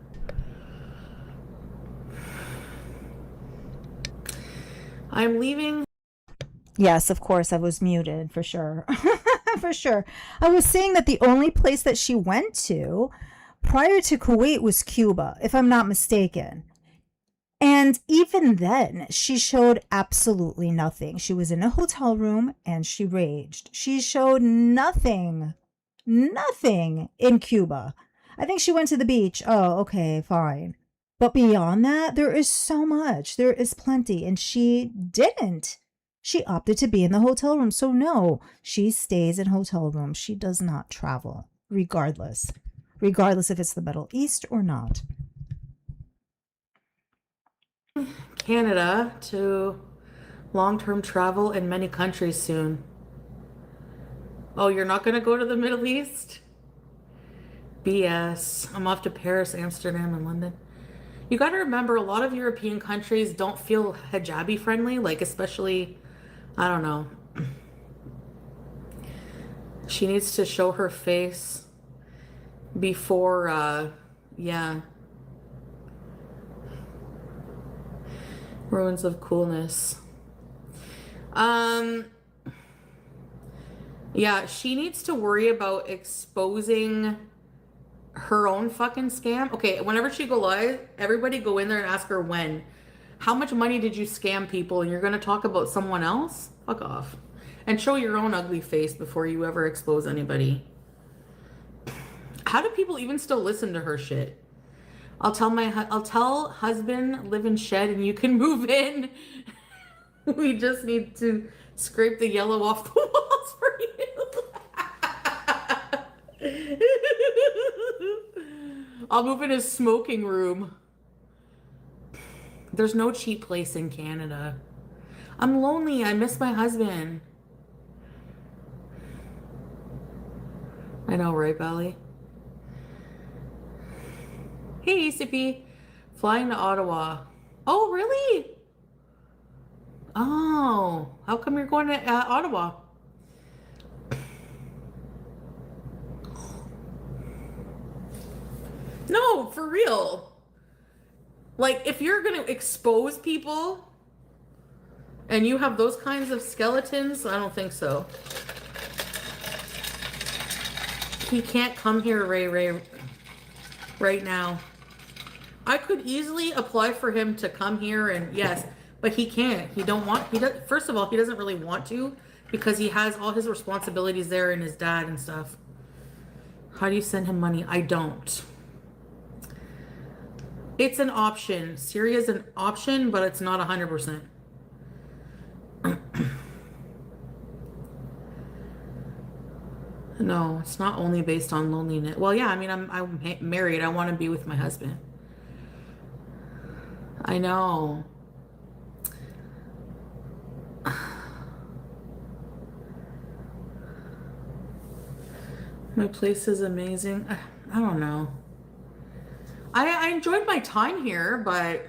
I'm leaving. Yes, of course, I was muted for sure. For sure. I was saying that the only place that she went to prior to Kuwait was Cuba, if I'm not mistaken. And even then, she showed absolutely nothing. She was in a hotel room and she raged. She showed nothing, nothing in Cuba. I think she went to the beach. Oh, okay, fine. But beyond that, there is so much. There is plenty. And she didn't. She opted to be in the hotel room. So, no, she stays in hotel rooms. She does not travel, regardless if it's the Middle East or not. Canada to long-term travel in many countries soon. Oh, you're not going to go to the Middle East? BS. I'm off to Paris, Amsterdam, and London. You got to remember, a lot of European countries don't feel hijabi friendly, like especially, I don't know. She needs to show her face before, yeah. Ruins of coolness. Yeah, she needs to worry about exposing her own fucking scam. Okay, whenever she go live, everybody go in there and ask her when. How much money did you scam people? And you're gonna talk about someone else? Fuck off. And show your own ugly face before you ever expose anybody. How do people even still listen to her shit? I'll tell husband live in shed and you can move in. We just need to scrape the yellow off the walls for you. I'll move in his smoking room. There's no cheap place in Canada. I'm lonely. I miss my husband. I know, right, Belly? Hey, Sippy. Flying to Ottawa. Oh, really? Oh, how come you're going to Ottawa? No, for real. Like, if you're going to expose people and you have those kinds of skeletons, I don't think so. He can't come here, Ray, right now. I could easily apply for him to come here and yes, but he can't. First of all, he doesn't really want to because he has all his responsibilities there and his dad and stuff. How do you send him money? I don't. It's an option. Syria is an option, but it's not 100%. No, it's not only based on loneliness. Well, yeah, I mean, I'm married. I want to be with my husband. I know. My place is amazing. I don't know. I enjoyed my time here, but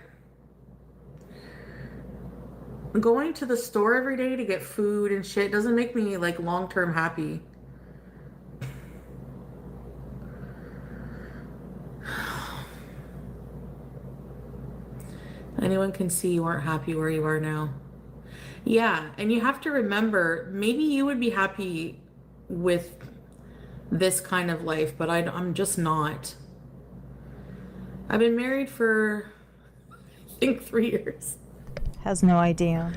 going to the store every day to get food and shit doesn't make me like long-term happy. Anyone can see you aren't happy where you are now. Yeah, and you have to remember, maybe you would be happy with this kind of life, but I'm just not. I've been married for, I think, 3 years. Has no idea.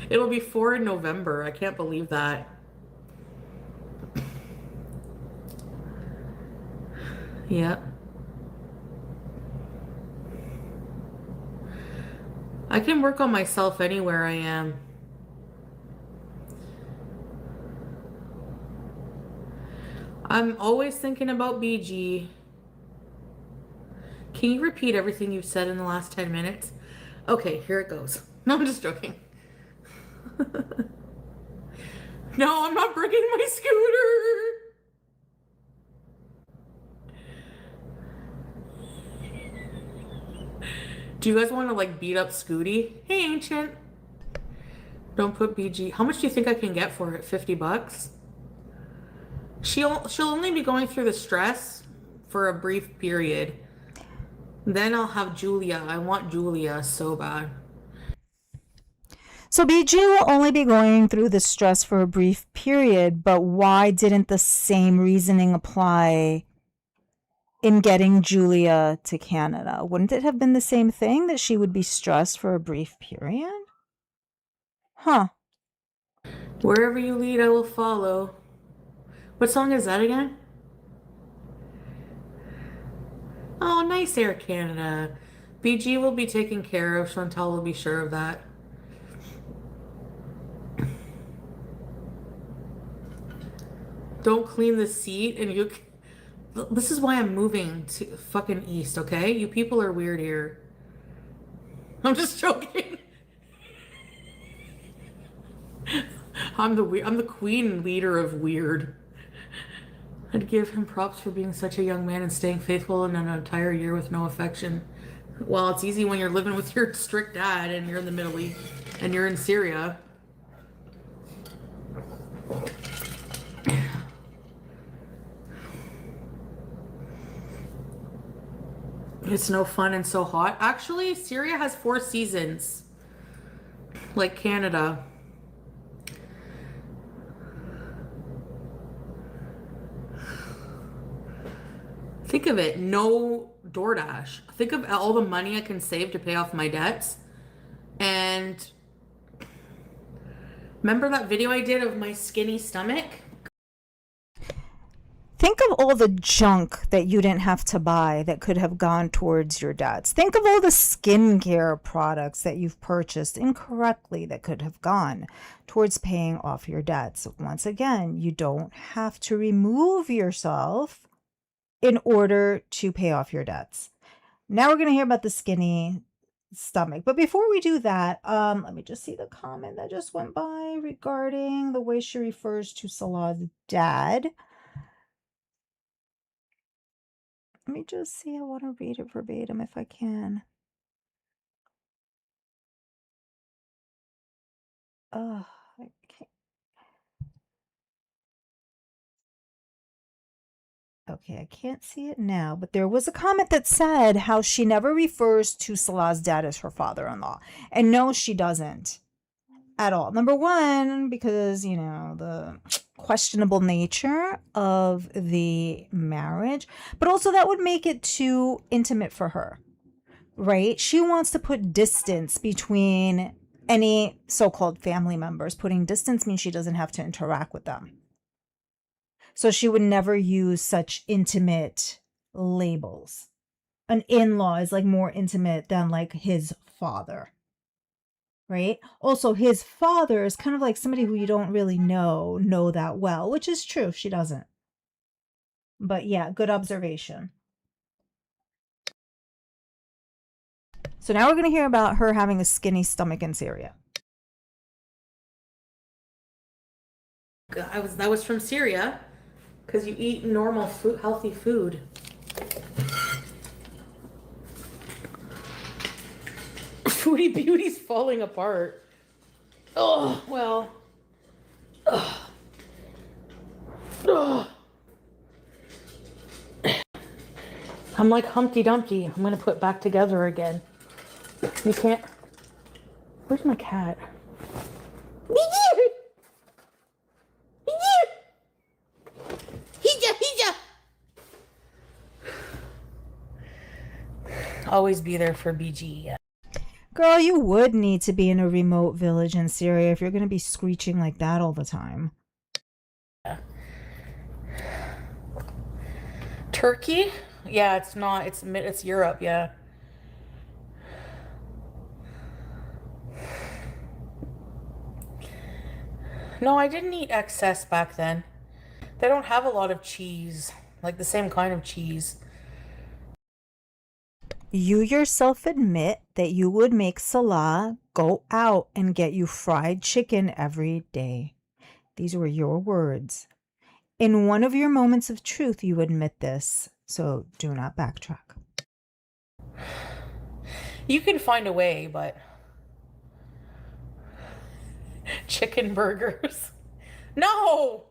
It'll be 4 in November. I can't believe that. Yep. I can work on myself anywhere I am. I'm always thinking about BG. Can you repeat everything you've said in the last 10 minutes? Okay, here it goes. No, I'm just joking. No, I'm not breaking my scooter. Do you guys want to like beat up Scooty? Hey, Ancient. Don't put BG. How much do you think I can get for it? $50? She'll only be going through the stress for a brief period. Then I'll have Julia. I want Julia so bad. So BG will only be going through the stress for a brief period, but why didn't the same reasoning apply in getting Julia to Canada? Wouldn't it have been the same thing, that she would be stressed for a brief period? Huh. Wherever you lead, I will follow. What song is that again? Oh, nice Air Canada. BG will be taken care of. Chantal will be sure of that. Don't clean the seat and you... This is why I'm moving to fucking east, okay? You people are weird here. I'm just joking. I'm the queen leader of weird. I'd give him props for being such a young man and staying faithful in an entire year with no affection. Well, it's easy when you're living with your strict dad and you're in the Middle East and you're in Syria. It's no fun and so hot. Actually, Syria has 4 seasons, like Canada. Think of it, no DoorDash. Think of all the money I can save to pay off my debts. And remember that video I did of my skinny stomach? Think of all the junk that you didn't have to buy that could have gone towards your debts. Think of all the skincare products that you've purchased incorrectly that could have gone towards paying off your debts. Once again, you don't have to remove yourself in order to pay off your debts. Now we're going to hear about the skinny stomach. But before we do that, let me just see the comment that just went by regarding the way she refers to Salah's dad. Let me just see. I want to read it verbatim if I can. I can't. Okay, I can't see it now, but there was a comment that said how she never refers to Salah's dad as her father-in-law. And no, she doesn't at all. Number one, because, you know, the questionable nature of the marriage, but also that would make it too intimate for her, right? She wants to put distance between any so-called family members. Putting distance means she doesn't have to interact with them. So she would never use such intimate labels. An in-law is like more intimate than like his father, right? Also, his father is kind of like somebody who you don't really know that well, which is true. She doesn't. But yeah, good observation. So now we're going to hear about her having a skinny stomach in Syria. That was from Syria, because you eat normal food, healthy food. Foodie Beauty's falling apart. Oh, well. Ugh. Ugh. I'm like Humpty Dumpty. I'm going to put back together again. You can't. Where's my cat? Always be there for BG. Girl, you would need to be in a remote village in Syria if you're going to be screeching like that all the time. Turkey? Yeah, it's not. It's Europe, yeah. No, I didn't eat excess back then. They don't have a lot of cheese, like the same kind of cheese. You yourself admit that you would make Salah go out and get you fried chicken every day. These were your words. In one of your moments of truth, you admit this, so do not backtrack. You can find a way, but... Chicken burgers. No!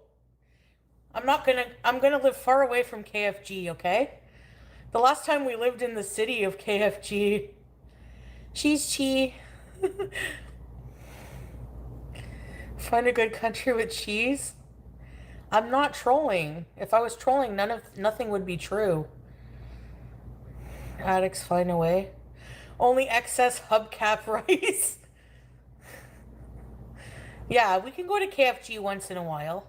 I'm gonna live far away from KFG, okay? The last time we lived in the city of KFG. Cheese cheese. Find a good country with cheese? I'm not trolling. If I was trolling, nothing would be true. Addicts find a way. Only excess hubcap rice. Yeah, we can go to KFG once in a while.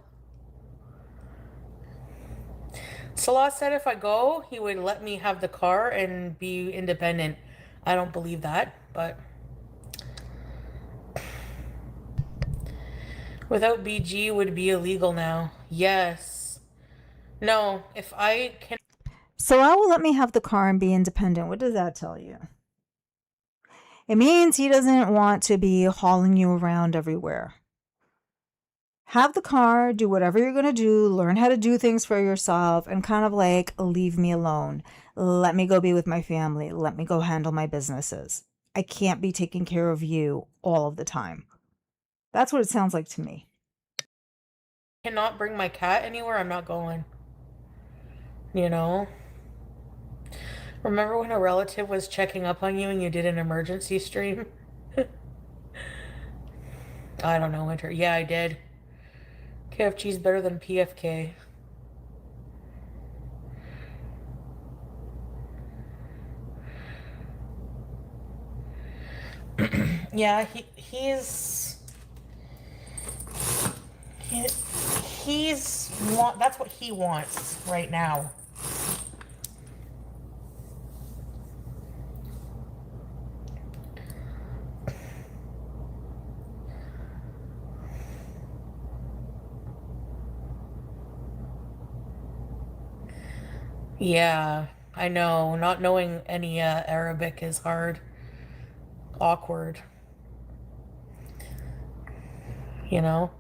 Salah said if I go, he would let me have the car and be independent. I don't believe that, but without BG would be illegal now. Yes. No, if I can. Salah will let me have the car and be independent. What does that tell you? It means he doesn't want to be hauling you around everywhere. Have the car, do whatever you're going to do, learn how to do things for yourself, and kind of like leave me alone. Let me go be with my family. Let me go handle my businesses. I can't be taking care of you all of the time. That's what it sounds like to me. Cannot bring my cat anywhere, I'm not going. You know? Remember when a relative was checking up on you and you did an emergency stream? I don't know, Winter. Yeah, I did. KFG's better than PFK. Yeah, that's what he wants right now. Yeah, I know. Not knowing any Arabic is hard. Awkward. You know?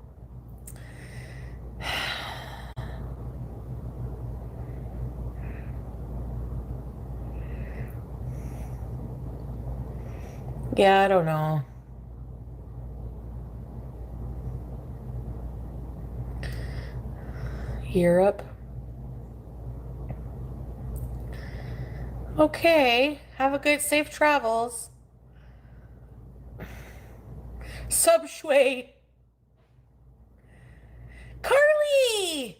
Yeah, I don't know. Europe. Okay. Have a good, safe travels. Subshui. Carly!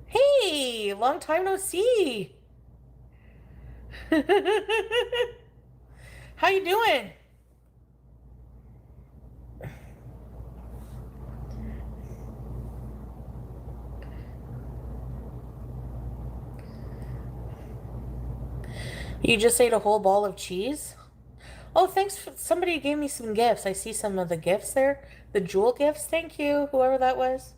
Hey, long time no see. How you doing? You just ate a whole ball of cheese? Oh, thanks. Somebody gave me some gifts. I see some of the gifts there. The jewel gifts. Thank you, whoever that was.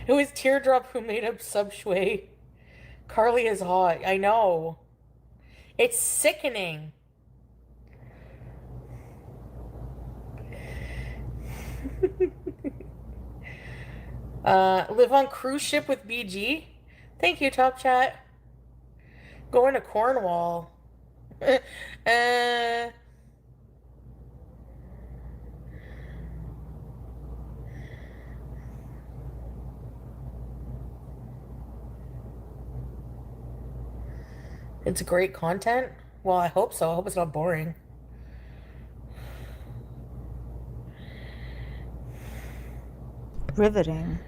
It was Teardrop who made up Subshui. Carly is hot. I know. It's sickening. Live on cruise ship with BG. Thank you, Top Chat. Going to Cornwall. uh, it's great content. Well, I hope so. I hope it's not boring. Riveting.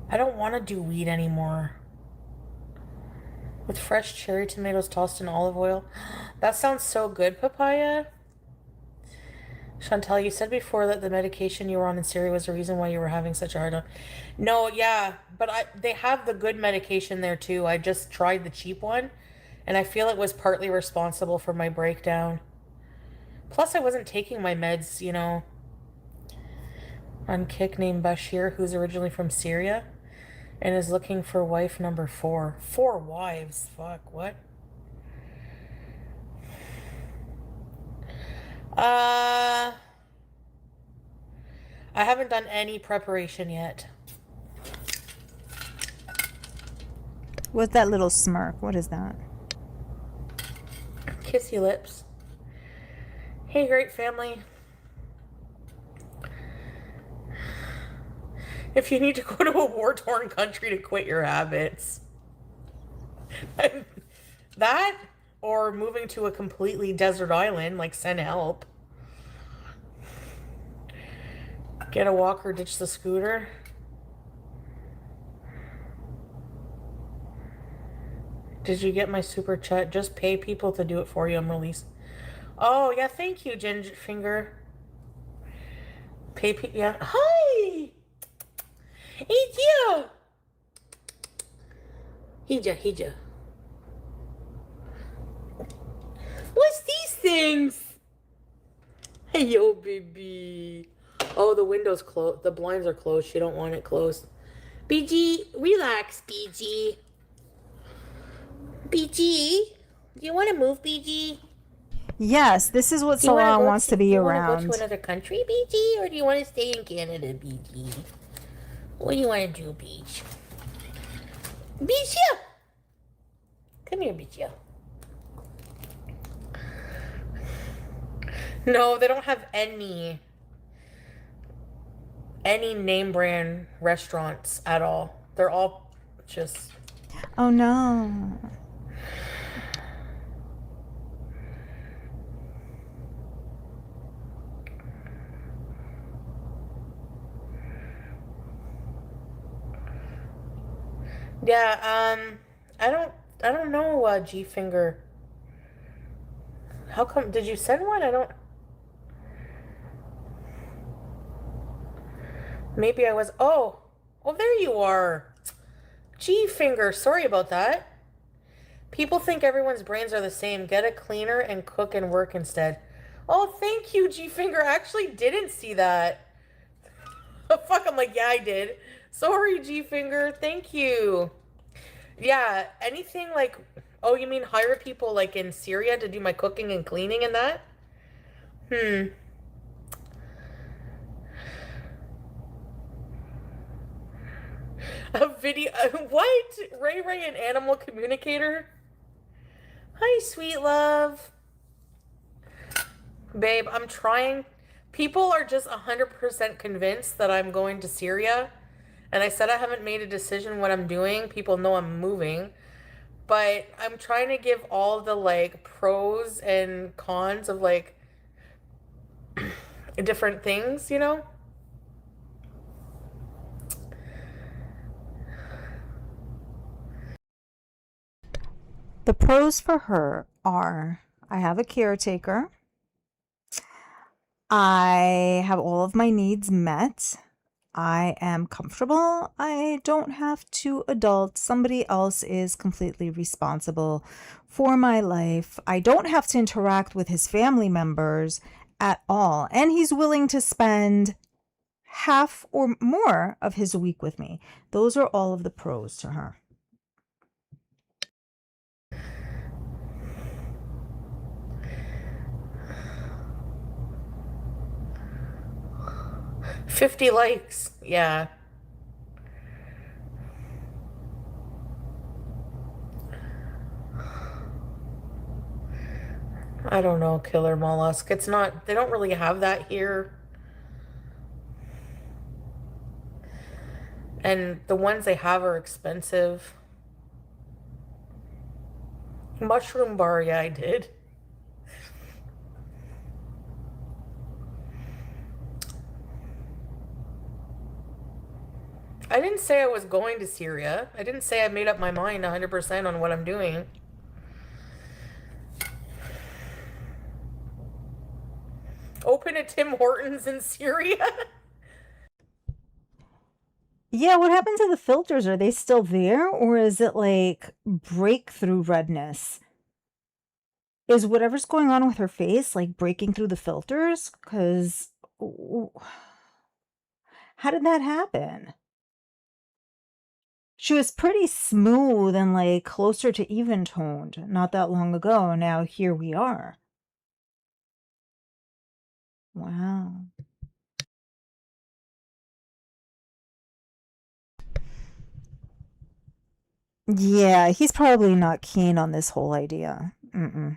I don't want to do weed anymore. With fresh cherry tomatoes tossed in olive oil. That sounds so good, Papaya. Chantal, you said before that the medication you were on in Syria was the reason why you were having such a hard time. No, yeah, but they have the good medication there too. I just tried the cheap one, and I feel it was partly responsible for my breakdown. Plus, I wasn't taking my meds, you know. On Kick named Bashir, who's originally from Syria, and is looking for wife number 4. 4 wives? Fuck, what? I haven't done any preparation yet. What's that little smirk? What is that? Kissy lips. Hey, great family. If you need to go to a war-torn country to quit your habits. That, or moving to a completely desert island, like send help. Get a walker, ditch the scooter. Did you get my super chat? Just pay people to do it for you. I'm released. Oh, yeah, thank you, Ginger Finger. Pay people, yeah. Hi! It's you! Hija. What's these things? Hey, yo, baby. Oh, the window's closed. The blinds are closed. She don't want it closed. BG, relax, BG. BG, do you want to move, BG? Yes, this is what Do you want to Salon go wants to be do you want to go around. to another country, BG, or do you want to stay in Canada, BG? What do you want to do, Beach? Beach, yeah. Come here, Beach, yeah. No, they don't have any name brand restaurants at all. They're all just... Oh no. Yeah, I don't know, G Finger. How come, did you send one? I don't... Maybe I was... Oh, there you are. G Finger, sorry about that. People think everyone's brains are the same. Get a cleaner and cook and work instead. Oh, thank you, G Finger. I actually didn't see that. Oh, fuck, I'm like, yeah, I did. Sorry, G Finger. Thank you. Yeah, anything like... Oh, you mean hire people like in Syria to do my cooking and cleaning and that? A video... What? Ray an animal communicator? Hi, sweet love. Babe, I'm trying. People are just 100% convinced that I'm going to Syria. And I said I haven't made a decision what I'm doing. People know I'm moving. But I'm trying to give all the like pros and cons of like different things, you know? The pros for her are I have a caretaker. I have all of my needs met. I am comfortable. I don't have to adult. Somebody else is completely responsible for my life. I don't have to interact with his family members at all. And he's willing to spend half or more of his week with me. Those are all of the pros to her. $50 likes. Yeah. I don't know, killer mollusk. It's not, they don't really have that here. And the ones they have are expensive. Mushroom bar, yeah, I did. I didn't say I was going to Syria. I didn't say I made up my mind 100% on what I'm doing. Open a Tim Hortons in Syria? Yeah, what happened to the filters? Are they still there, or is it like breakthrough redness? Is whatever's going on with her face like breaking through the filters? Because how did that happen? She was pretty smooth and like closer to even toned not that long ago. Now here we are. Wow. Yeah, he's probably not keen on this whole idea. Mm-mm.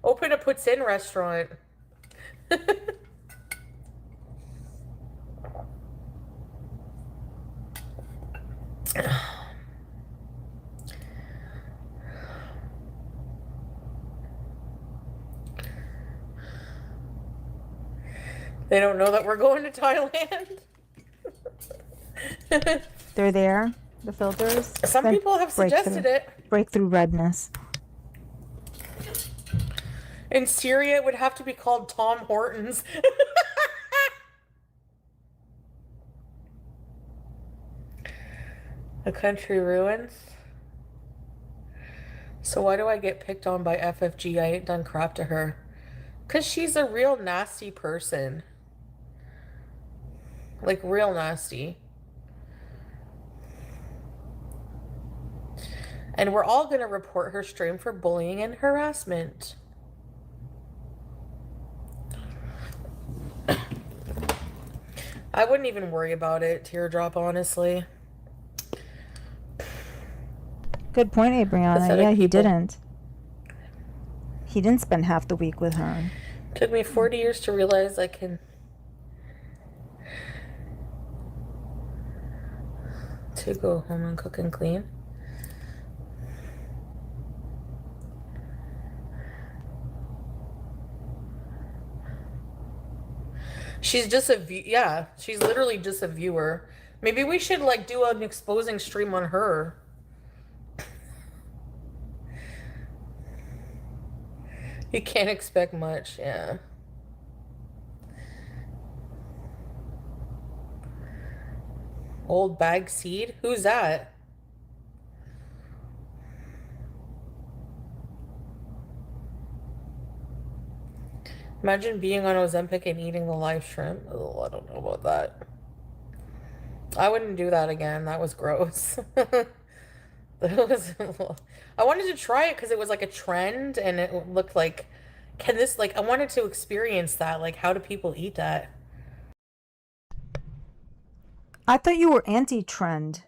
Open a puts in restaurant. They don't know that we're going to Thailand. They're there, the filters. Some Then people have breakthrough. suggested it. Breakthrough redness. In Syria, it would have to be called Tom Hortons. A country ruins. So why do I get picked on by FFG? I ain't done crap to her. Because she's a real nasty person. Like, real nasty. And we're all going to report her stream for bullying and harassment. I wouldn't even worry about it, Teardrop, honestly. Good point, Abriana. Pathetic Yeah, he people. didn't. He didn't spend half the week with her. Took me 40 years to realize I can... to go home and cook and clean. She's just yeah, she's literally just a viewer. Maybe we should like do an exposing stream on her. You can't expect much, yeah. Old bag seed? Who's that? Imagine being on Ozempic and eating the live shrimp. Oh, I don't know about that. I wouldn't do that again. That was gross. That was, I wanted to try it because it was like a trend and it looked like, can this, like, I wanted to experience that. Like, how do people eat that? I thought you were anti-trend.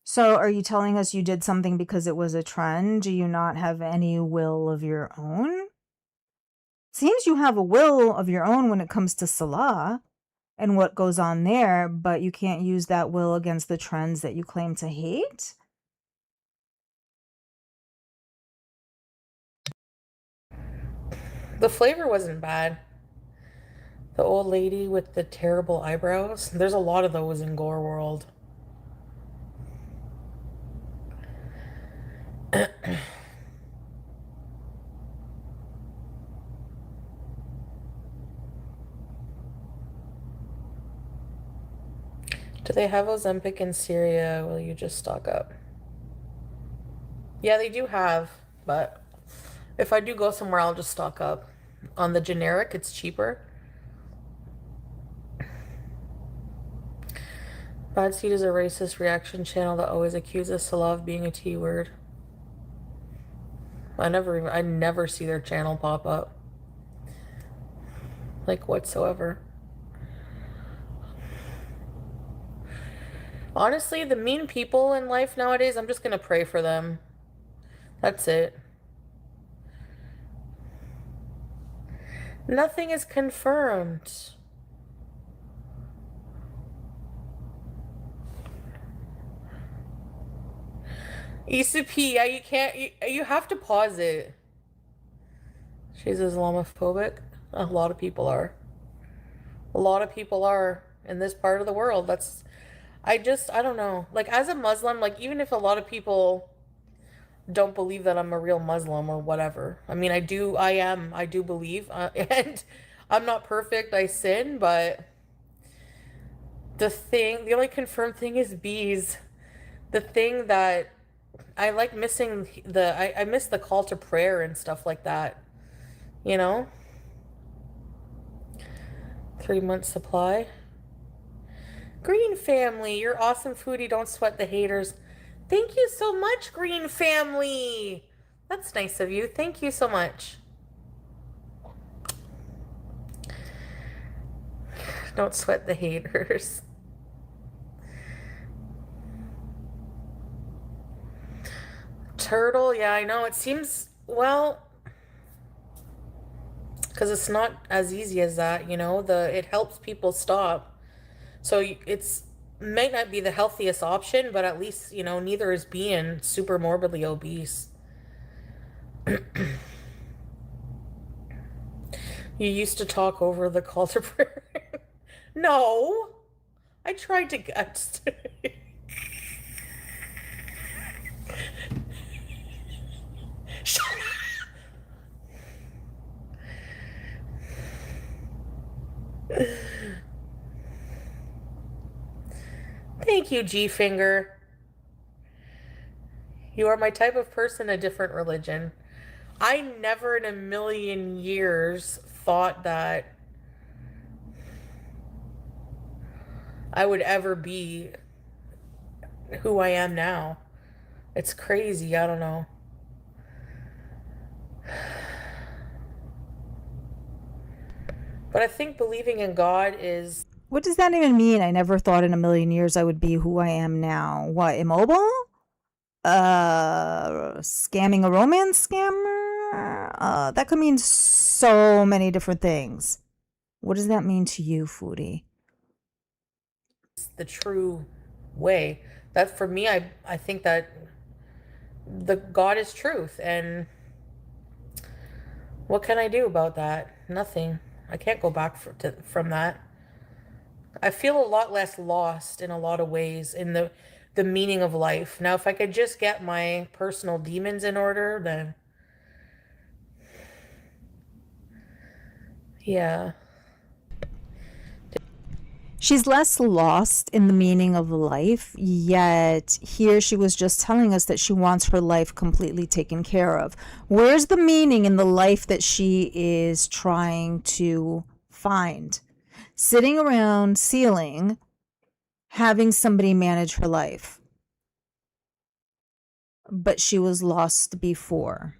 So are you telling us you did something because it was a trend? Do you not have any will of your own? Seems you have a will of your own when it comes to Salah and what goes on there, but you can't use that will against the trends that you claim to hate? The flavor wasn't bad. The old lady with the terrible eyebrows. There's a lot of those in Gore World. Do they have Ozempic in Syria? Will you just stock up? Yeah, they do have, but if I do go somewhere, I'll just stock up. On the generic, it's cheaper. Bad Seed is a racist reaction channel that always accuses Salah of being a T word. I never see their channel pop up. Like, whatsoever. Honestly, the mean people in life nowadays, I'm just gonna pray for them. That's it. Nothing is confirmed. ECP, yeah, you can't, you have to pause it. She's Islamophobic. A lot of people are. A lot of people are in this part of the world. I don't know. Like, as a Muslim, like, even if a lot of people don't believe that I'm a real Muslim or whatever. I mean, I do believe, and I'm not perfect, I sin, but the only confirmed thing is bees. The thing that I like missing I miss the call to prayer and stuff like that, you know? 3 months supply. Green family, you're awesome foodie. Don't sweat the haters. Thank you so much, Green family. That's nice of you. Thank you so much. Don't sweat the haters. Turtle, yeah, I know. It seems, well, because it's not as easy as that, you know? It helps people stop. So it's might not be the healthiest option, but at least, neither is being super morbidly obese. You used to talk over the call to prayer. No, I tried to get. Shut up. Thank you, G Finger. You are my type of person, a different religion. I never in a million years thought that I would ever be who I am now. It's crazy. I don't know. But I think believing in God is. What does that even mean? I never thought in a million years I would be who I am now. What, immobile? Scamming a romance scammer? That could mean so many different things. What does that mean to you, Foodie? The true way. That for me, I think that the God is truth, and what can I do about that? Nothing. I can't go back from that. I feel a lot less lost in a lot of ways in the meaning of life. Now, if I could just get my personal demons in order, then yeah. She's less lost in the meaning of life, yet here she was just telling us that she wants her life completely taken care of. Where's the meaning in the life that she is trying to find? Sitting around ceiling, having somebody manage her life. But she was lost before.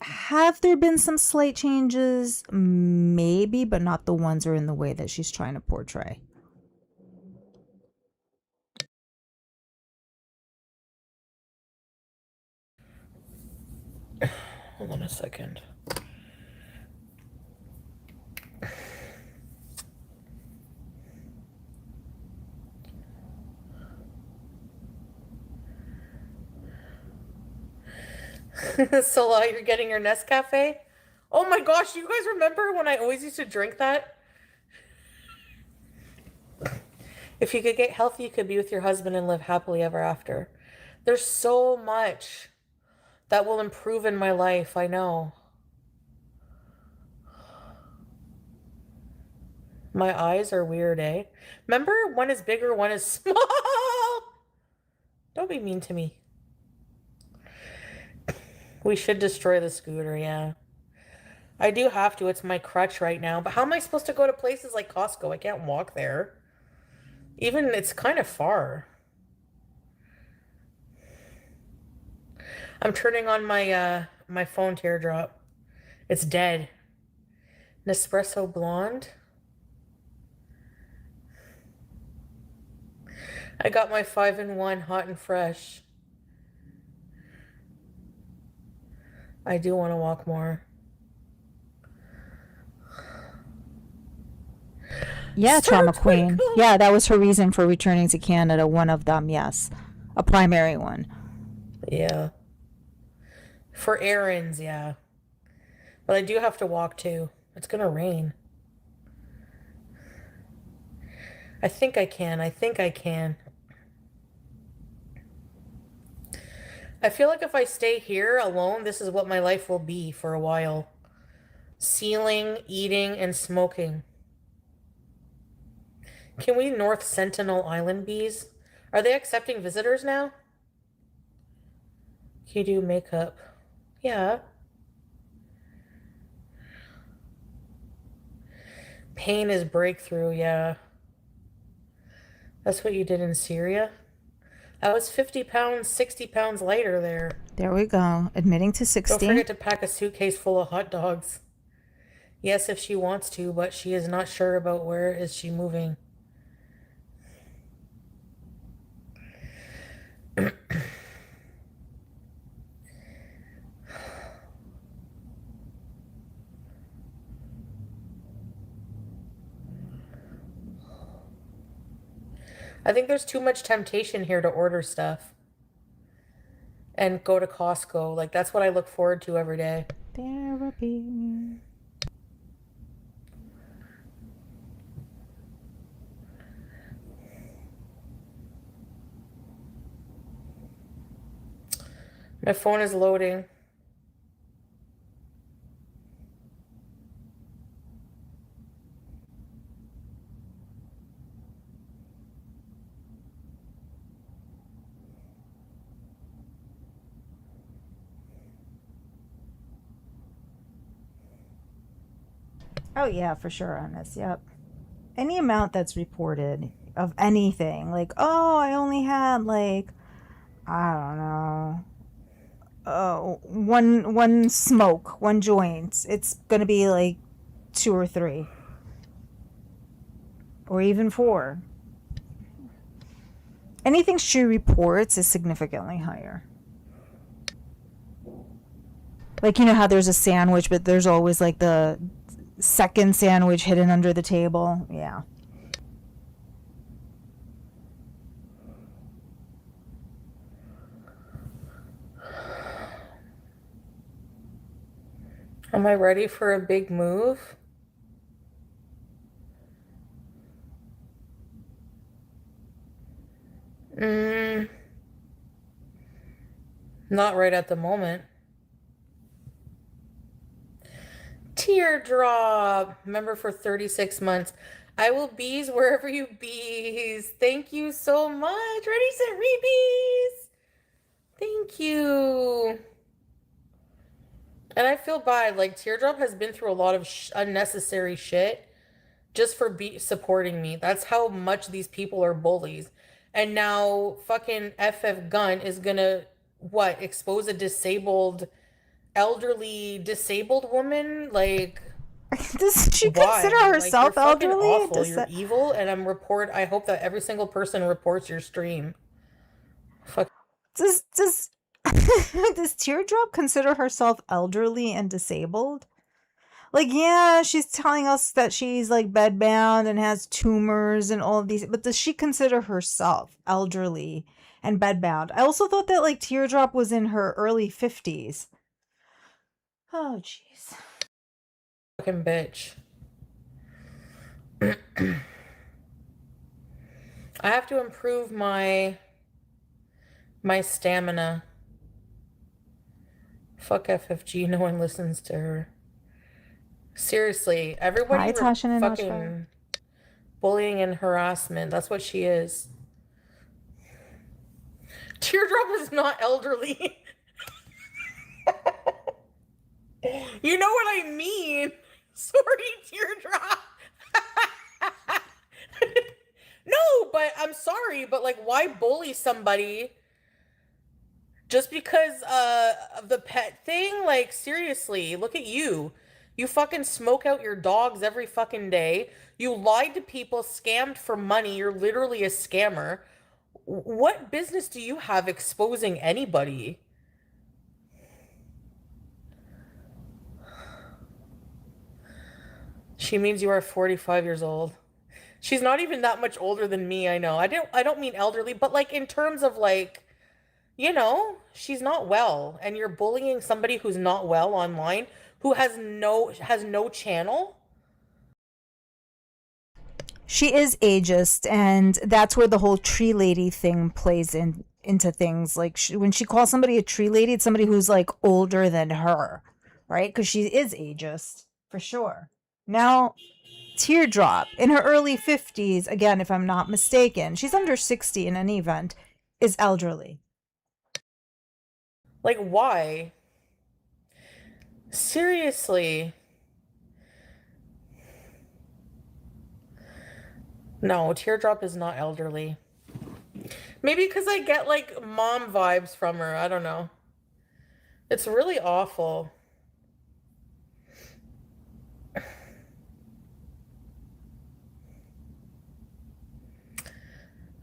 Have there been some slight changes? Maybe, but not the ones that are in the way that she's trying to portray. Hold on a second. So you're getting your Nescafe? Oh my gosh, you guys remember when I always used to drink that? If you could get healthy, you could be with your husband and live happily ever after. There's so much that will improve in my life, I know. My eyes are weird, eh? Remember, one is bigger, one is small. Don't be mean to me. We should destroy the scooter, yeah. I do have to. It's my crutch right now. But how am I supposed to go to places like Costco? I can't walk there. Even, it's kind of far. I'm turning on my phone teardrop. It's dead. Nespresso blonde. I got my 5-in-1 hot and fresh. I do want to walk more. Yeah, Star trauma queen. Twinkle. Yeah, that was her reason for returning to Canada. One of them, yes. A primary one. Yeah. For errands, yeah. But I do have to walk too. It's gonna rain. I think I can. I think I can. I feel like if I stay here alone, this is what my life will be for a while. Sealing, eating, and smoking. Can we North Sentinel Island bees? Are they accepting visitors now? Can you do makeup? Yeah. Pain is breakthrough, yeah. That's what you did in Syria? I was 50 pounds, 60 pounds lighter there. There we go. Admitting to 60. Don't forget to pack a suitcase full of hot dogs. Yes, if she wants to, but she is not sure about where is she moving. I think there's too much temptation here to order stuff and go to Costco. Like, that's what I look forward to every day. Therapy. My phone is loading. Oh yeah, for sure on this. Yep. Any amount that's reported of anything, like, oh, I only had like, I don't know, one smoke, one joint. It's gonna be like 2 or 3, or even 4. Anything she reports is significantly higher. Like, you know how there's a sandwich, but there's always like the second sandwich hidden under the table. Yeah. Am I ready for a big move? Mm, not right at the moment. Teardrop, member for 36 months. I will bees wherever you bees. Thank you so much. Ready, set, rebees. Thank you. And I feel bad. Like, Teardrop has been through a lot of unnecessary shit just for supporting me. That's how much these people are bullies. And now fucking FF Gun is gonna, what, expose a elderly disabled woman? Like, Does she consider why? Like, you're herself fucking elderly? awful. You're evil, and I hope that every single person reports your stream. Fuck. Does does Teardrop consider herself elderly and disabled? Like, yeah, she's telling us that she's like bedbound and has tumors and all of these, but does she consider herself elderly and bedbound? I also thought that like Teardrop was in her early 50s. Oh, jeez. Fucking bitch. I have to improve my stamina. Fuck FFG, no one listens to her. Seriously, everybody Hi, Tasha and Ashfar. fucking bullying and harassment. That's what she is. Teardrop is not elderly. You know what I mean? Sorry, Teardrop. No, but I'm sorry, but like, why bully somebody just because of the pet thing? Like, seriously, look at you. You fucking smoke out your dogs every fucking day. You lied to people, scammed for money. You're literally a scammer. What business do you have exposing anybody? She means you are 45 years old. She's not even that much older than me, I know. I don't mean elderly, but like in terms of like, she's not well, and you're bullying somebody who's not well online, who has no channel. She is ageist, and that's where the whole tree lady thing plays into things. Like, when she calls somebody a tree lady, it's somebody who's like older than her, right? Because she is ageist for sure. Now, Teardrop in her early 50s, again, if I'm not mistaken, she's under 60 in any event, is elderly. Like, why? Seriously. No, Teardrop is not elderly. Maybe because I get like mom vibes from her. I don't know. It's really awful.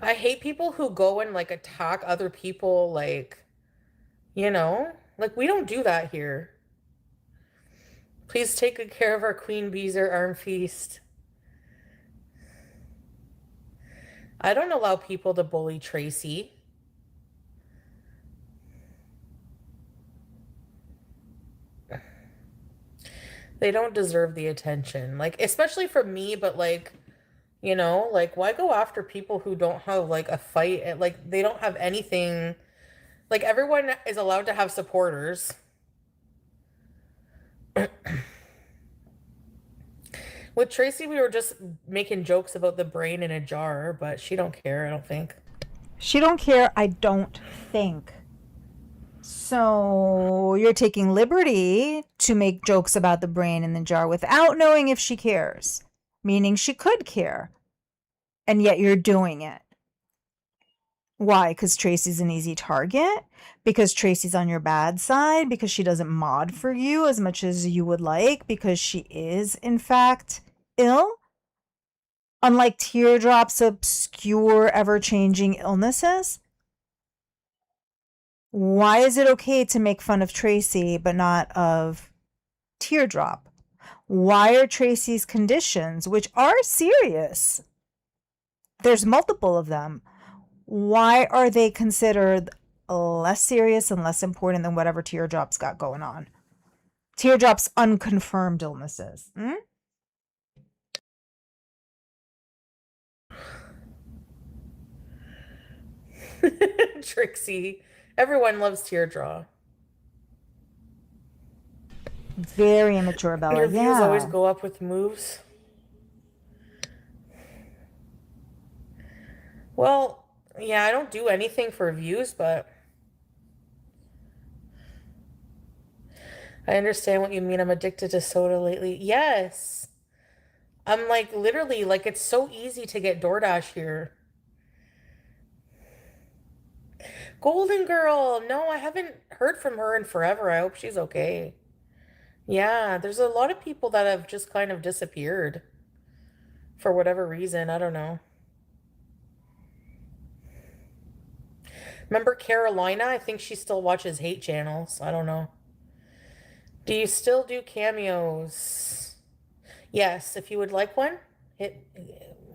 I hate people who go and like attack other people, like we don't do that here. Please take good care of our queen bees or arm feast. I don't allow people to bully Tracy. They don't deserve the attention. Like, especially from me, but like, like why go after people who don't have like a fight? Like they don't have anything. Like everyone is allowed to have supporters. With Tracy, we were just making jokes about the brain in a jar, but she don't care, I don't think. She don't care, I don't think. So you're taking liberty to make jokes about the brain in the jar without knowing if she cares, meaning she could care, and yet you're doing it. Why? Because Tracy's an easy target? Because Tracy's on your bad side? Because she doesn't mod for you as much as you would like? Because she is, in fact, ill? Unlike Teardrop's obscure, ever-changing illnesses? Why is it okay to make fun of Tracy but not of Teardrop? Why are Tracy's conditions, which are serious, there's multiple of them, why are they considered less serious and less important than whatever Teardrop's got going on? Teardrop's unconfirmed illnesses. Trixie. Everyone loves Teardrop. Very immature, Bella. Your views always go up with moves. Well, yeah, I don't do anything for views, but I understand what you mean. I'm addicted to soda lately. Yes. I'm like literally like it's so easy to get DoorDash here. Golden Girl. No, I haven't heard from her in forever. I hope she's okay. Yeah, there's a lot of people that have just kind of disappeared for whatever reason. I don't know. Remember Carolina? I think she still watches hate channels. I don't know. Do you still do cameos? Yes, if you would like one, hit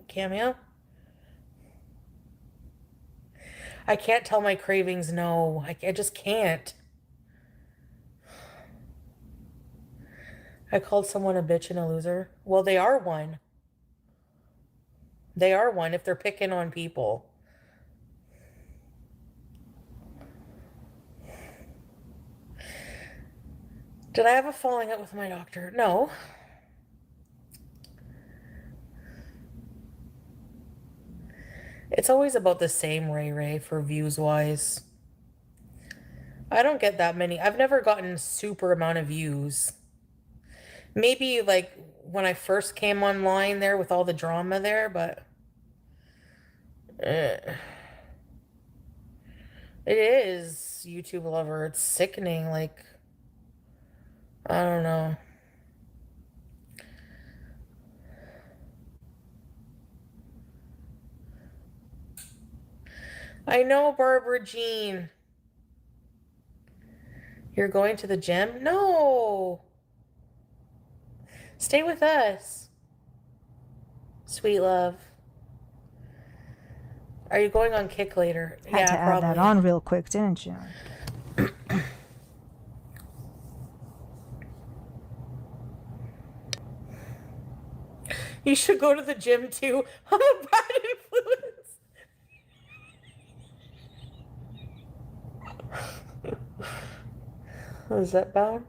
cameo. I can't tell my cravings no. I just can't. I called someone a bitch and a loser. Well, they are one. They are one if they're picking on people. Did I have a falling out with my doctor? No. It's always about the same Ray for views wise. I don't get that many. I've never gotten super amount of views. Maybe like when I first came online there with all the drama there, but it is YouTube lover. It's sickening. Like, I don't know. I know, Barbara Jean. You're going to the gym? No. Stay with us. Sweet love. Are you going on Kick later? Had to add that on real quick, didn't you? You should go to the gym too. I'm a bad influence. Was that bad?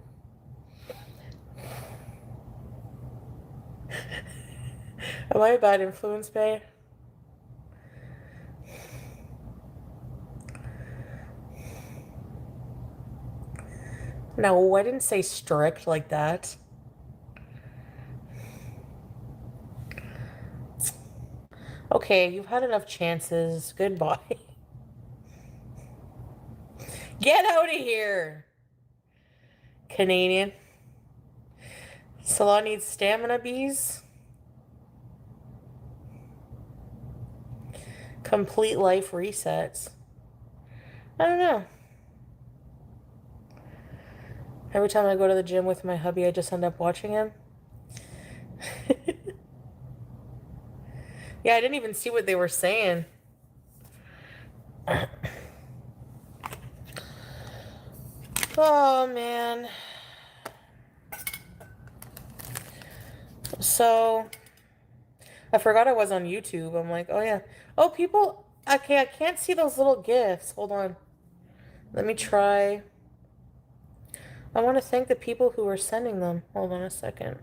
Am I a bad influence, babe? No, I didn't say strict like that. Okay, you've had enough chances. Goodbye. Get out of here, Canadian. Salon needs stamina bees. Complete life resets. I don't know. Every time I go to the gym with my hubby, I just end up watching him. Yeah, I didn't even see what they were saying. Oh, man. So, I forgot I was on YouTube. I'm like, oh, yeah. Oh, people. Okay, I can't see those little gifts. Hold on. Let me try. I want to thank the people who were sending them. Hold on a second.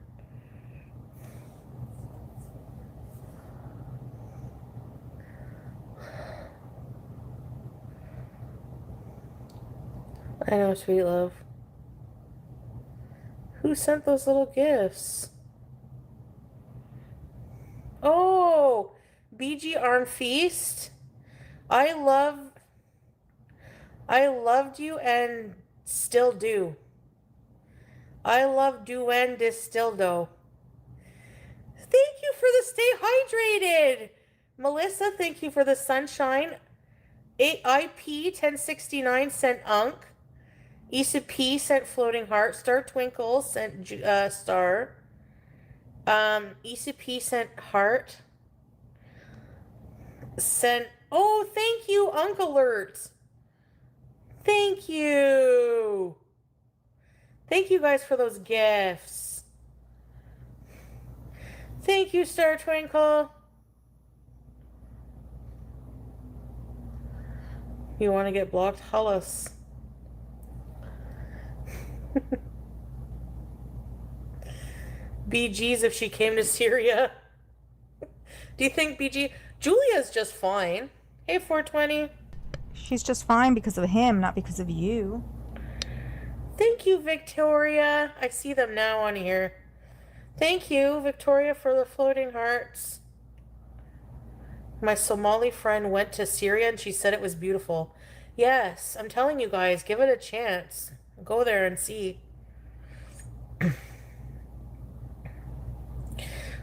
I know, sweet love. Who sent those little gifts? Oh, BG Arm Feast. I love, I loved you and still do. I love do and distildo. Thank you for the stay hydrated. Melissa, thank you for the sunshine. 8IP 1069 sent Unk. Issa P sent floating heart. Star Twinkle sent star. Issa P sent heart. Sent. Oh, thank you, Unk Alert. Thank you. Thank you guys for those gifts. Thank you, Star Twinkle. You want to get blocked? Hollis. BG's if she came to Syria. Do you think BG? Julia's just fine. Hey, 420. She's just fine because of him, not because of you. Thank you, Victoria. I see them now on here. Thank you, Victoria, for the floating hearts. My Somali friend went to Syria and she said it was beautiful. Yes, I'm telling you guys, give it a chance. Go there and see.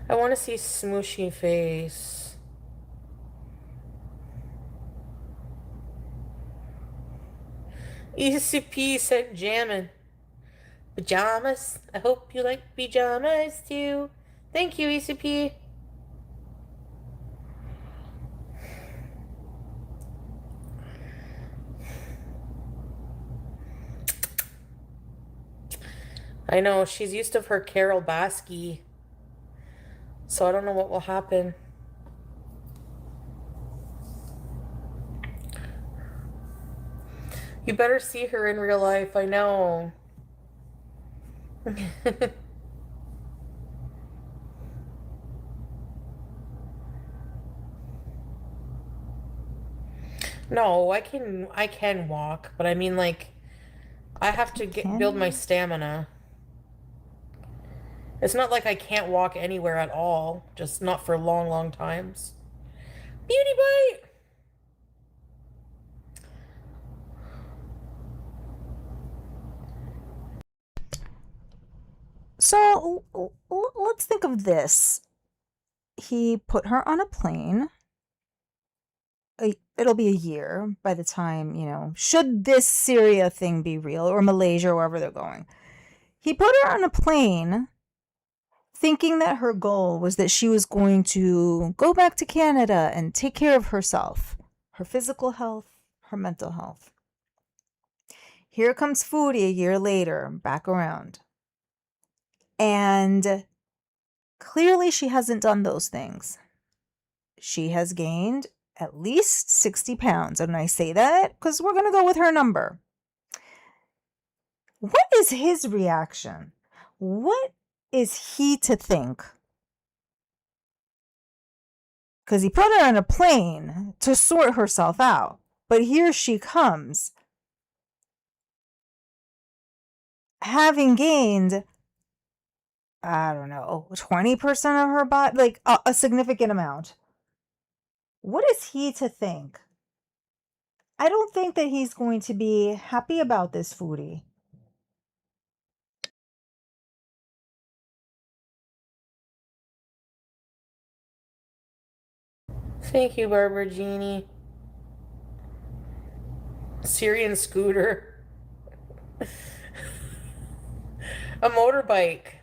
I want to see smooshy face. ECP said jammin'. Pajamas. I hope you like pajamas too. Thank you, ECP. I know, she's used to her Carol Basky. So I don't know what will happen. You better see her in real life, I know. No, I can walk, but I mean like I have to build my stamina. It's not like I can't walk anywhere at all, just not for long, long times. Beauty bite! So let's think of this. He put her on a plane. It'll be a year by the time, should this Syria thing be real, or Malaysia, or wherever they're going. He put her on a plane thinking that her goal was that she was going to go back to Canada and take care of herself, her physical health, her mental health. Here comes Foodie a year later, back around. And clearly she hasn't done those things. She has gained at least 60 pounds. And I say that because we're going to go with her number. What is his reaction? What is he to think? Because he put her on a plane to sort herself out. But here she comes, having gained, I don't know, 20% of her body, like a significant amount. What is he to think? I don't think that he's going to be happy about this, Foodie. Thank you, Barbara Jeannie. Syrian scooter. A motorbike.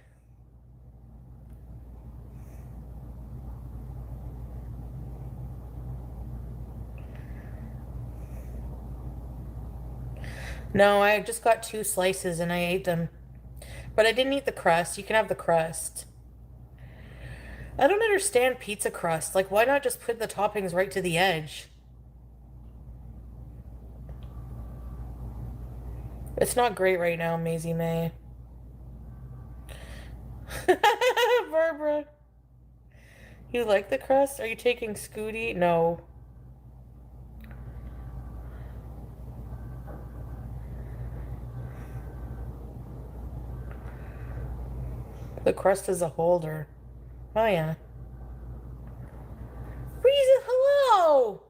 No, I just got 2 slices and I ate them. But I didn't eat the crust. You can have the crust. I don't understand pizza crust. Like, why not just put the toppings right to the edge? It's not great right now, Maisie May. Barbara, you like the crust? Are you taking Scooty? No. The crust is a holder. Oh, yeah. Reason, hello!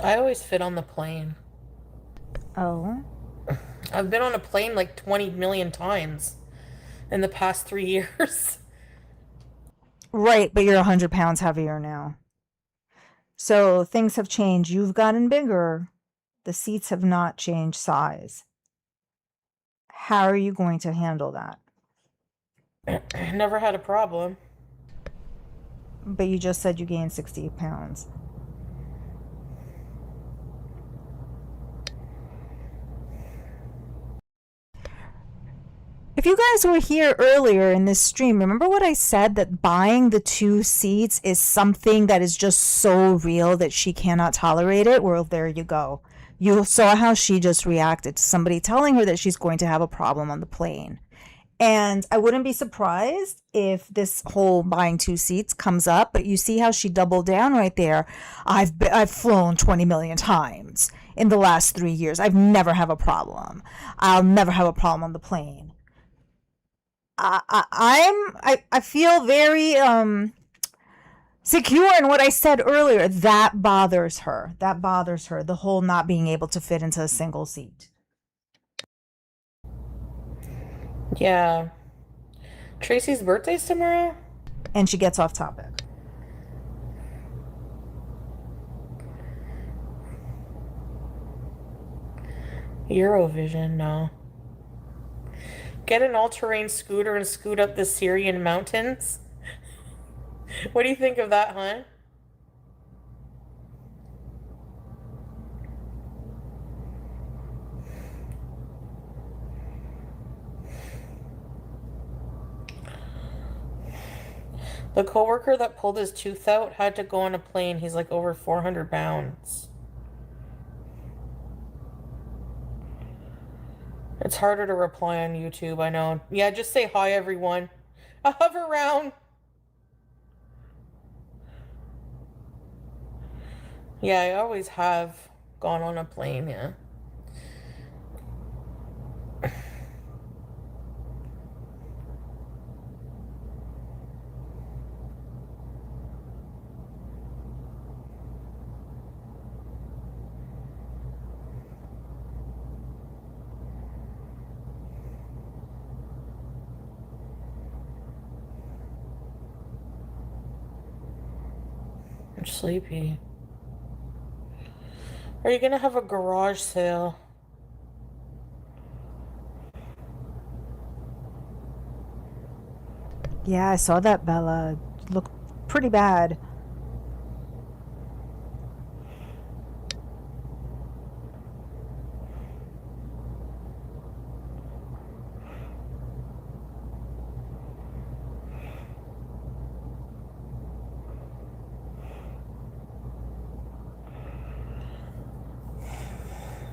I always fit on the plane. Oh. I've been on a plane like 20 million times in the past 3 years. Right, but you're 100 pounds heavier now. So things have changed. You've gotten bigger. The seats have not changed size. How are you going to handle that? Never had a problem. But you just said you gained 60 pounds. If you guys were here earlier in this stream, remember what I said, that buying the 2 seats is something that is just so real that she cannot tolerate it? Well, there you go. You saw how she just reacted to somebody telling her that she's going to have a problem on the plane. And I wouldn't be surprised if this whole buying 2 seats comes up, but you see how she doubled down right there. I've flown 20 million times in the last 3 years. I've never have a problem. I'll never have a problem on the plane. I feel very secure in what I said earlier. That bothers her. That bothers her. The whole not being able to fit into a single seat. Yeah. Tracy's birthday's tomorrow? And she gets off topic. Eurovision, no. Get an all-terrain scooter and scoot up the Syrian mountains? What do you think of that, huh? The coworker that pulled his tooth out had to go on a plane. He's like over 400 pounds. It's harder to reply on YouTube, I know. Yeah, just say hi, everyone. I hover around. Yeah, I always have gone on a plane, yeah. I'm sleepy. Are you gonna have a garage sale? Yeah, I saw that, Bella. Looked pretty bad.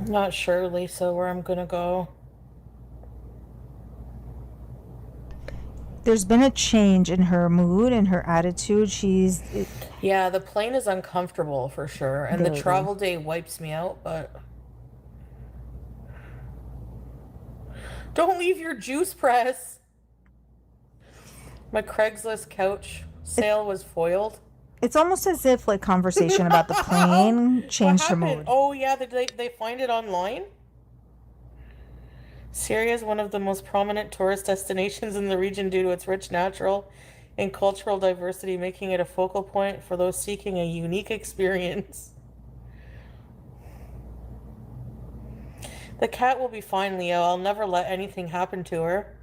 Not sure, Lisa, where I'm gonna go. There's been a change in her mood and her attitude. Yeah, the plane is uncomfortable for sure, and the There you go. travel day wipes me out, but don't leave your juice press. My Craigslist couch sale was foiled. It's almost as if like conversation about the plane changed her What happened? mood. Oh yeah, did they find it online? Syria is one of the most prominent tourist destinations in the region due to its rich natural and cultural diversity, making it a focal point for those seeking a unique experience. The cat will be fine, Leo. I'll never let anything happen to her.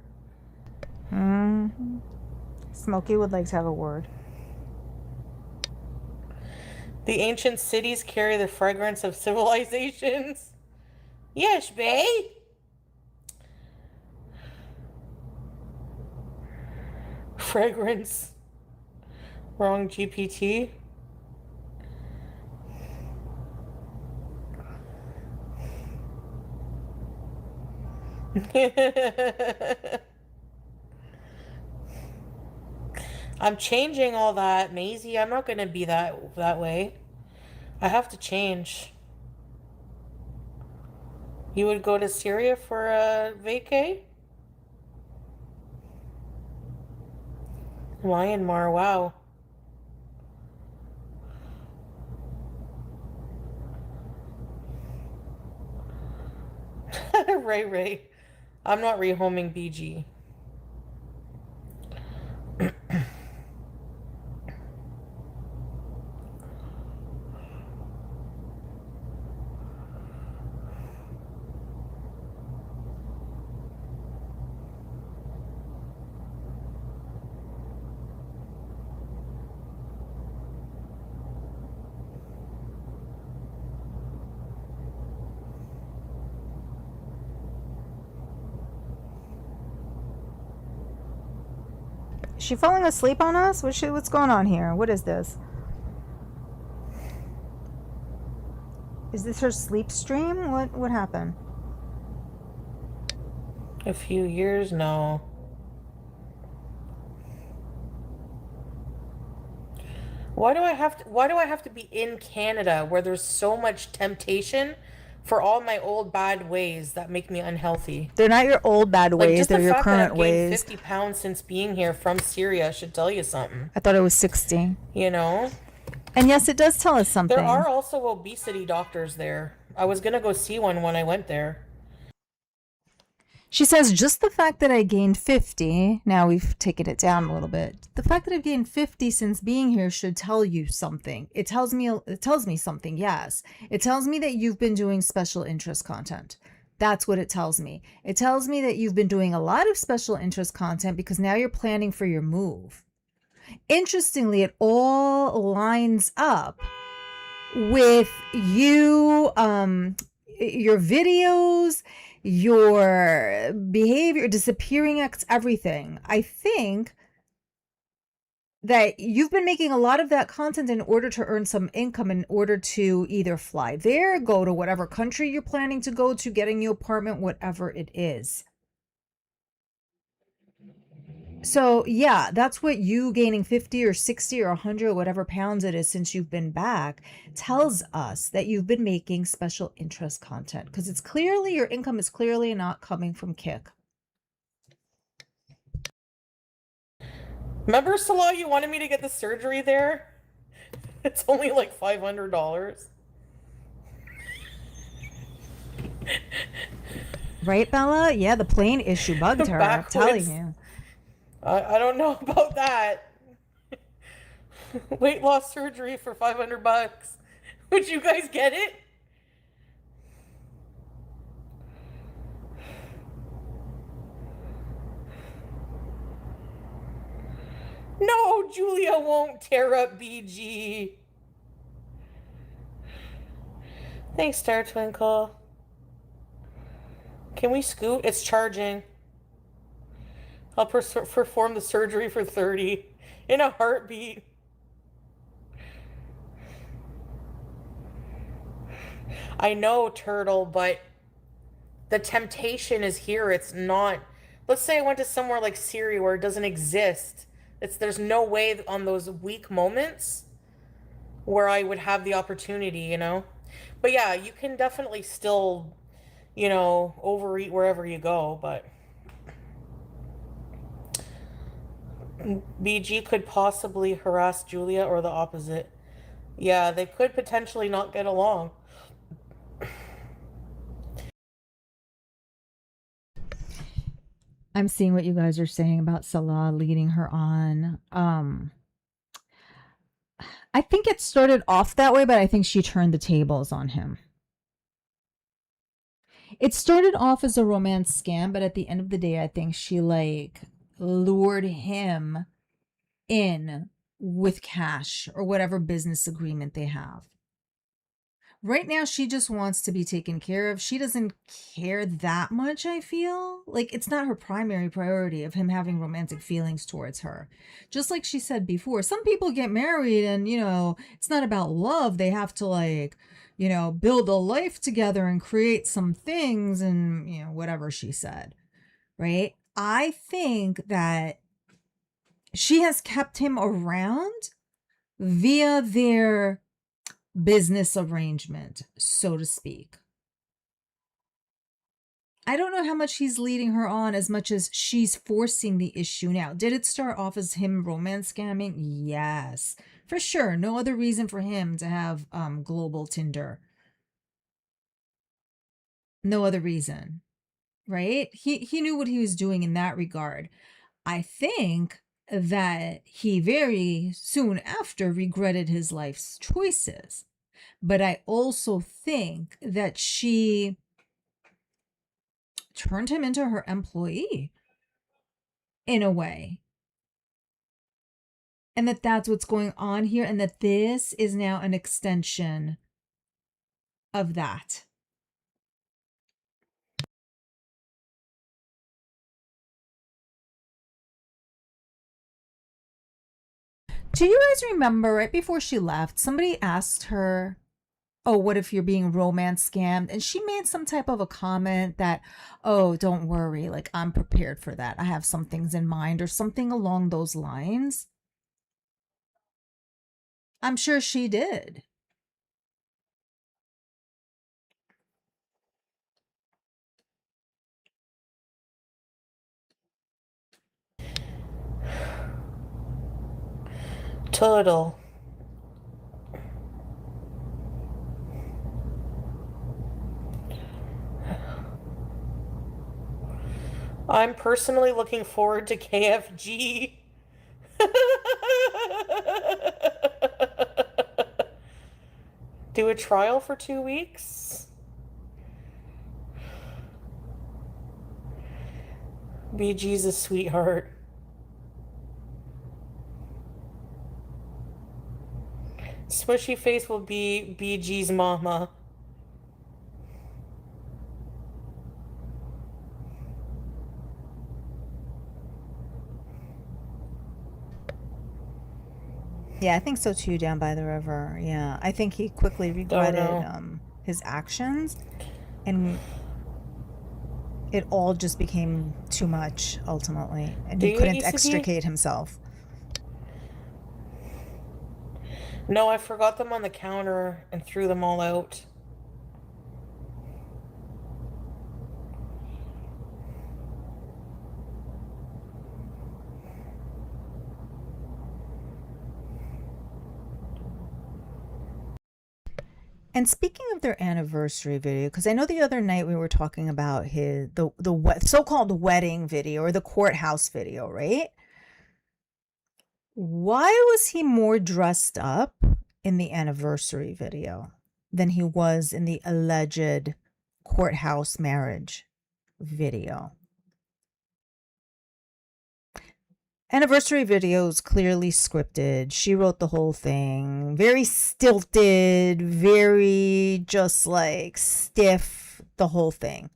Smokey would like to have a word. The ancient cities carry the fragrance of civilizations. Yes, bae. Fragrance. Wrong GPT. I'm changing all that, Maisie. I'm not gonna be that way. I have to change. You would go to Syria for a vacay? Myanmar, wow. Ray. I'm not rehoming BG. Is she falling asleep on us? What's going on here? What is this? Is this her sleep stream? What happened? A few years? No. Why do I have to be in Canada where there's so much temptation for all my old bad ways that make me unhealthy? They're not your old bad ways, just they're the your fact that current I've gained ways. 50 pounds since being here from Syria should tell you something. I thought it was 60. You know? And yes, it does tell us something. There are also obesity doctors there. I was gonna go see one when I went there. She says, just the fact that I gained 50, now we've taken it down a little bit. The fact that I've gained 50 since being here should tell you something. It tells me something, yes. It tells me that you've been doing special interest content. That's what it tells me. It tells me that you've been doing a lot of special interest content because now you're planning for your move. Interestingly, it all lines up with you, your videos, your behavior, disappearing acts, everything. I think that you've been making a lot of that content in order to earn some income, in order to either fly there, go to whatever country you're planning to go to, get a new apartment, whatever it is. So yeah, that's what you gaining 50 or 60 or 100 or whatever pounds it is since you've been back tells us that you've been making special interest content, because it's clearly, your income is clearly not coming from Kick. Remember, Salah, you wanted me to get the surgery there? It's only like $500. Right, Bella? Yeah, the plane issue bugged her. I'm telling you. I don't know about that. Weight loss surgery for $500. Would you guys get it? No, Julia won't tear up BG. Thanks, Star Twinkle. Can we scoot? It's charging. I'll perform the surgery for 30 in a heartbeat. I know, Turtle, but the temptation is here. It's not. Let's say I went to somewhere like Syria where it doesn't exist. There's no way on those weak moments where I would have the opportunity, you know? But yeah, you can definitely still, you know, overeat wherever you go, but BG could possibly harass Julia or the opposite. Yeah, they could potentially not get along. I'm seeing what you guys are saying about Salah leading her on. I think it started off that way, but I think she turned the tables on him. It started off as a romance scam, but at the end of the day, I think she like lured him in with cash or whatever business agreement they have. Right now, she just wants to be taken care of. She doesn't care that much, I feel. Like, it's not her primary priority of him having romantic feelings towards her. Just like she said before, some people get married and, it's not about love. They have to, like, build a life together and create some things and, whatever she said, right? I think that she has kept him around via their business arrangement, so to speak. I don't know how much he's leading her on as much as she's forcing the issue now. Did it start off as him romance scamming? Yes, for sure. No other reason for him to have global Tinder. No other reason, right? He knew what he was doing in that regard. I think that he very soon after regretted his life's choices. But I also think that she turned him into her employee in a way. And that's what's going on here. And that this is now an extension of that. Do you guys remember right before she left, somebody asked her, oh, what if you're being romance scammed? And she made some type of a comment that, oh, don't worry, like I'm prepared for that. I have some things in mind or something along those lines. I'm sure she did. Total. I'm personally looking forward to KFG. Do a trial for 2 weeks? BG's a sweetheart. Smushy face will be BG's mama. Yeah, I think so too, down by the river. Yeah, I think he quickly regretted his actions, and it all just became too much ultimately, and he couldn't extricate himself. No, I forgot them on the counter and threw them all out. And speaking of their anniversary video, because I know the other night we were talking about the so-called wedding video or the courthouse video, right? Why was he more dressed up in the anniversary video than he was in the alleged courthouse marriage video? Anniversary video is clearly scripted. She wrote the whole thing. Very stilted, very just like stiff, the whole thing.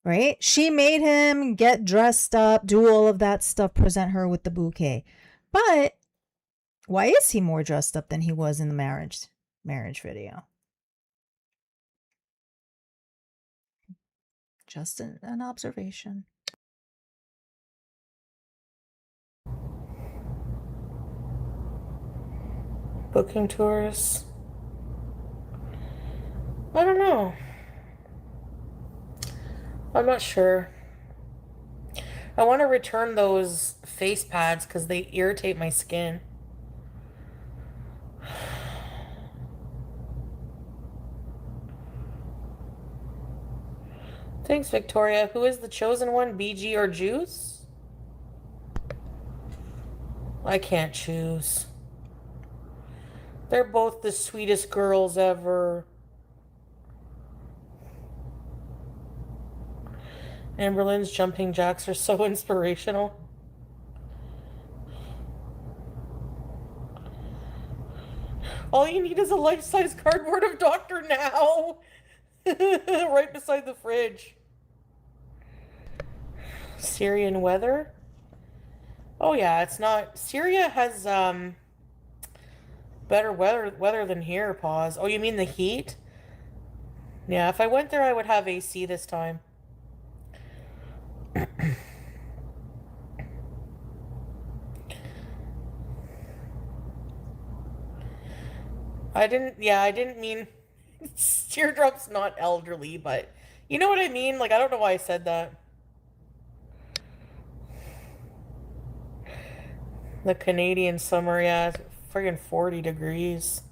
Right? She made him get dressed up, do all of that stuff, present her with the bouquet. But why is he more dressed up than he was in the marriage video? Just an observation. Booking tours. I don't know. I'm not sure. I want to return those face pads because they irritate my skin. Thanks, Victoria. Who is the chosen one, BG or Juice? I can't choose. They're both the sweetest girls ever. Amberlynn's jumping jacks are so inspirational. All you need is a life-size cardboard of Dr. Now. Right beside the fridge. Syrian weather? Oh yeah, it's not. Syria has better weather than here, pause. Oh, you mean the heat? Yeah, if I went there I would have AC this time. I didn't mean Teardrop's not elderly, but you know what I mean? Like, I don't know why I said that. The Canadian summer, yeah, friggin' 40 degrees.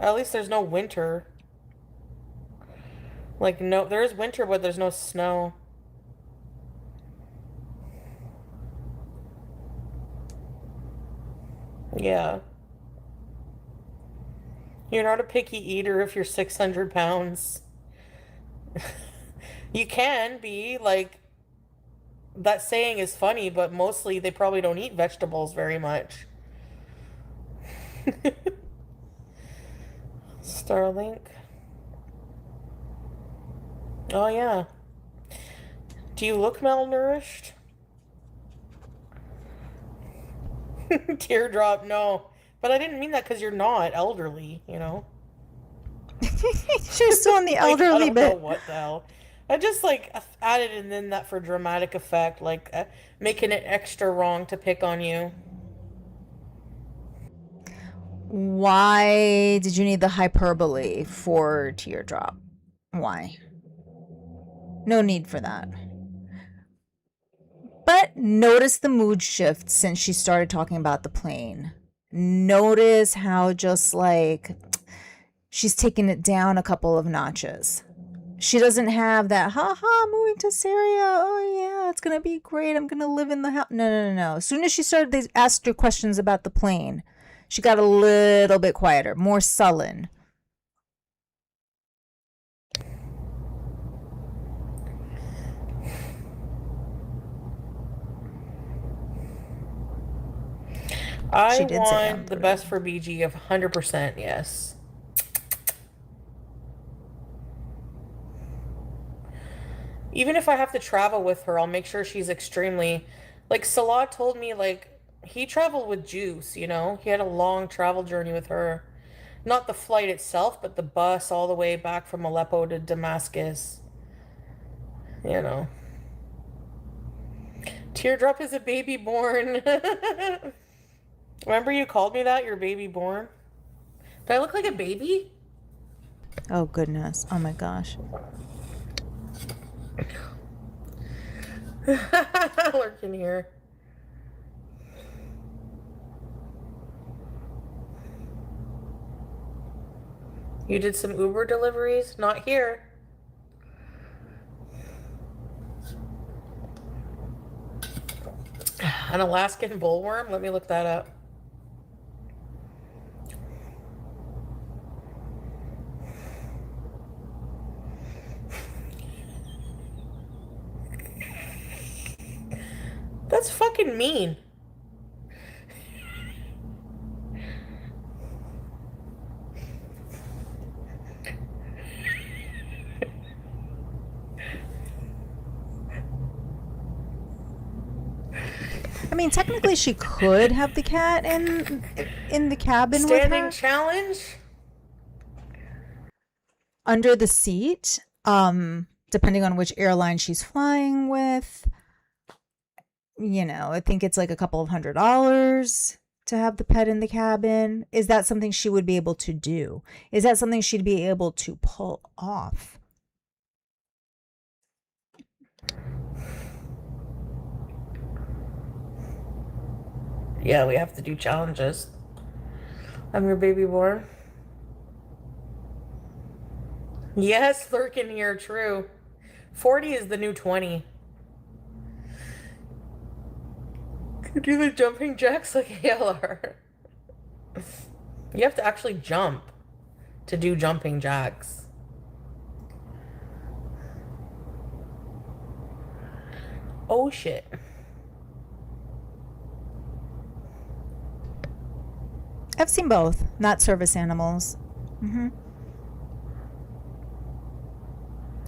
At least there's no winter. Like, no, there is winter, but there's no snow. Yeah. You're not a picky eater if you're 600 pounds. You can be, like, that saying is funny, but mostly they probably don't eat vegetables very much. Starlink. Oh, yeah. Do you look malnourished? Teardrop, no. But I didn't mean that because you're not elderly, you know? She's still in the Like, I elderly don't know bit. what the hell. I just, like, added and then that for dramatic effect, like, making it extra wrong to pick on you. Why did you need the hyperbole for Teardrop? Why? No need for that. But notice the mood shift since she started talking about the plane. Notice how just like she's taken it down a couple of notches. She doesn't have that, haha, moving to Syria. Oh, yeah, it's going to be great. I'm going to live in the house. No, no, no, no. As soon as she started, they asked her questions about the plane. She got a little bit quieter, more sullen. I She did say want I'm the through. best for BG of 100%, yes. Even if I have to travel with her, I'll make sure she's extremely. Like, Salah told me, like, he traveled with Juice, you know? He had a long travel journey with her. Not the flight itself, but the bus all the way back from Aleppo to Damascus. You know. Teardrop is a baby born. Remember you called me that? Your baby born? Do I look like a baby? Oh, goodness. Oh, my gosh. Lurking here. You did some Uber deliveries? Not here. An Alaskan bullworm? Let me look that up. That's fucking mean. I mean, technically, she could have the cat in the cabin with Standing her challenge? under the seat. Depending on which airline she's flying with. You know, I think it's like a couple of $100 to have the pet in the cabin. Is that something she would be able to do? Is that something she'd be able to pull off? Yeah, we have to do challenges. I'm your baby born. Yes, lurking here, true. 40 is the new 20. Do the jumping jacks like ALR. You have to actually jump to do jumping jacks. Oh, shit. I've seen both, not service animals.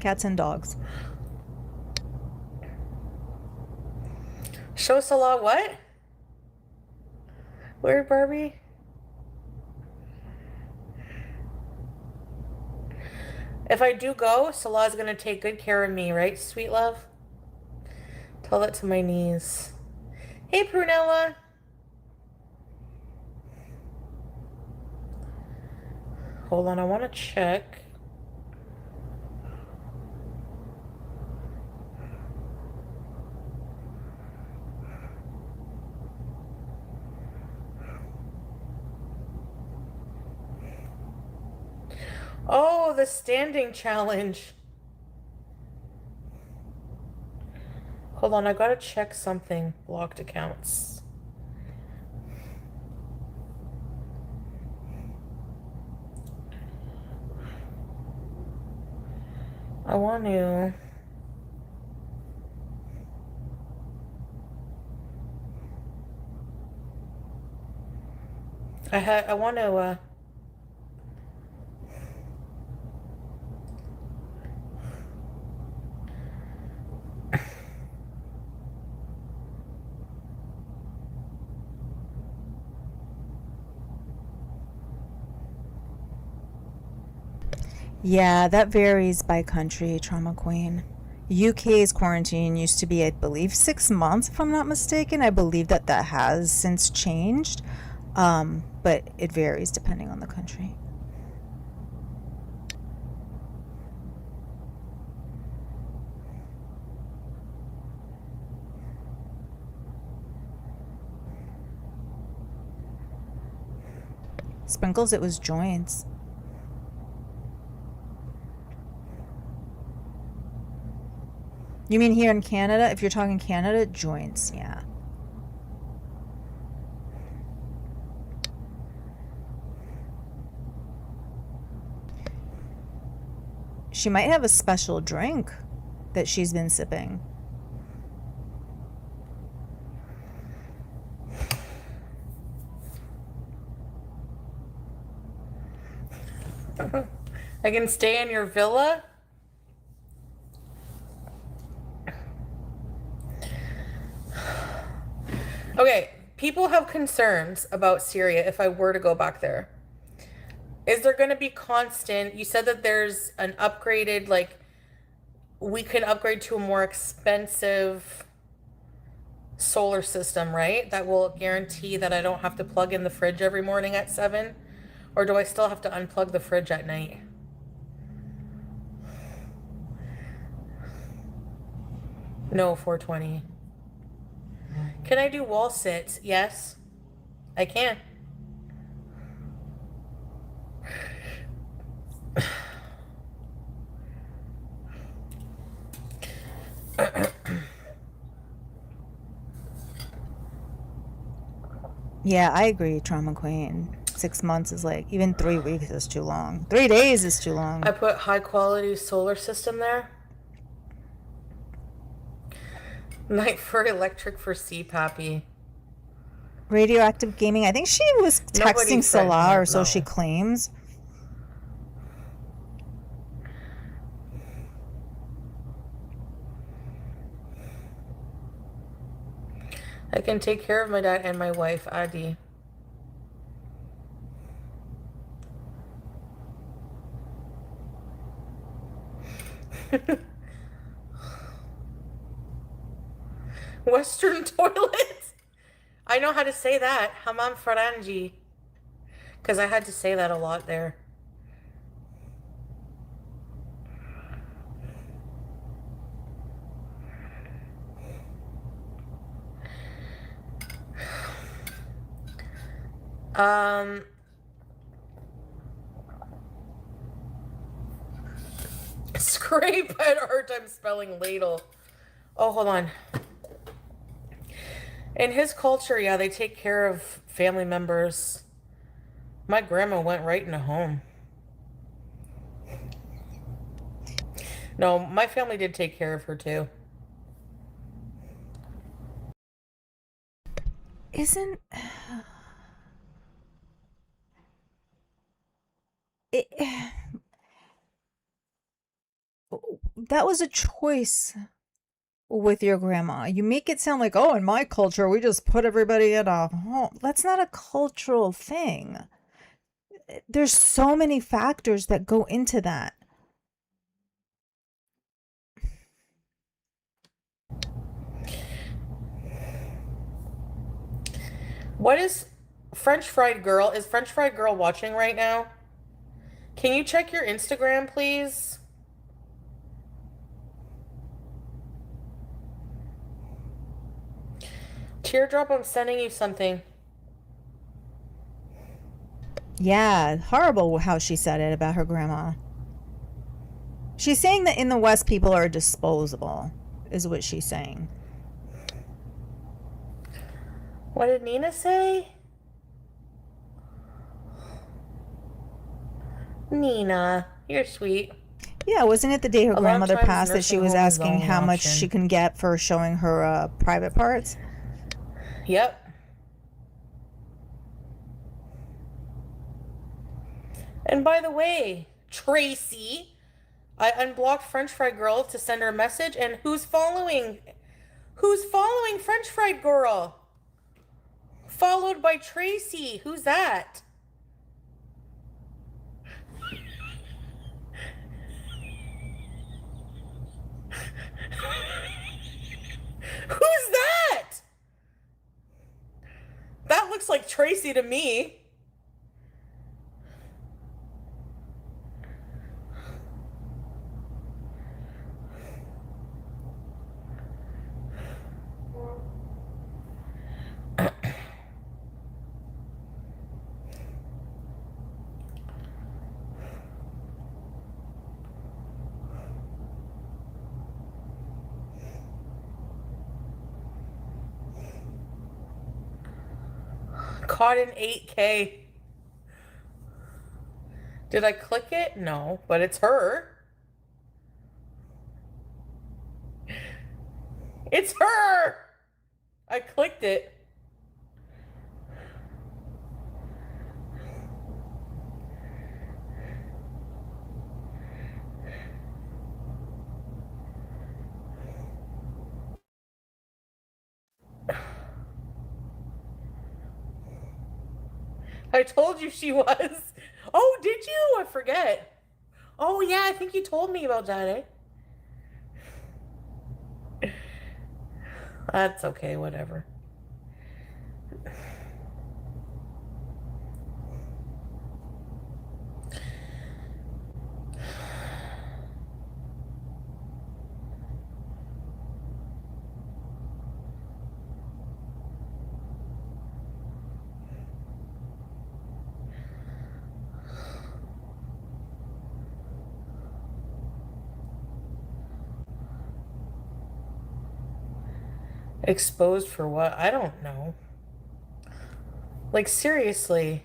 Cats and dogs. Show Salah what? Where, Barbie? If I do go, Salah's gonna take good care of me, right, sweet love? Tell that to my niece. Hey, Prunella. Hold on, I want to check. Oh, the standing challenge. Hold on, I gotta check something. Blocked accounts. I want to... I want to, Yeah, that varies by country, Trauma Queen. UK's quarantine used to be, I believe, 6 months, if I'm not mistaken. I believe that has since changed, but it varies depending on the country. Sprinkles, it was joints. You mean here in Canada? If you're talking Canada, joints, yeah. She might have a special drink that she's been sipping. I can stay in your villa? Okay, people have concerns about Syria if I were to go back there. Is there going to be constant? You said that there's an upgraded, like, we can upgrade to a more expensive solar system, right? That will guarantee that I don't have to plug in the fridge every morning at 7? Or do I still have to unplug the fridge at night? No, 420. Can I do wall sits? Yes, I can. Yeah, I agree, Trauma Queen. 6 months is like, even 3 weeks is too long. 3 days is too long. I put high quality solar system there. Night for electric for CPAPy. Radioactive gaming. I think she was texting Salah, or so she claims. I can take care of my dad and my wife, Adi. Western toilets. I know how to say that. Hammam Farangi. Because I had to say that a lot there. Scrape. I had a hard time spelling ladle. Oh, hold on. In his culture, yeah, they take care of family members. My grandma went right in a home. No, my family did take care of her too. Isn't it, that was a choice with your grandma. You make it sound like, oh, in my culture, we just put everybody in a home. That's not a cultural thing. There's so many factors that go into that. What is French Fried Girl? Is French Fried Girl watching right now? Can you check your Instagram, please? Teardrop, I'm sending you something. Yeah, horrible how she said it about her grandma. She's saying that in the West, people are disposable, is what she's saying. What did Nina say? Nina, you're sweet. Yeah, wasn't it the day her A lot of grandmother times passed that she nursing was home is the asking only how much option. she can get for showing her private parts? Yep. And by the way, Tracy, I unblocked French Fried Girl to send her a message, and who's following? Who's following French Fried Girl? Followed by Tracy. Who's that? Who's that? That looks like Tracy to me. Caught in 8K. Did I click it? No, but it's her. It's her! I clicked it. I told you she was. Oh, did you? I forget. Oh, yeah, I think you told me about that, eh? That's okay, whatever. Exposed for what? I don't know. Like, seriously.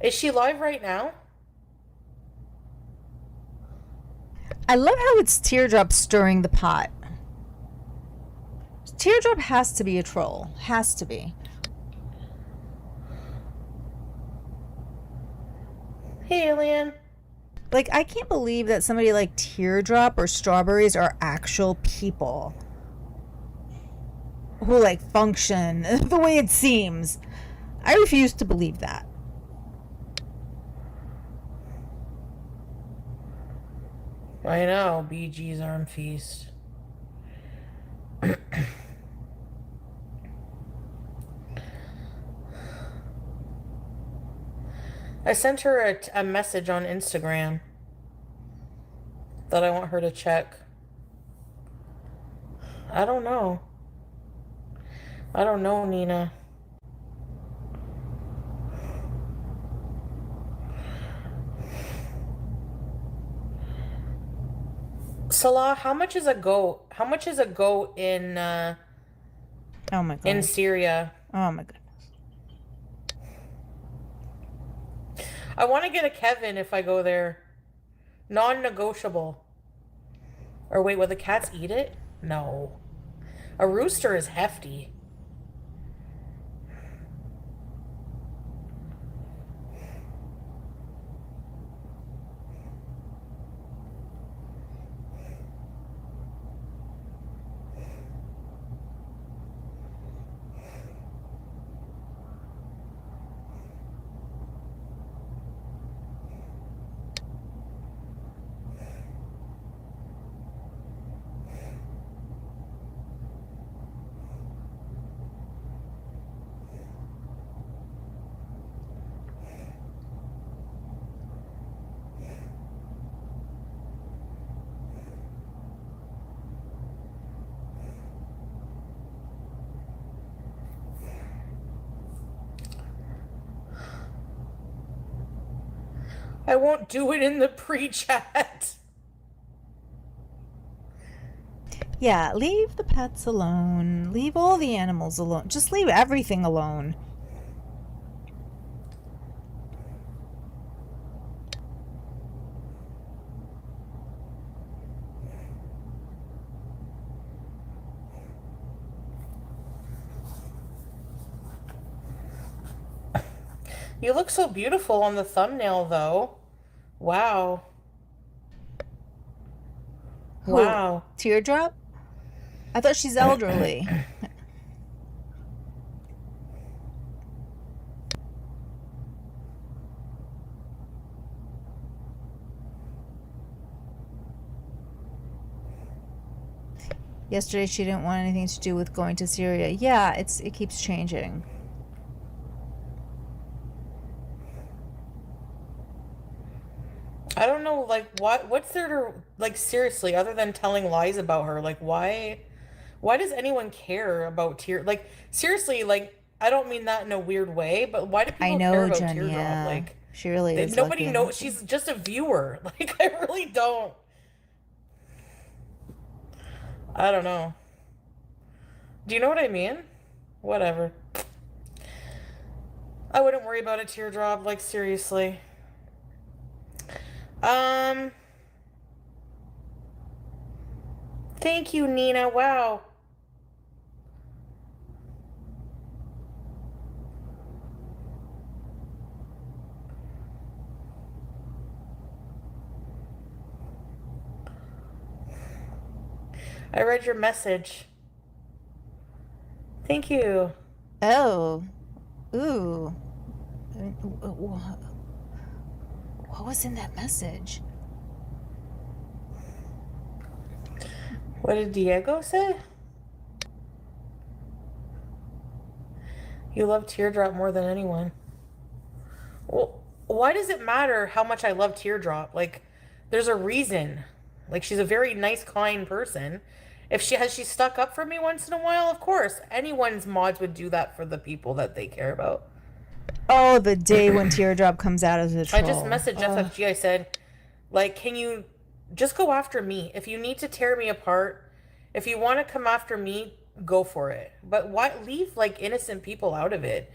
Is she live right now? I love how it's Teardrop stirring the pot. Teardrop has to be a troll. Has to be. Hey, alien. Like, I can't believe that somebody like Teardrop or Strawberries are actual people who, like, function the way it seems. I refuse to believe that. I know, BG's Arm Feast. I sent her a message on Instagram that I want her to check. I don't know. I don't know, Nina. Salah, how much is a goat? How much is a goat in Oh my god. in Syria? Oh my goodness. I want to get a Kevin if I go there. Non-negotiable. Or wait, will the cats eat it? No. A rooster is hefty. I won't do it in the pre-chat. Yeah, leave the pets alone. Leave all the animals alone. Just leave everything alone. You look so beautiful on the thumbnail, though. Wow. Who? Wow. Teardrop? I thought she's elderly. Yesterday she didn't want anything to do with going to Syria. Yeah, it keeps changing. I don't know, like, what's there to, like, seriously, other than telling lies about her? Like, why does anyone care about like, seriously, like, I don't mean that in a weird way, but why do I people care know, about Jen, Teardrop? yeah. Like, She really is nobody lucky knows, enough. she's just a viewer. Like, I really don't, I don't know. Do you know what I mean? Whatever. I wouldn't worry about a Teardrop, like, seriously. Um, thank you, Nina. Wow. I read your message. Thank you. Oh. Ooh. What was in that message? What did Diego say? You love Teardrop more than anyone. Well, why does it matter how much I love Teardrop? Like, there's a reason. Like, she's a very nice, kind person. If she stuck up for me once in a while, of course, anyone's mods would do that for the people that they care about. Oh, the day when Teardrop comes out as a troll. I just messaged FFG. I said, like, can you just go after me? If you need to tear me apart, if you want to come after me, go for it. But why leave like innocent people out of it?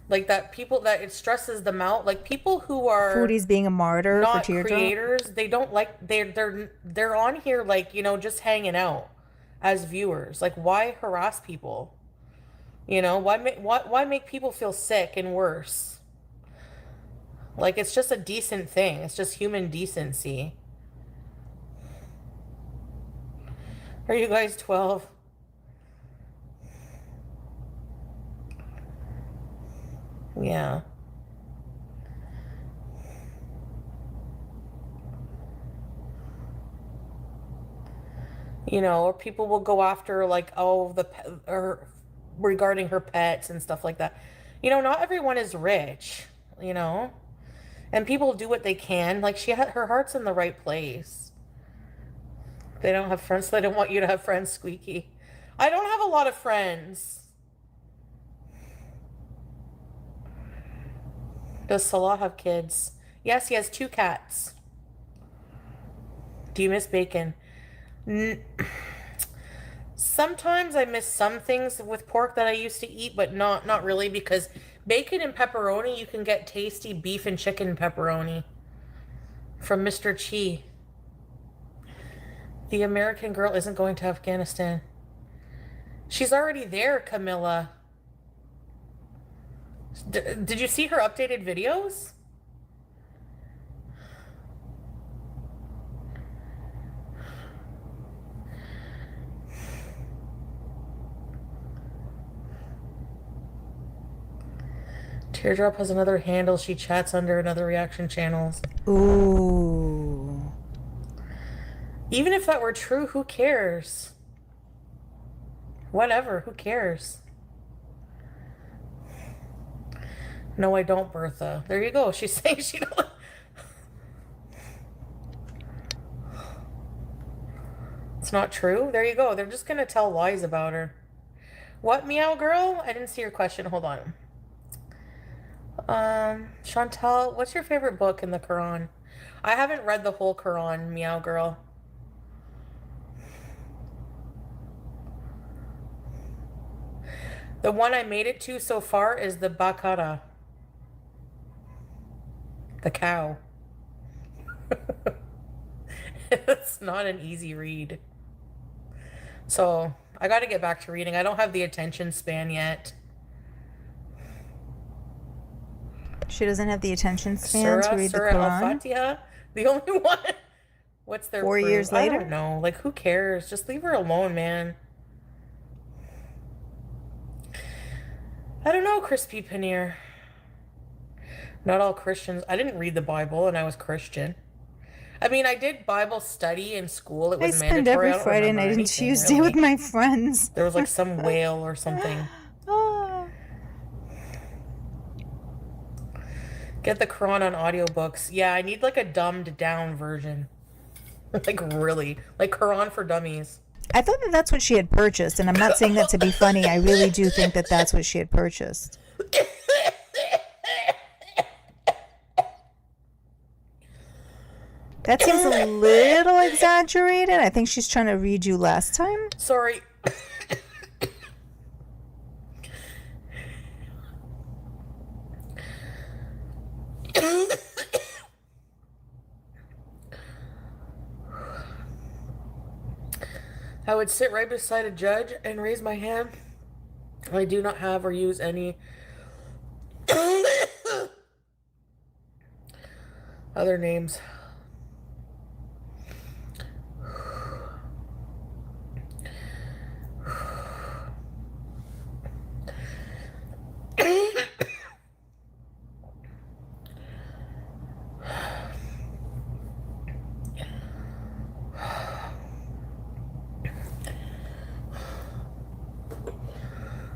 Like that people that it stresses them out. Like people who are Foodie's being a martyr for not Teardrop. creators, they don't like they're on here like, you know, just hanging out as viewers. Like why harass people? You know, why make people feel sick and worse? Like it's just a decent thing. It's just human decency. Are you guys 12? Yeah. You know, or people will go after like, oh, or regarding her pets and stuff like that. You know, not everyone is rich, you know, and people do what they can. Like her heart's in the right place. They don't have friends. So they don't want you to have friends, Squeaky. I don't have a lot of friends. Does Salah have kids? Yes, he has 2 cats. Do you miss bacon? Sometimes I miss some things with pork that I used to eat, but not really, because bacon and pepperoni, you can get tasty beef and chicken pepperoni from Mr. Chi. The American girl isn't going to Afghanistan. She's already there, Camilla. Did you see her updated videos? Teardrop has another handle she chats under in other reaction channels. Ooh. Even if that were true, who cares? Whatever, who cares? No, I don't, Bertha. There you go. She's saying she don't. It's not true. There you go. They're just gonna tell lies about her. What, Meow Girl? I didn't see your question. Hold on. Chantal, what's your favorite book in the Quran? I haven't read the whole Quran, Meow Girl. The one I made it to so far is the Baqarah. The cow. It's not an easy read. So, I gotta get back to reading. I don't have the attention span yet. She doesn't have the attention span to read the Surah Quran. Al-Fatiha, the only one. What's their 4 proof? years I later? don't know. Like, who cares? Just leave her alone, man. I don't know, Crispy Paneer. Not all Christians. I didn't read the Bible, and I was Christian. I mean, I did Bible study in school. It I was spend mandatory. every Friday night and Tuesday with my friends. There was like some whale or something. Ah. Get the Quran on audiobooks. Yeah, I need like a dumbed down version. Like really. Like Quran for dummies. I thought that that's what she had purchased, and I'm not saying that to be funny. I really do think that that's what she had purchased. That seems a little exaggerated. I think she's trying to read you last time. Sorry. I would sit right beside a judge and raise my hand. I do not have or use any other names.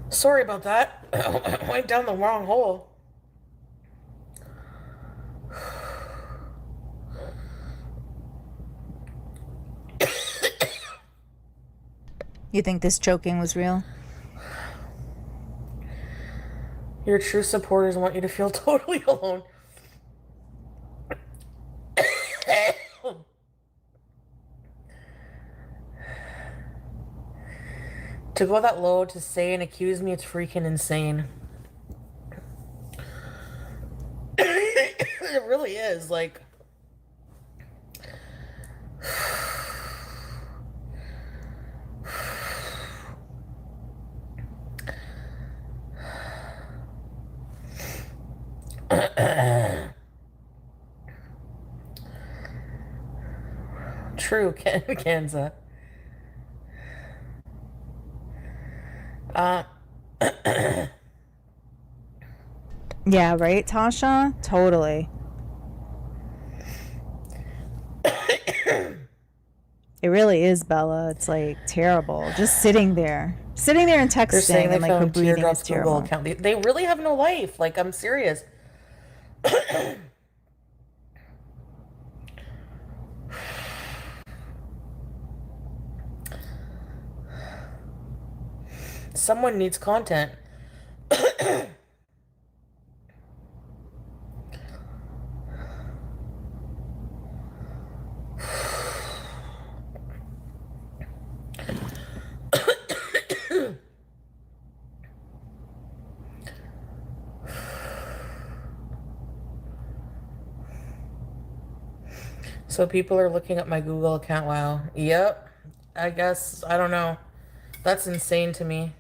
Sorry about that. I went down the wrong hole. You think this choking was real? Your true supporters want you to feel totally alone. To go that low to say and accuse me, it's freaking insane. It really is, like... True, Kanza. Yeah, right, Tasha? Totally. It really is, Bella. It's like terrible. Just sitting there. Sitting there and They're saying texting they and like her found breathing Teardrop's is Google terrible. account. They really have no life. Like, I'm serious. Someone needs content. So people are looking at my Google account. Wow. Yep. I guess, I don't know. That's insane to me.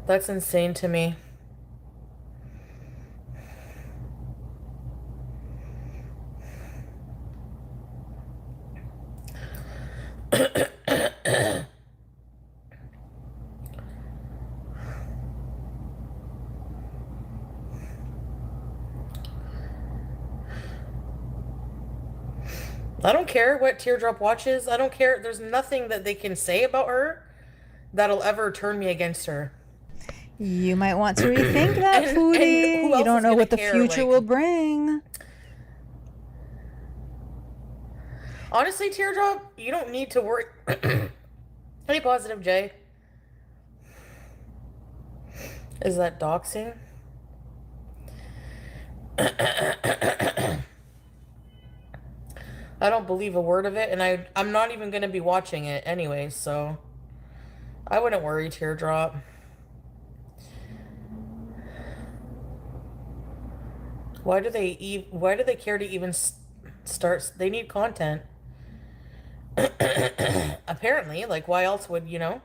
That's insane to me. I don't care what Teardrop watches. I don't care. There's nothing that they can say about her that'll ever turn me against her. You might want to rethink that, And Foodie. who You else don't is know gonna what the care? future Like, will bring. honestly, Teardrop, you don't need to worry. Any positive, Jay? Is that doxing? I don't believe a word of it, and I'm not even going to be watching it anyway, so I wouldn't worry, Teardrop. Why do they care to even start? They need content. Apparently, like, why else would, you know?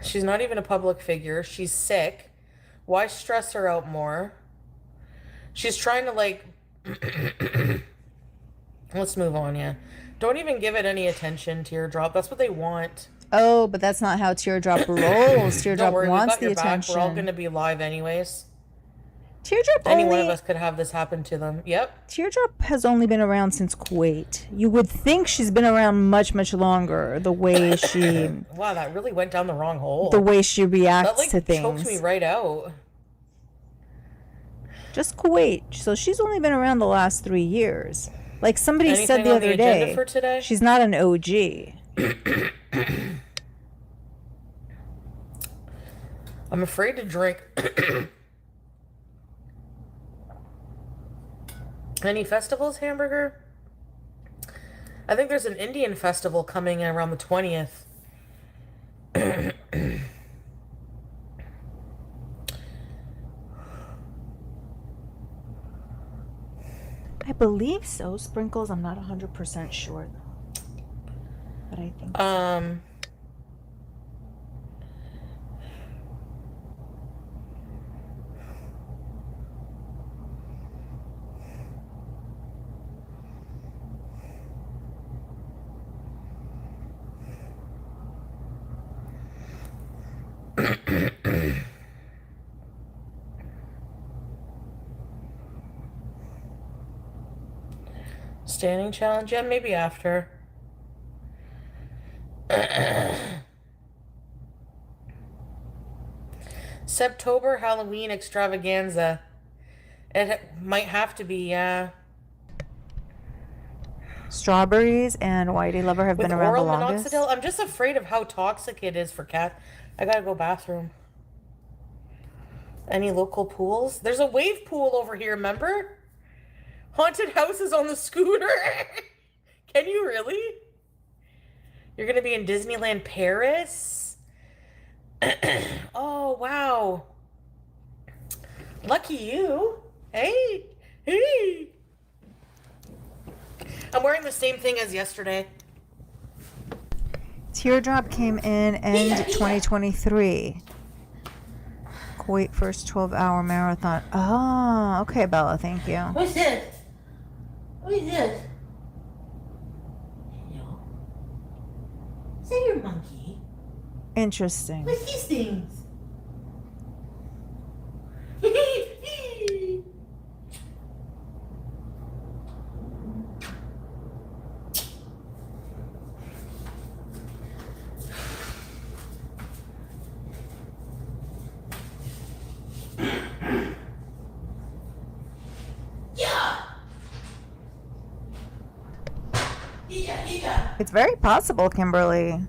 She's not even a public figure. She's sick. Why stress her out more? She's trying to, like, let's move on, yeah. Don't even give it any attention, Teardrop. That's what they want. Oh, but that's not how Teardrop rolls. Don't Teardrop worry, we've wants got the your back. We're all going attention. to be live anyways. Teardrop Any one of only us could have this happen to them. Yep. Teardrop has only been around since Kuwait. You would think she's been around much, much longer. The way she Wow, that really went down the wrong hole. the way she That, reacts like, to choked me things. right out. Just Kuwait. So she's only been around the last 3 years. Like somebody Anything said the on other the agenda day, for today? she's not an OG. I'm afraid to drink. Any festivals, Hamburger? I think there's an Indian festival coming around the 20th. I believe so. Sprinkles, I'm not 100% sure though. But I think so. Standing challenge? Yeah, maybe after. September Halloween extravaganza. It might have to be, yeah. Strawberries and Whitey Lover have With been around the oral longest. minoxidil, I'm just afraid of how toxic it is for cats. I gotta go bathroom. Any local pools? There's a wave pool over here, remember? Haunted houses on the scooter. Can you really? You're gonna be in Disneyland Paris? Oh, wow. Lucky you. Hey. Hey. I'm wearing the same thing as yesterday. Teardrop came in end 2023. Kuwait first 12-hour marathon. Oh, okay, Bella, thank you. What's this? What is this? Hello? Is that your monkey? Interesting. What's these things? It's very possible, Kimberly.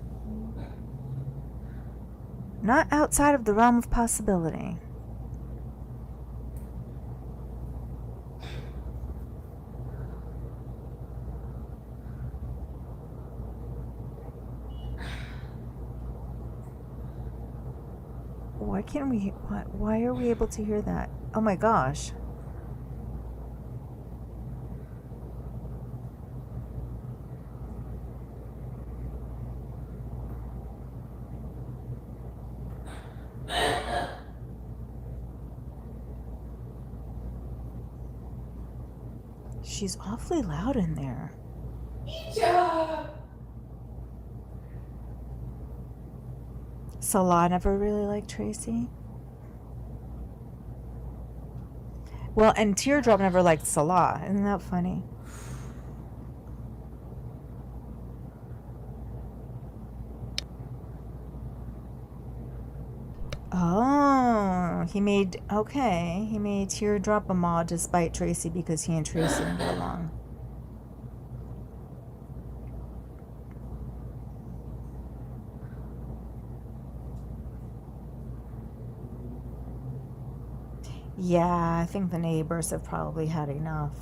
Not outside of the realm of possibility. Why can't we? Why are we able to hear that? Oh my gosh. She's awfully loud in there. Salah never really liked Tracy. Well, and Teardrop never liked Salah. Isn't that funny? Oh, he made Teardrop a mod despite Tracy because he and Tracy didn't get along. Yeah, I think the neighbors have probably had enough.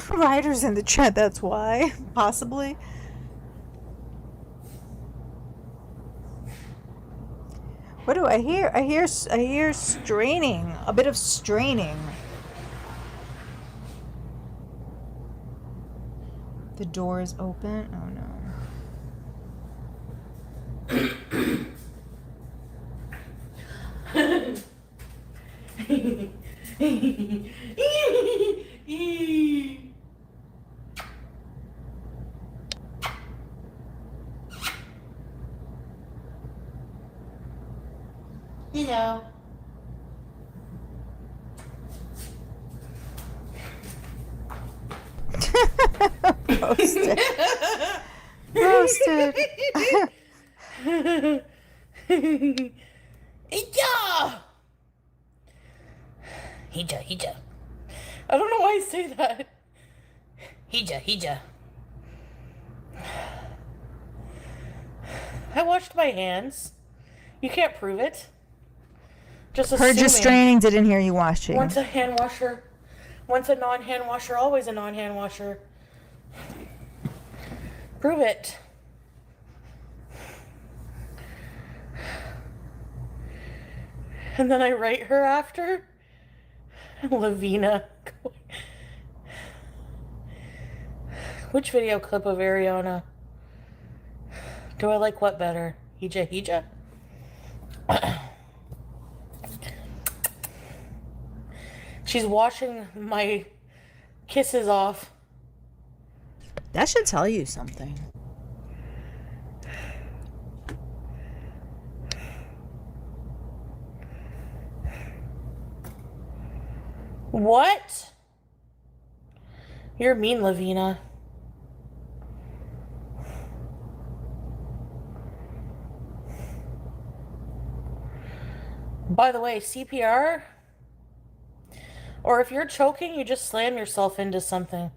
Ryder's in the chat, that's why. Possibly. What do I hear? I hear straining. A bit of straining. The door is open. Oh no. Hello. Roasted. Roasted. Hija. I don't know why I say that. Hija. I washed my hands. You can't prove it. Just assuming. Heard you straining, didn't hear you washing. Once a hand washer, once a non-hand washer, always a non-hand washer. Prove it. And then I write her after. Lavina. Which video clip of Ariana? Do I like what better? Hija? She's washing my kisses off. That should tell you something. What? You're mean, Lavina. By the way, CPR, or if you're choking, you just slam yourself into something.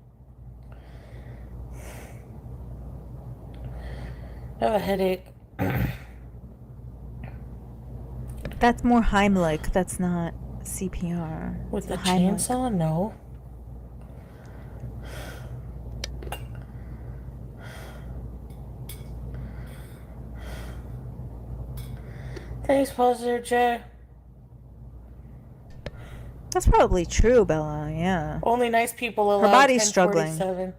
I have a headache. That's more Heimlich. That's not CPR. With the Heimlich. chainsaw? No. Thanks, Positive J. That's probably true, Bella. Yeah. Only nice people allowed. Her body's struggling.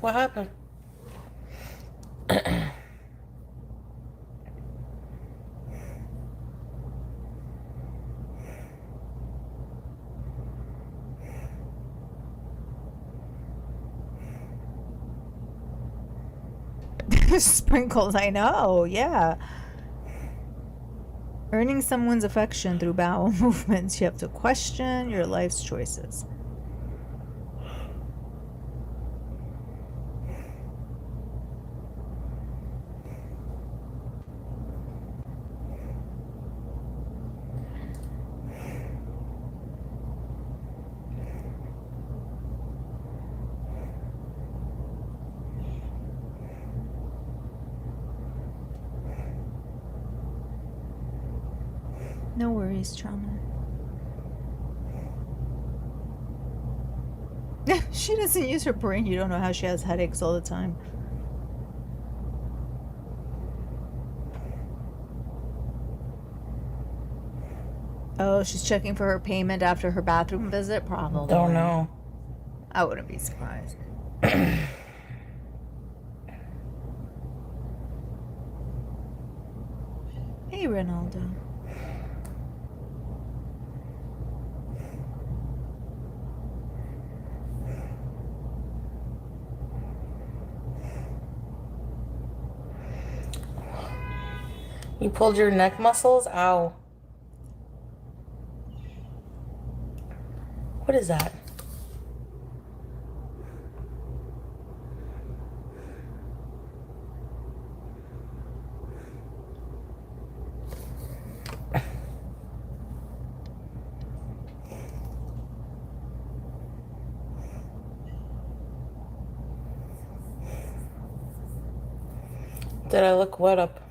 What happened? Sprinkles, I know. Yeah. Earning someone's affection through bowel movements, you have to question your life's choices. No worries, trauma. She doesn't use her brain. You don't know how she has headaches all the time. Oh, she's checking for her payment after her bathroom visit? Probably. Don't know. I wouldn't be surprised. Ronaldo. You pulled your neck muscles? Ow. What is that? Did I look what up?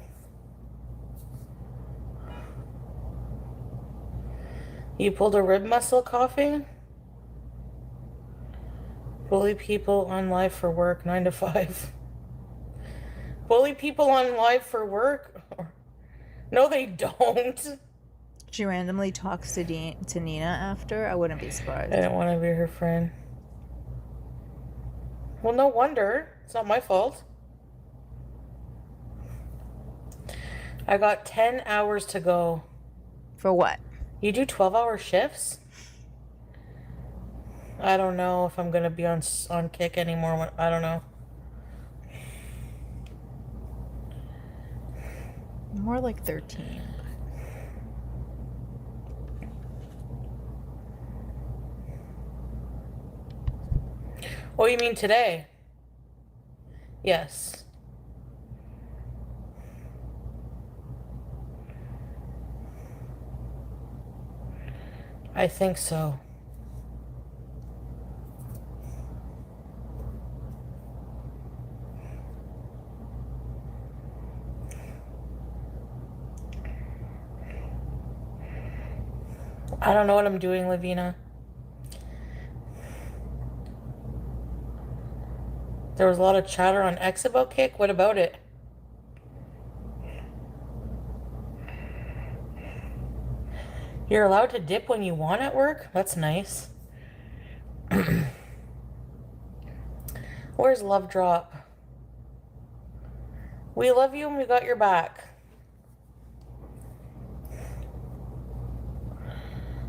You pulled a rib muscle coughing? Bully people on live for work, 9 to 5. Bully people on live for work? No, they don't. She randomly talks to Nina after. I wouldn't be surprised. I didn't want to be her friend. Well, no wonder. It's not my fault. I got 10 hours to go. For what? You do 12-hour shifts? I don't know if I'm going to be on Kick anymore. I don't know. More like 13. Oh, you mean today? Yes. I think so. I don't know what I'm doing, Lavina. There was a lot of chatter on X about Kick. What about it? You're allowed to dip when you want at work? That's nice. Where's Love Drop? We love you and we got your back.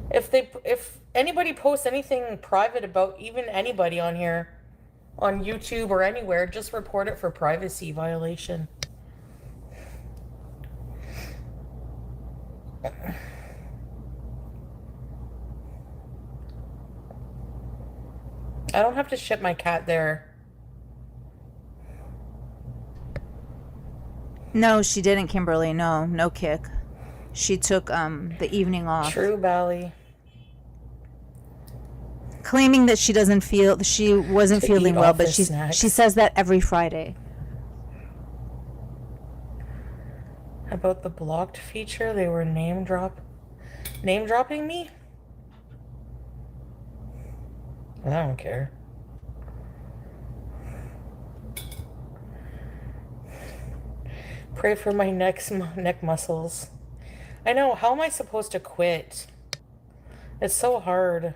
If anybody posts anything private about even anybody on here, on YouTube or anywhere, just report it for privacy violation. I don't have to ship my cat there. No, she didn't, Kimberly. No Kick. She took the evening off. True, Bally. Claiming that she wasn't feeling well, but she says that every Friday. About the blocked feature, they were name dropping me? I don't care. Pray for my neck muscles. I know, how am I supposed to quit? It's so hard.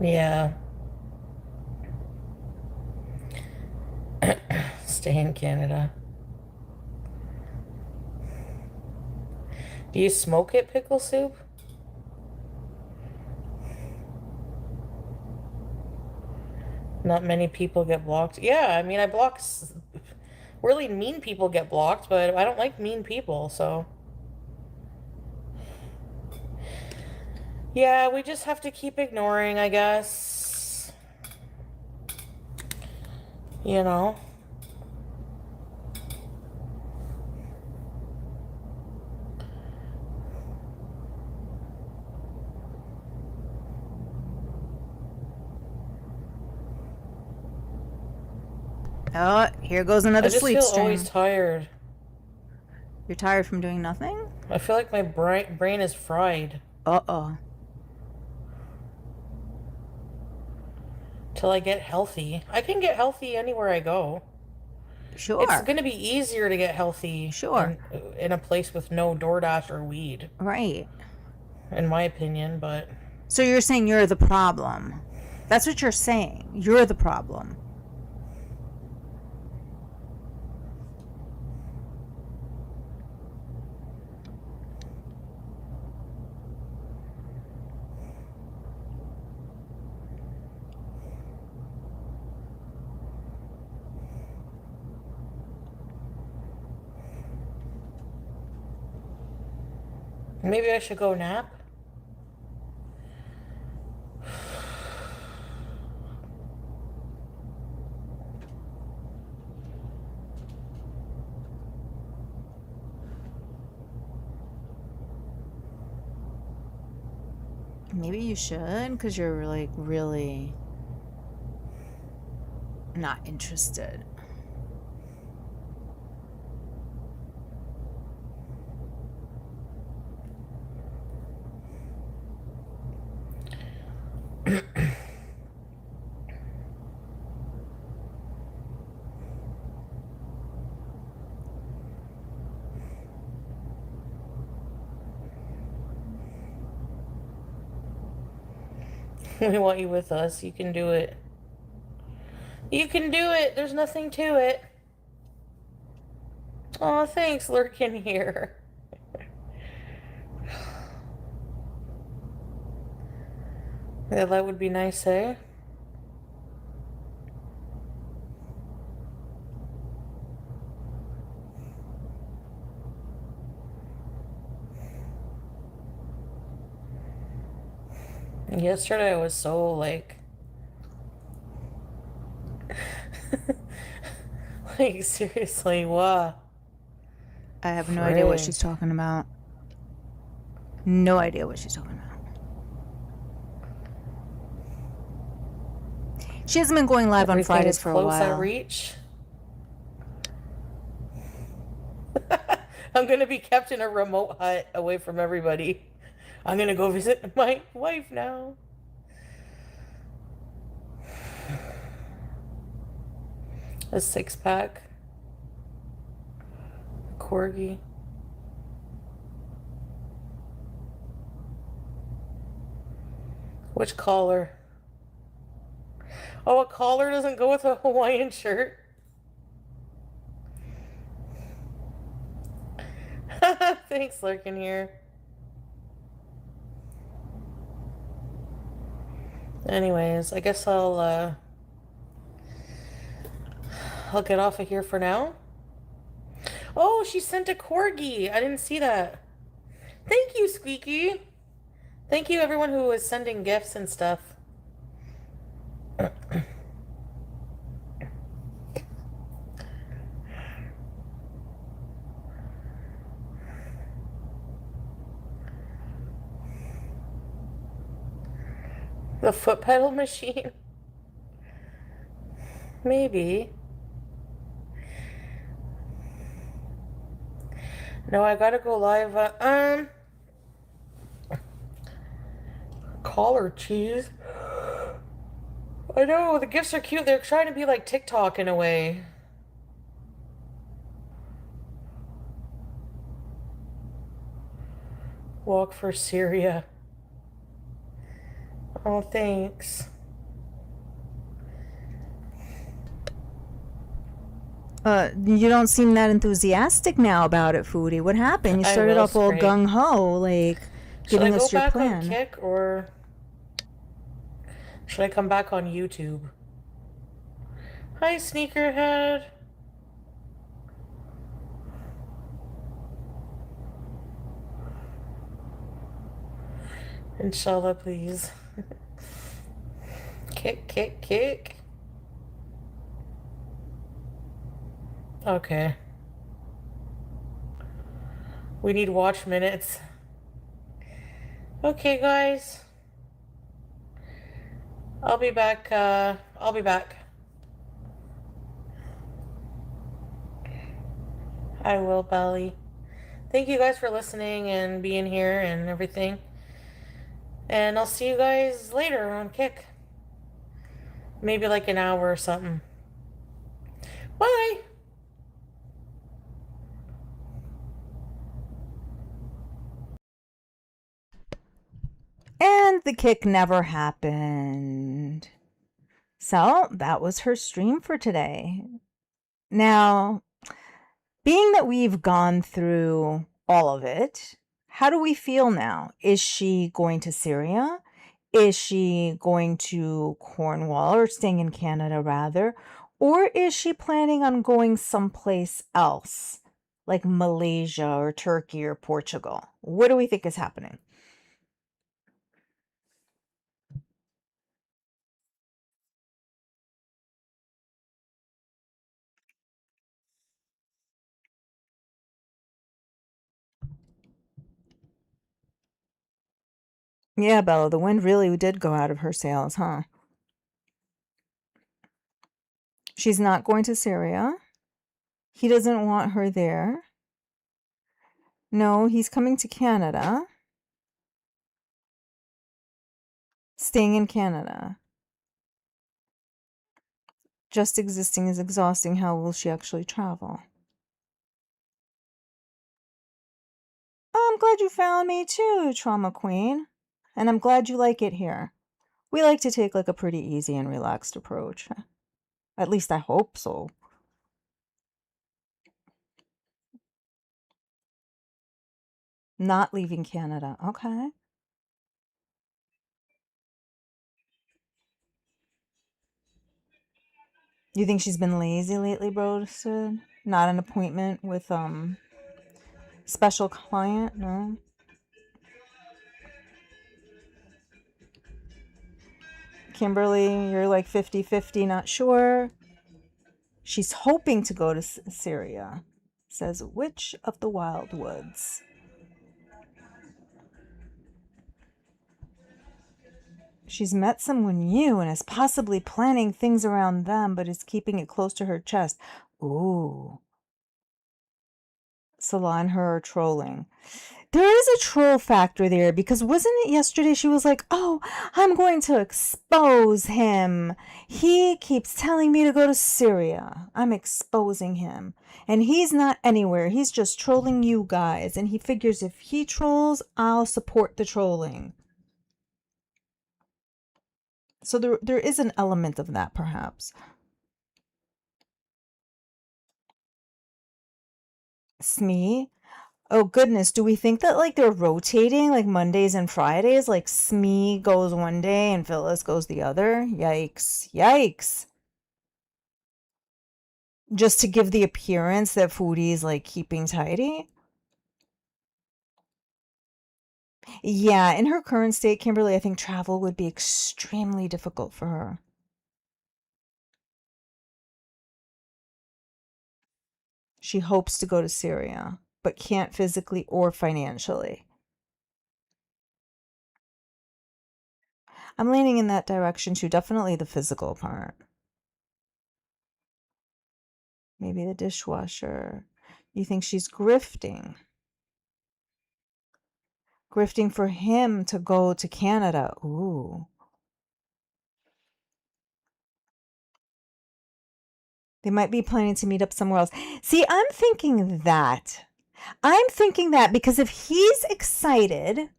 Yeah. Stay in Canada. Do you smoke it, Pickle Soup? Not many people get blocked. Yeah, I mean, I block... Really mean people get blocked, but I don't like mean people, so... Yeah, we just have to keep ignoring, I guess. You know? Oh, here goes another sleep stream. I just feel always tired. You're tired from doing nothing? I feel like my brain is fried. Uh-oh. Till till I get healthy. I can get healthy anywhere I go. It's Sure. going to be easier to get healthy Sure. in a place with no DoorDash or weed, Right. in my opinion, but So you're saying you're the problem. That's what you're saying. You're the problem. maybe I should go nap. Maybe you should, because you're like really not interested. We want you with us. You can do it. You can do it. There's nothing to it. Oh, thanks, lurking here. Yeah, that would be nice, eh? Yesterday I was so like like seriously, what? I have no idea what she's Frick. talking about. No idea what she's talking about. She hasn't been going live on Everything Fridays is for a close at while. reach. I'm gonna be kept in a remote hut away from everybody. I'm gonna go visit my wife now. A 6-pack. Corgi. Which collar? Oh, a collar doesn't go with a Hawaiian shirt. Thanks, lurking here. Anyways, I guess I'll get off of here for now. Oh, she sent a corgi. I didn't see that. Thank you, Squeaky. Thank you, everyone who was sending gifts and stuff. The foot pedal machine? Maybe. No, I gotta go live. Collar cheese. I know, the gifts are cute. They're trying to be like TikTok in a way. Walk for Syria. Oh, thanks. You don't seem that enthusiastic now about it, Foodie. What happened? You I started will off all spray. gung-ho, like Should I giving go us your back on plan. Kick or should I come back on YouTube? Hi, Sneakerhead. Inshallah, please. Kick, kick, kick. Okay. We need watch minutes. Okay, guys. I'll be back. I'll be back. I will, Belly. Thank you guys for listening and being here and everything. And I'll see you guys later on Kick. Maybe like an hour or something. Bye. And the kick never happened. So that was her stream for today. Now, being that we've gone through all of it, how do we feel now? Is she going to Syria? Is she going to Cornwall, or staying in Canada rather? Or is she planning on going someplace else, like Malaysia or Turkey or Portugal? What do we think is happening? Yeah, Bella, the wind really did go out of her sails, huh? She's not going to Syria. He doesn't want her there. No, he's coming to Canada. Staying in Canada. Just existing is exhausting. How will she actually travel? Oh, I'm glad you found me too, Trauma Queen. And I'm glad you like it here. We like to take like a pretty easy and relaxed approach. At least I hope so. Not leaving Canada. Okay. You think she's been lazy lately, Broderson? Not an appointment with special client? No. Kimberly, you're like 50-50, not sure. She's hoping to go to Syria. Says, which of the wild woods? She's met someone new and is possibly planning things around them, but is keeping it close to her chest. Ooh. Salah and her are trolling. There is a troll factor there, because wasn't it yesterday she was like, oh, I'm going to expose him. He keeps telling me to go to Syria. I'm exposing him. And he's not anywhere. He's just trolling you guys. And he figures if he trolls, I'll support the trolling. So there is an element of that, perhaps. Smee? Oh goodness, do we think that like they're rotating like Mondays and Fridays? Like Smee goes one day and Phyllis goes the other? Yikes. Yikes. Just to give the appearance that Foodie's like keeping tidy? Yeah, in her current state, Kimberly, I think travel would be extremely difficult for her. She hopes to go to Syria, but can't physically or financially. I'm leaning in that direction too, definitely the physical part. Maybe the dishwasher. You think she's grifting? Grifting for him to go to Canada. Ooh. They might be planning to meet up somewhere else. See, I'm thinking that. I'm thinking that because if he's excited,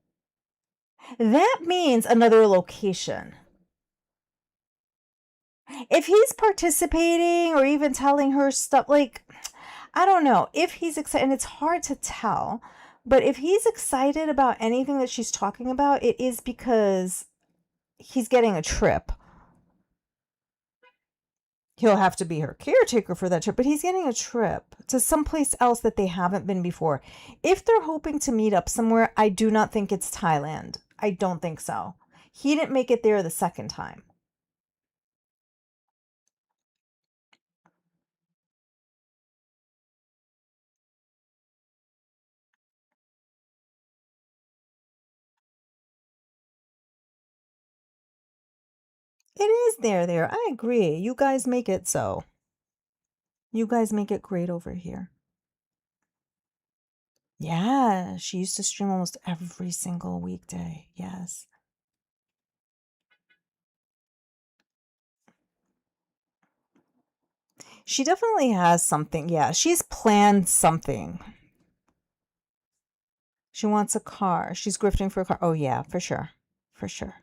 that means another location. If he's participating or even telling her stuff, like, I don't know. If he's excited, and it's hard to tell, but if he's excited about anything that she's talking about, it is because he's getting a trip. He'll have to be her caretaker for that trip, but he's getting a trip to someplace else that they haven't been before. If they're hoping to meet up somewhere, I do not think it's Thailand. I don't think so. He didn't make it there the second time. It is there. I agree. You guys make it so. You guys make it great over here. Yeah, she used to stream almost every single weekday. Yes. She definitely has something. Yeah, she's planned something. She wants a car. She's grifting for a car. Oh, yeah, for sure. For sure.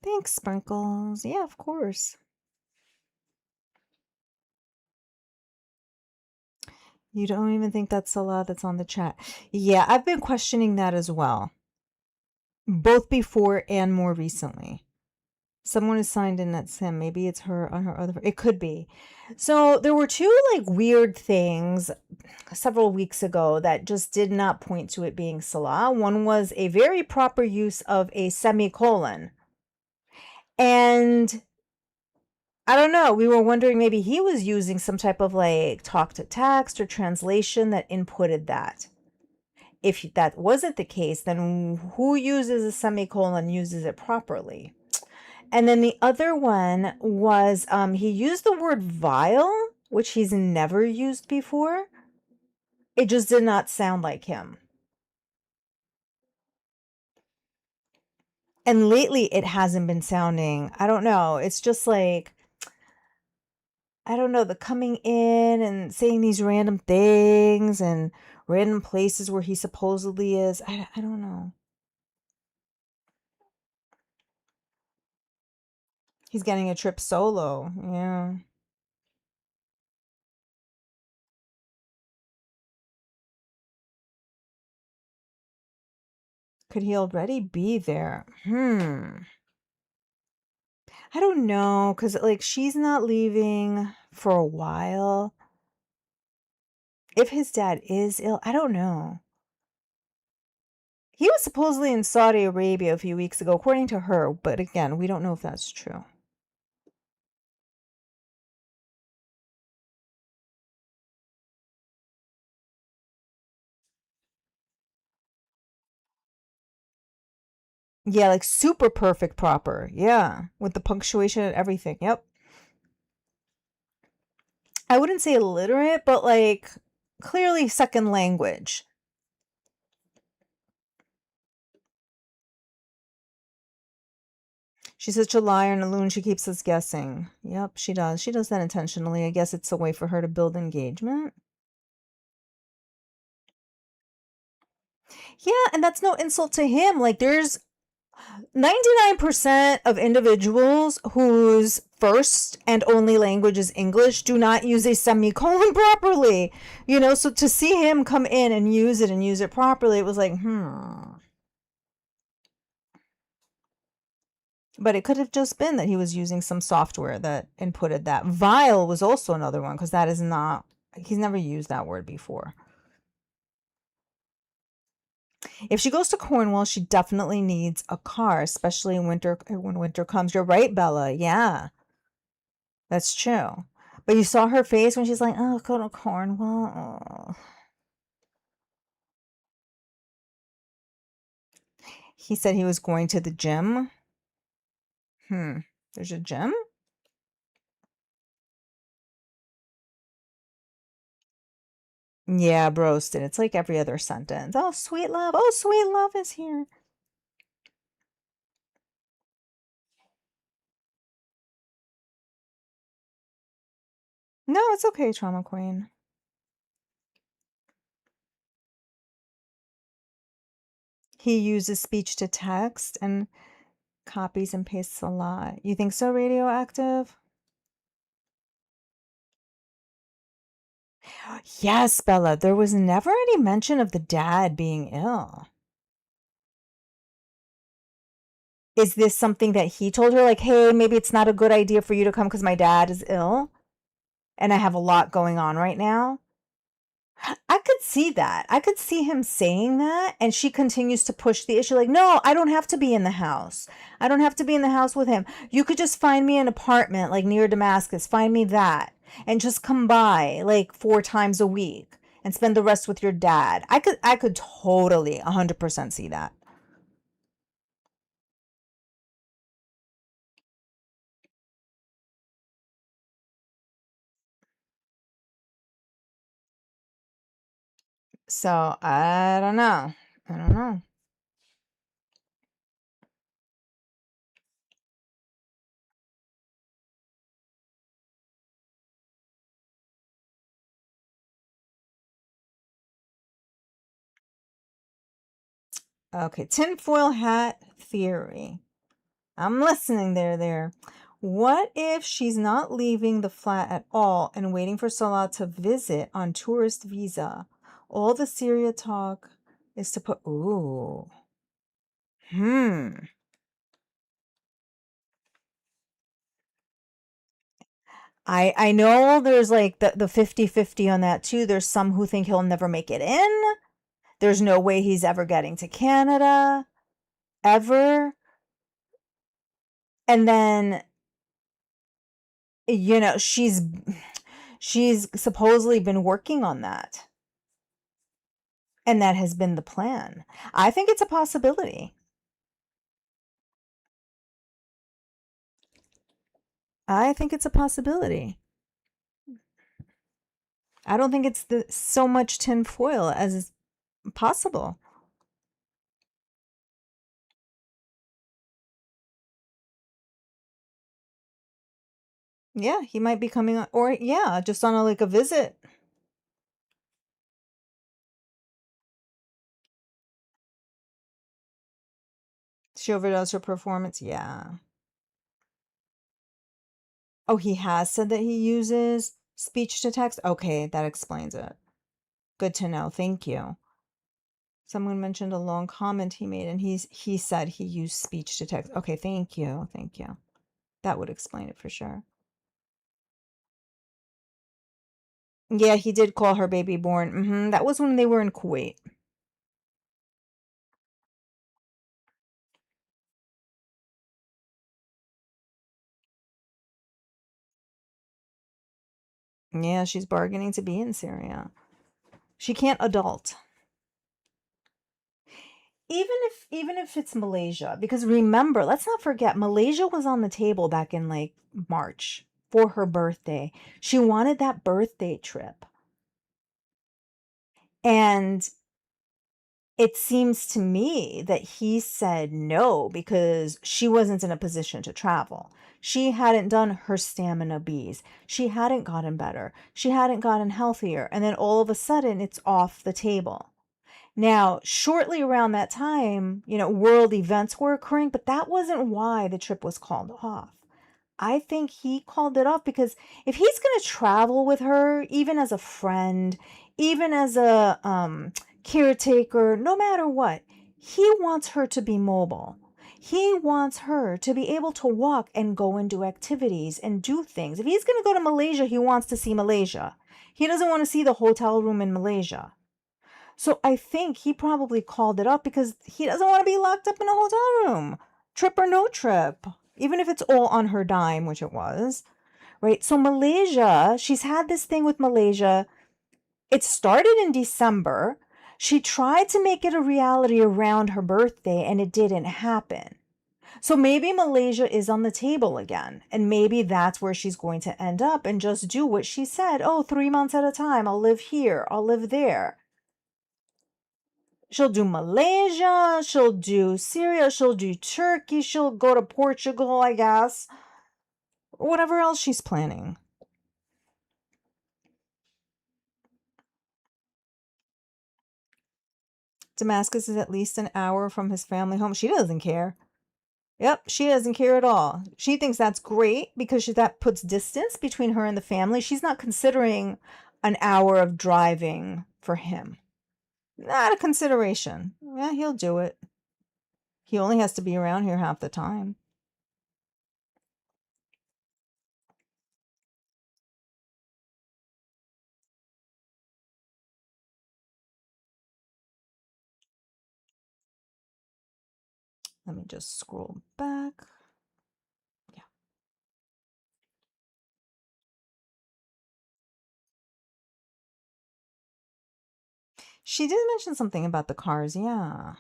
Thanks, Sprinkles. Yeah, of course. You don't even think that's a lot that's on the chat. Yeah, I've been questioning that as well, both before and more recently. Someone is signed in at Sim. Maybe it's her on her other. It could be. So there were two like weird things several weeks ago that just did not point to it being Salah. One was a very proper use of a semicolon. And I don't know, we were wondering maybe he was using some type of like talk to text or translation that inputted that. If that wasn't the case, then who uses a semicolon uses it properly? And then the other one was he used the word vile, which he's never used before. It just did not sound like him. And lately it hasn't been sounding, I don't know, it's just like, I don't know, the coming in and saying these random things and random places where he supposedly is. I don't know. He's getting a trip solo. Yeah. Could he already be there? I don't know, because like she's not leaving for a while. If his dad is ill, I don't know. He was supposedly in Saudi Arabia a few weeks ago, according to her, but again, we don't know if that's true. Yeah, like super perfect proper. Yeah, with the punctuation and everything. Yep. I wouldn't say illiterate, but like clearly second language. She's such a liar and a loon. She keeps us guessing. Yep, she does. She does that intentionally. I guess it's a way for her to build engagement. Yeah, and that's no insult to him. Like, there's 99% of individuals whose first and only language is English do not use a semicolon properly. You know, so to see him come in and use it properly, it was like, But it could have just been that he was using some software that inputted that. Vile was also another one because that is not, he's never used that word before. If she goes to Cornwall, she definitely needs a car, especially in winter when winter comes. You're right, Bella. Yeah, that's true. But you saw her face when she's like, "Oh, go to Cornwall." Oh. He said he was going to the gym. There's a gym? Yeah, broasted. It's like every other sentence. Oh, sweet love. Oh, sweet love is here. No, it's okay, trauma queen. He uses speech to text and copies and pastes a lot. You think so, radioactive? Yes, Bella. There was never any mention of the dad being ill. Is this something that he told her? Like, hey, maybe it's not a good idea for you to come because my dad is ill and I have a lot going on right now? I could see that. I could see him saying that, and she continues to push the issue like, no, I don't have to be in the house. I don't have to be in the house with him. You could just find me an apartment like near Damascus. Find me that and just come by like 4 times a week and spend the rest with your dad. I could totally 100% see that. So I don't know. I don't know. Okay, tinfoil hat theory. I'm listening there. What if she's not leaving the flat at all and waiting for Salah to visit on tourist visa? All the Syria talk is to put. Ooh. Hmm. I know there's like the 50-50 on that too. There's some who think he'll never make it in. There's no way he's ever getting to Canada ever. And then she's supposedly been working on that. And that has been the plan. I think it's a possibility. I think it's a possibility. I don't think it's so much tinfoil as is possible. Yeah, he might be coming on, or yeah, just on like a visit. She overdoes her performance. Yeah. Oh, he has said that he uses speech to text. Okay, that explains it. Good to know. Thank you. Someone mentioned a long comment he made, and he said he used speech to text. Okay, thank you. Thank you. That would explain it for sure. Yeah, he did call her baby born. That was when they were in Kuwait. Yeah, she's bargaining to be in Syria. She can't adult. Even if it's Malaysia, because remember, let's not forget Malaysia was on the table back in like March for her birthday. She wanted that birthday trip. And it seems to me that he said no because she wasn't in a position to travel. She hadn't done her stamina bees. She hadn't gotten better. She hadn't gotten healthier. And then all of a sudden, it's off the table. Now, shortly around that time, world events were occurring, but that wasn't why the trip was called off. I think he called it off because if he's going to travel with her, even as a friend, even as a caretaker, no matter what, he wants her to be mobile. He wants her to be able to walk and go and do activities and do things. If he's going to go to Malaysia, he wants to see Malaysia. He doesn't want to see the hotel room in Malaysia. So I think he probably called it up because he doesn't want to be locked up in a hotel room, trip or no trip, even if it's all on her dime, which it was, right? So Malaysia, she's had this thing with Malaysia. It started in December. She tried to make it a reality around her birthday and it didn't happen. So maybe Malaysia is on the table again. And maybe that's where she's going to end up and just do what she said. Oh, 3 months at a time. I'll live here. I'll live there. She'll do Malaysia, she'll do Syria, she'll do Turkey, she'll go to Portugal, I guess. Whatever else she's planning. Damascus is at least an hour from his family home. She doesn't care. Yep, she doesn't care at all. She thinks that's great because that puts distance between her and the family. She's not considering an hour of driving for him. Not a consideration. Yeah, he'll do it. He only has to be around here half the time. Let me just scroll back. Yeah. She did mention something about the cars, yeah.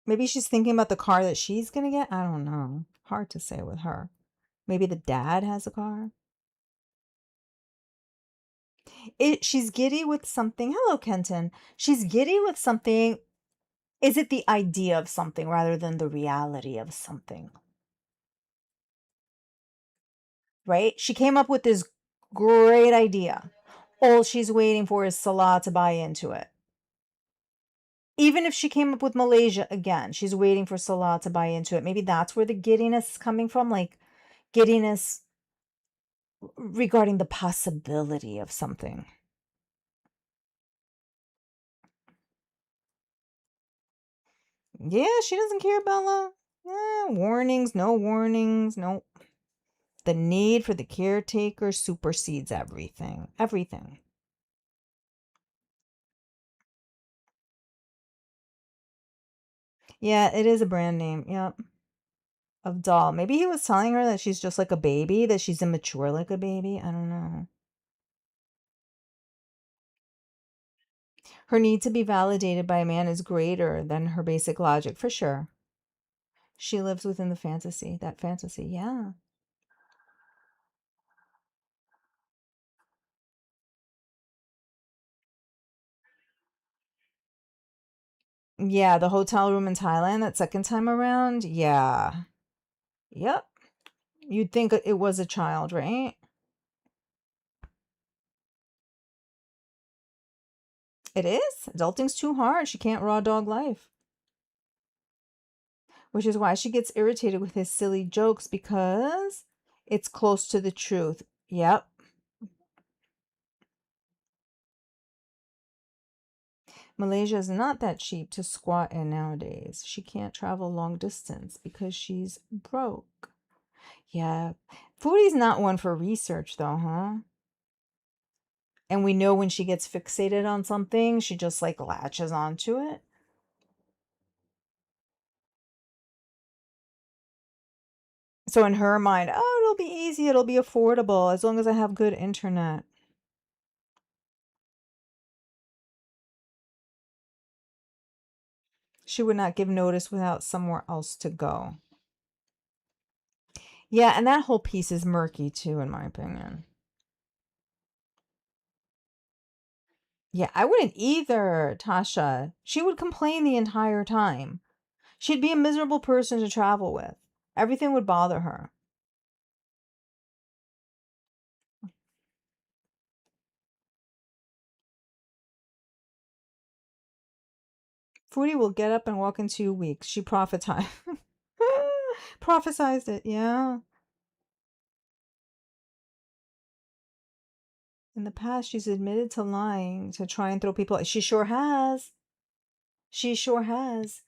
Maybe she's thinking about the car that she's gonna get. I don't know. Hard to say with her. Maybe the dad has a car. She's giddy with something. Hello, Kenton. She's giddy with something. Is it the idea of something rather than the reality of something? Right? She came up with this great idea. All she's waiting for is Salah to buy into it. Even if she came up with Malaysia again, she's waiting for Salah to buy into it. Maybe that's where the giddiness is coming from, like giddiness regarding the possibility of something. Yeah, she doesn't care, Bella. Warnings, no warnings, no. The need for the caretaker supersedes everything. Everything. Yeah, it is a brand name. Yep. Of doll. Maybe he was telling her that she's just like a baby, that she's immature like a baby. I don't know. Her need to be validated by a man is greater than her basic logic, for sure. She lives within the fantasy, that fantasy. Yeah. Yeah, the hotel room in Thailand that second time around. Yeah. Yep. You'd think it was a child, right? It is. Adulting's too hard. She can't raw dog life. Which is why she gets irritated with his silly jokes because it's close to the truth. Yep. Malaysia is not that cheap to squat in nowadays. She can't travel long distance because she's broke. Yeah. Foodie's not one for research though, huh? And we know when she gets fixated on something, she just like latches onto it. So in her mind, oh, it'll be easy, it'll be affordable as long as I have good internet. She would not give notice without somewhere else to go. Yeah, and that whole piece is murky too, in my opinion. Yeah, I wouldn't either, Tasha. She would complain the entire time. She'd be a miserable person to travel with. Everything would bother her. Foodie will get up and walk in 2 weeks. She prophesied. Prophesized it, yeah. In the past, she's admitted to lying to try and throw people. She sure has. She sure has.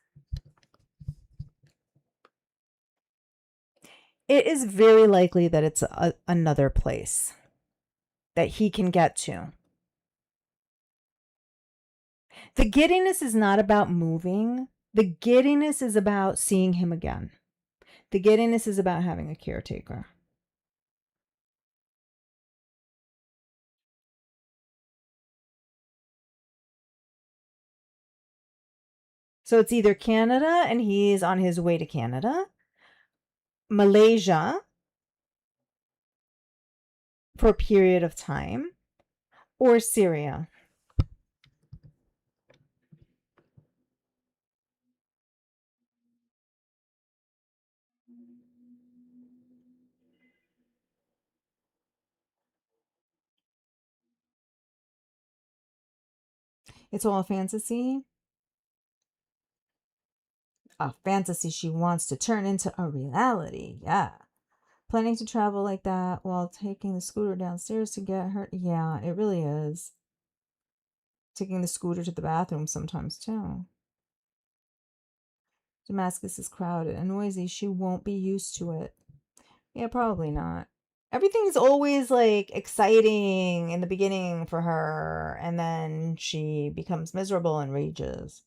It is very likely that it's another place that he can get to. The giddiness is not about moving. The giddiness is about seeing him again. The giddiness is about having a caretaker. So it's either Canada and he's on his way to Canada, Malaysia for a period of time, or Syria. It's all a fantasy. A fantasy she wants to turn into a reality. Yeah. Planning to travel like that while taking the scooter downstairs to get her. Yeah, it really is. Taking the scooter to the bathroom sometimes too. Damascus is crowded and noisy. She won't be used to it. Yeah, probably not. Everything's always like exciting in the beginning for her, and then she becomes miserable and rages.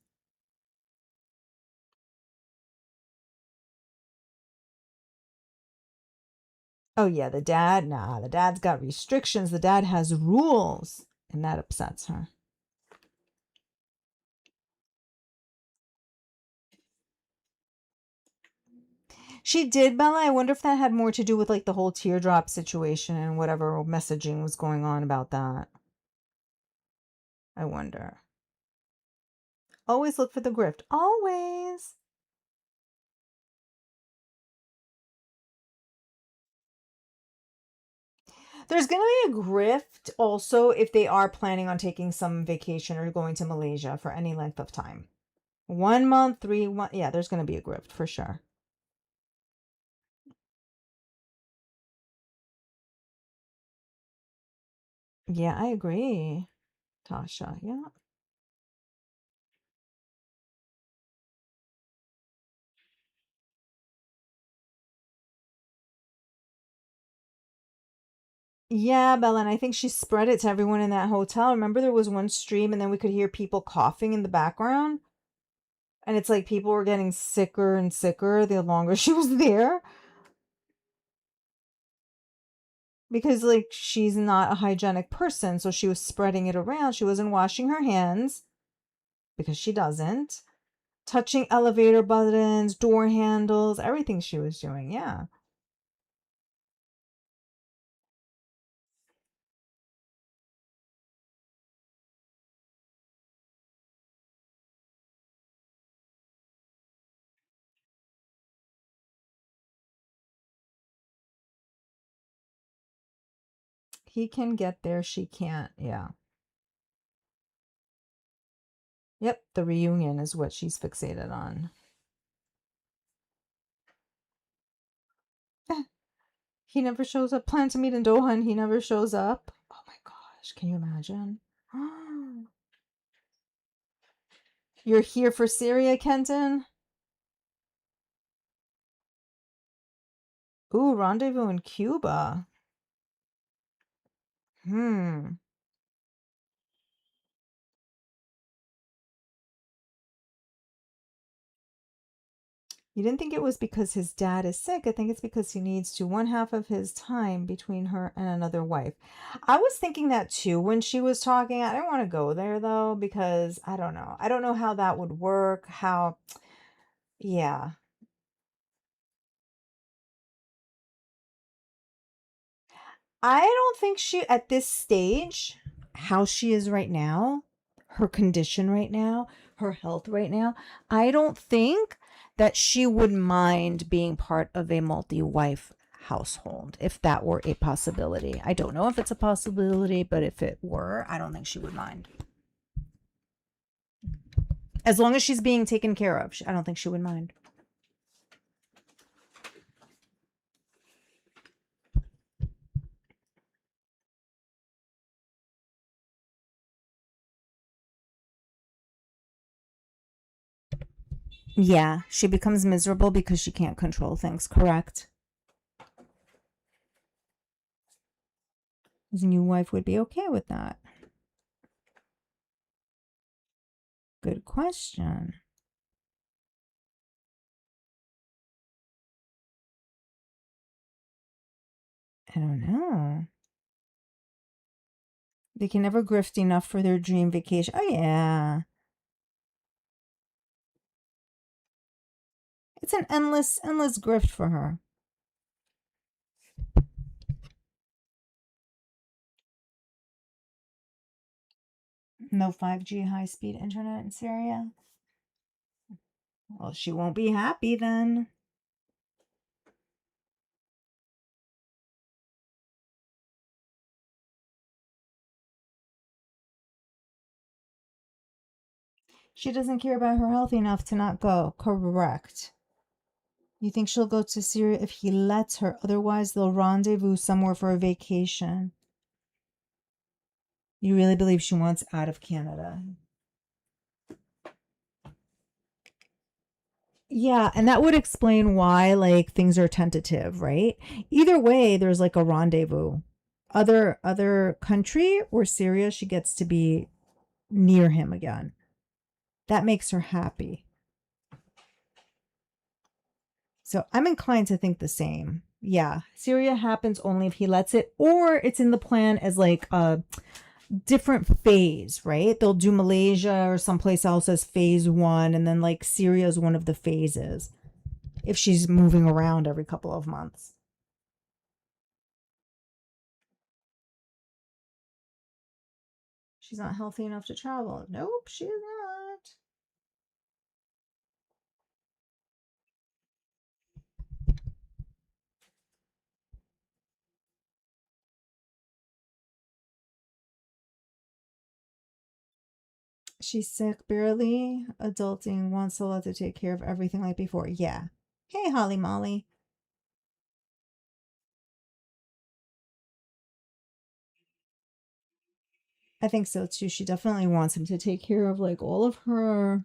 Oh, yeah, the dad, nah, the dad's got restrictions. The dad has rules, and that upsets her. She did, Bella. I wonder if that had more to do with like the whole teardrop situation and whatever messaging was going on about that. I wonder. Always look for the grift. Always. There's going to be a grift also if they are planning on taking some vacation or going to Malaysia for any length of time. 1 month, 3 months. Yeah, there's going to be a grift for sure. Yeah, I agree, Tasha. Yeah. Yeah, Bella, and I think she spread it to everyone in that hotel. Remember there was one stream and then we could hear people coughing in the background? And it's like people were getting sicker and sicker the longer she was there. Because like she's not a hygienic person, so she was spreading it around. She wasn't washing her hands because she doesn't. Touching elevator buttons, door handles, everything she was doing. Yeah. He can get there, she can't. Yeah. Yep, the reunion is what she's fixated on. He never shows up. Plan to meet in Doha and he never shows up. Oh my gosh, can you imagine? You're here for Syria, Kenton? Ooh, rendezvous in Cuba. Hmm. You didn't think it was because his dad is sick. I think it's because he needs to one half of his time between her and another wife. I was thinking that too when she was talking. I didn't want to go there though because I don't know. I don't know how that would work. How, yeah. I don't think she, at this stage, how she is right now, her condition right now, her health right now, I don't think that she would mind being part of a multi wife household if that were a possibility. I don't know if it's a possibility, but if it were, I don't think she would mind. As long as she's being taken care of, I don't think she would mind. Yeah, she becomes miserable because she can't control things, correct? His new wife would be okay with that. Good question. I don't know. They can never grift enough for their dream vacation. Oh, yeah. It's an endless, endless grift for her. No 5G high-speed internet in Syria? Well, she won't be happy then. She doesn't care about her health enough to not go. Correct. You think she'll go to Syria if he lets her? Otherwise, they'll rendezvous somewhere for a vacation. You really believe she wants out of Canada? Yeah, and that would explain why like things are tentative, right? Either way, there's like a rendezvous. Other country or Syria, she gets to be near him again. That makes her happy. So I'm inclined to think the same. Yeah, Syria happens only if he lets it, or it's in the plan as like a different phase, right? They'll do Malaysia or someplace else as phase 1, and then like Syria is one of the phases. if she's moving around every couple of months. She's not healthy enough to travel. Nope, she's not. She's sick, barely adulting, wants a lot to take care of everything like before. Yeah. Hey, Holly Molly. I think so too. She definitely wants him to take care of like all of her,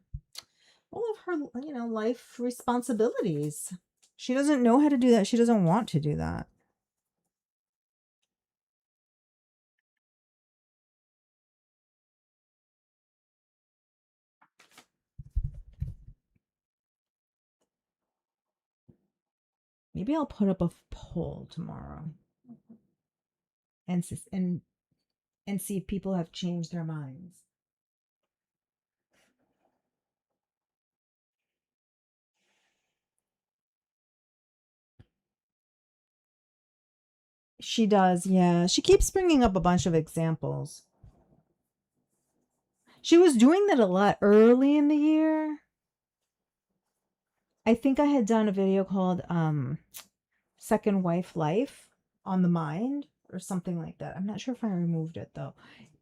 life responsibilities. She doesn't know how to do that. She doesn't want to do that. Maybe I'll put up a poll tomorrow and and see if people have changed their minds. She does, yeah. She keeps bringing up a bunch of examples. She was doing that a lot early in the year. I think I had done a video called Second Wife Life on the Mind or something like that. I'm not sure if I removed it though.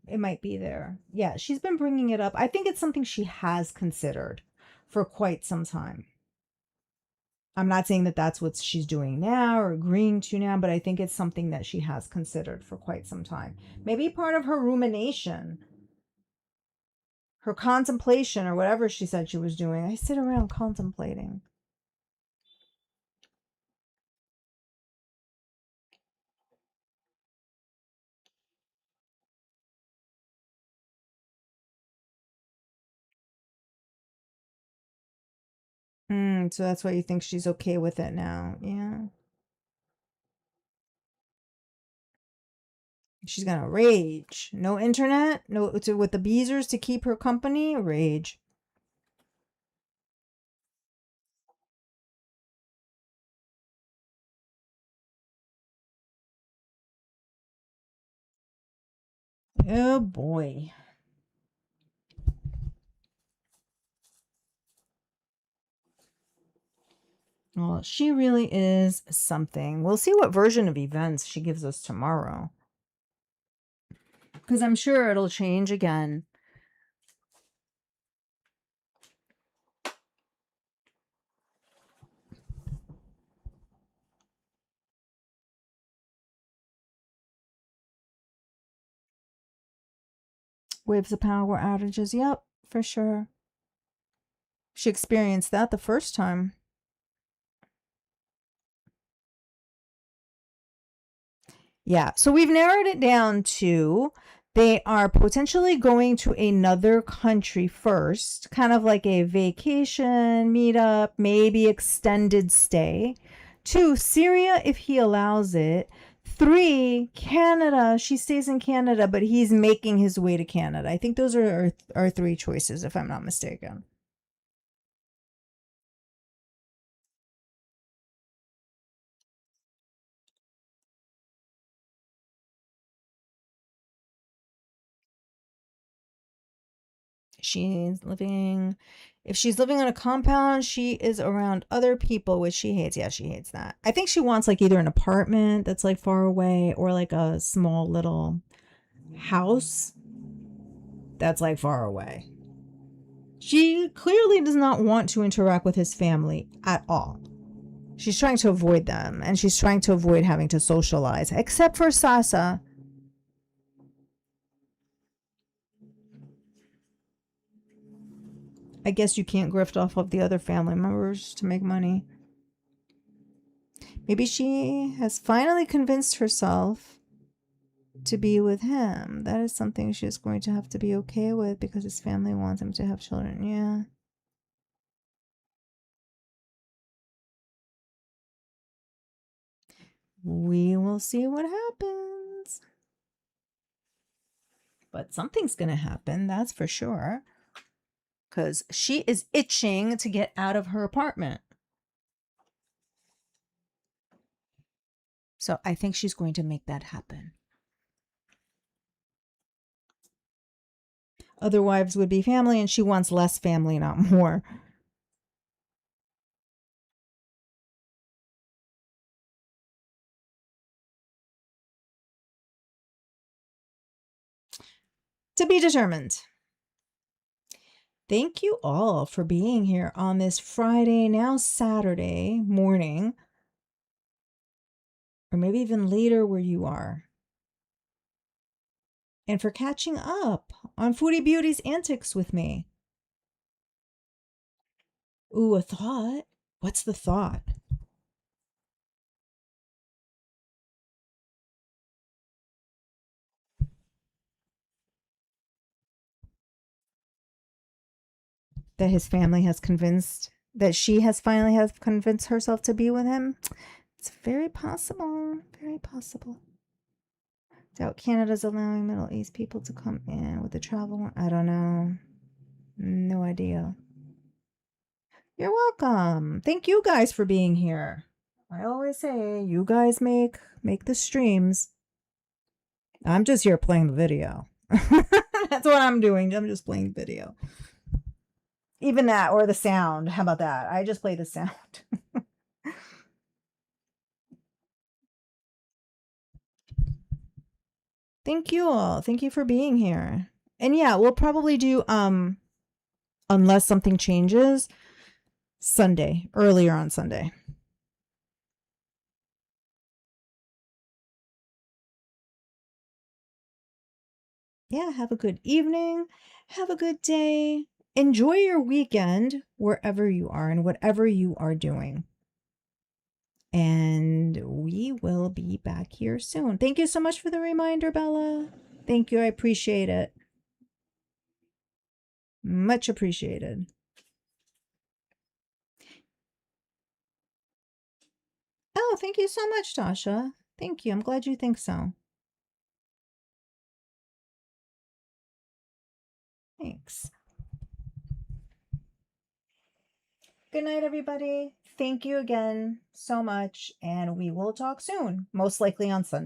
It might be there. Yeah, she's been bringing it up. I think it's something she has considered for quite some time. I'm not saying that that's what she's doing now or agreeing to now, but I think it's something that she has considered for quite some time. Maybe part of her rumination, her contemplation, or whatever she said she was doing. I sit around contemplating. So that's why you think she's okay with it now. Yeah. She's gonna rage. No internet, no with the Beezers to keep her company. Rage. Oh boy. Well, she really is something. We'll see what version of events she gives us tomorrow. Because I'm sure it'll change again. Waves of power outages. Yep, for sure. She experienced that the first time. Yeah, so we've narrowed it down to they are potentially going to another country first, kind of like a vacation, meetup, maybe extended stay. 2, Syria, if he allows it. 3, Canada. She stays in Canada, but he's making his way to Canada. I think those are our 3 choices, if I'm not mistaken. She's living, if she's living on a compound, she is around other people, which she hates. Yeah, she hates that. I think she wants like either an apartment that's like far away or like a small little house that's like far away. She clearly does not want to interact with his family at all. She's trying to avoid them and she's trying to avoid having to socialize, except for Sasa. I guess you can't grift off of the other family members to make money. Maybe she has finally convinced herself to be with him. That is something she's going to have to be okay with because his family wants him to have children. Yeah. We will see what happens. But something's going to happen, that's for sure. Because she is itching to get out of her apartment. So I think she's going to make that happen. Other wives would be family, and she wants less family, not more. To be determined. Thank you all for being here on this Friday, now Saturday morning, or maybe even later where you are. And for catching up on Foodie Beauty's antics with me. Ooh, a thought. What's the thought? That his family has convinced, that she has finally has convinced herself to be with him. It's very possible. Very possible. Doubt Canada's allowing Middle East people to come in with the travel. I don't know. No idea. You're welcome. Thank you guys for being here. I always say you guys make the streams. I'm just here playing the video. That's what I'm doing. I'm just playing video. Even that, or the sound. How about that? I just play the sound. Thank you all. Thank you for being here. And yeah, we'll probably do unless something changes, Sunday, earlier on Sunday. Yeah, have a good evening. Have a good day. Enjoy your weekend wherever you are and whatever you are doing. And we will be back here soon. Thank you so much for the reminder, Bella. Thank you. I appreciate it. Much appreciated. Oh, thank you so much, Tasha. Thank you. I'm glad you think so. Thanks. Good night, everybody. Thank you again so much, and we will talk soon, most likely on Sunday.